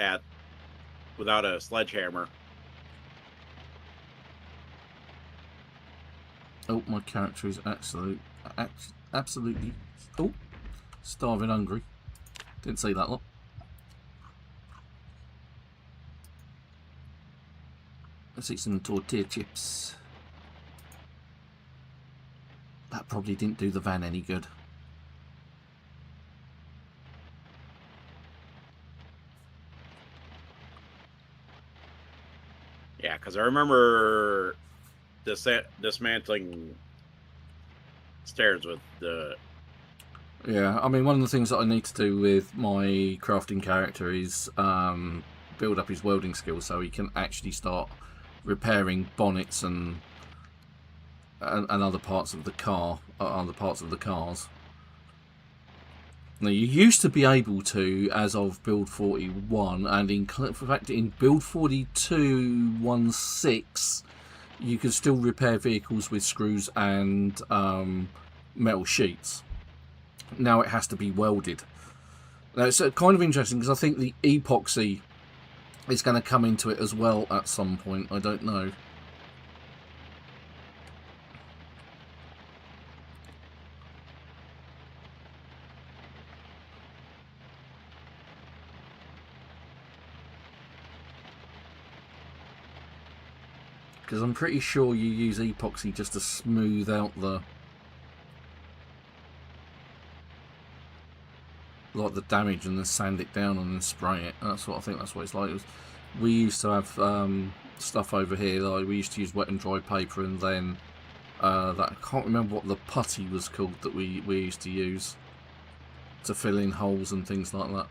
without a sledgehammer. Oh, my character is absolutely, oh, starving hungry. Didn't see that lot. Let's eat some tortilla chips. That probably didn't do the van any good. Yeah, because I remember dismantling stairs with the... Yeah, I mean, one of the things that I need to do with my crafting character is build up his welding skills so he can actually start repairing bonnets and other parts of the car, other parts of the cars. Now, you used to be able to, as of build 41, and in fact in build 42.16, you could still repair vehicles with screws and metal sheets. Now it has to be welded. Now it's kind of interesting because I think the epoxy is going to come into it as well at some point. I don't know. Because I'm pretty sure you use epoxy just to smooth out the damage and then sand it down and then spray it. That's what I think. That's what it's like. We used to have stuff over here. Like we used to use wet and dry paper, and then I can't remember what the putty was called that we used to use to fill in holes and things like that.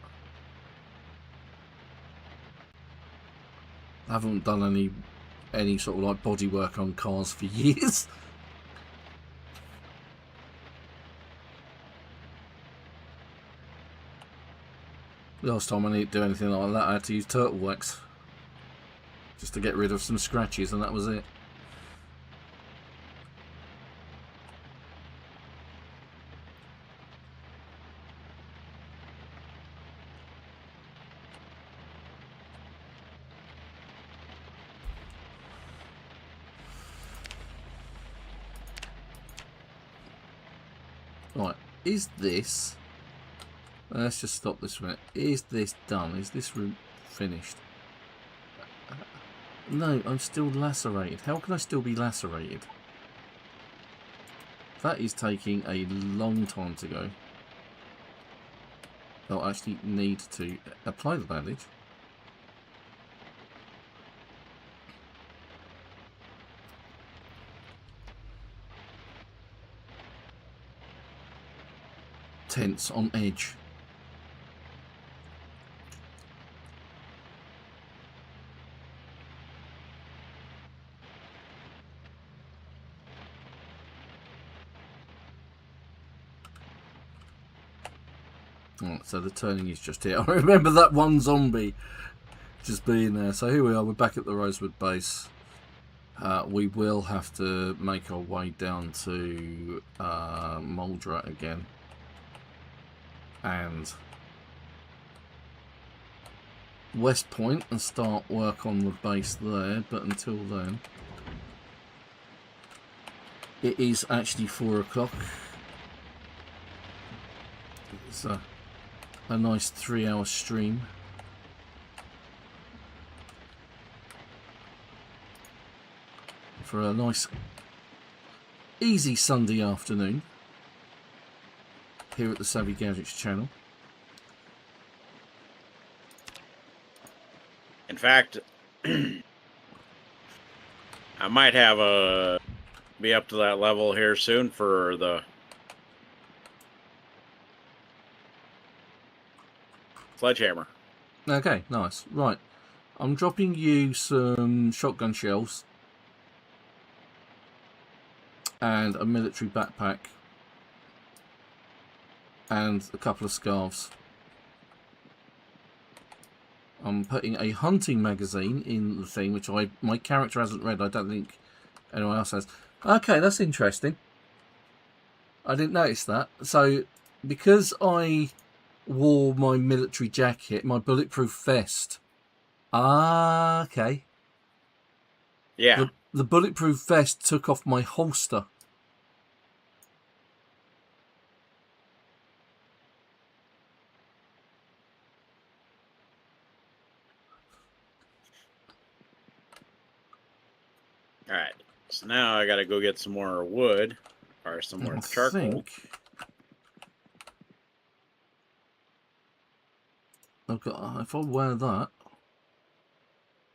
I haven't done any sort of like body work on cars for years. The last time I need to do anything like that, I had to use turtle wax just to get rid of some scratches, and that was it. Right, is this... Let's just stop this minute. Is this done? Is this route finished? No, I'm still lacerated. How can I still be lacerated? That is taking a long time to go. I'll actually need to apply the bandage. Tense on edge. Right, so the turning is just here. I remember that one zombie just being there. So here we are, we're back at the Rosewood base. We will have to make our way down to Muldraugh again. And Westpoint and start work on the base there. But until then, it is actually 4 o'clock. It's a nice 3-hour stream. For a nice easy Sunday afternoon here at the Savvy Gadgets channel. In fact, I might have be up to that level here soon for the sledgehammer. Okay, nice. Right, I'm dropping you some shotgun shells and a military backpack and a couple of scarves. I'm putting a hunting magazine in the thing, which my character hasn't read. I don't think anyone else has. Okay, that's interesting. I didn't notice that. So, because I wore my military jacket, my bulletproof vest. Ah, okay. Yeah. The bulletproof vest took off my holster. Alright. So now I gotta go get some more wood. Or some more charcoal. I've got, if I wear that,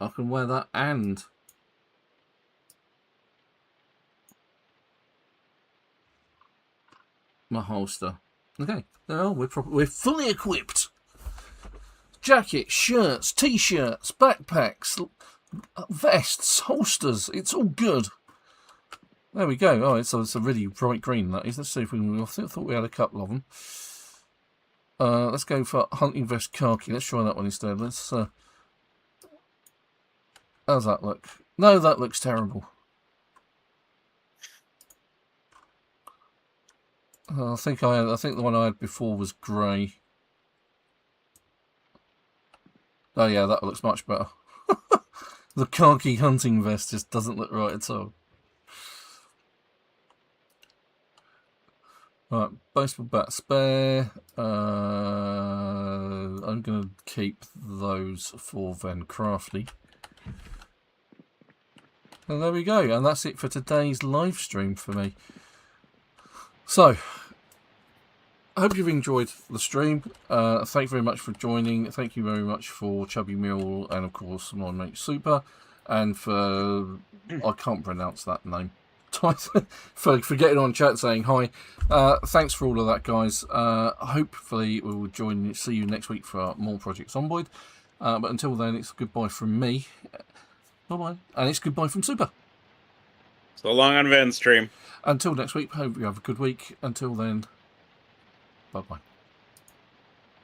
I can wear that and my holster. Okay, there we are. We're fully equipped. Jackets, shirts, t-shirts, backpacks, vests, holsters. It's all good. There we go. Oh, it's a really bright green, that is. Let's see if we can... I thought we had a couple of them. Let's go for hunting vest khaki. Let's try that one instead. Let's... how's that look? No, that looks terrible. I think the one I had before was grey. Oh yeah, that looks much better. The khaki hunting vest just doesn't look right at all. Right, baseball bat spare. I'm going to keep those for Van Crafty. And there we go. And that's it for today's live stream for me. So, I hope you've enjoyed the stream. Thank you very much for joining. Thank you very much for Chubby Mule and, of course, my mate Super. And for... I can't pronounce that name. for getting on chat saying hi. Thanks for all of that, guys. Hopefully we will see you next week for more Project Zomboid. But until then, it's goodbye from me. Bye-bye. And it's goodbye from Super. So long on Ven's stream. Until next week, hope you have a good week. Until then, bye-bye.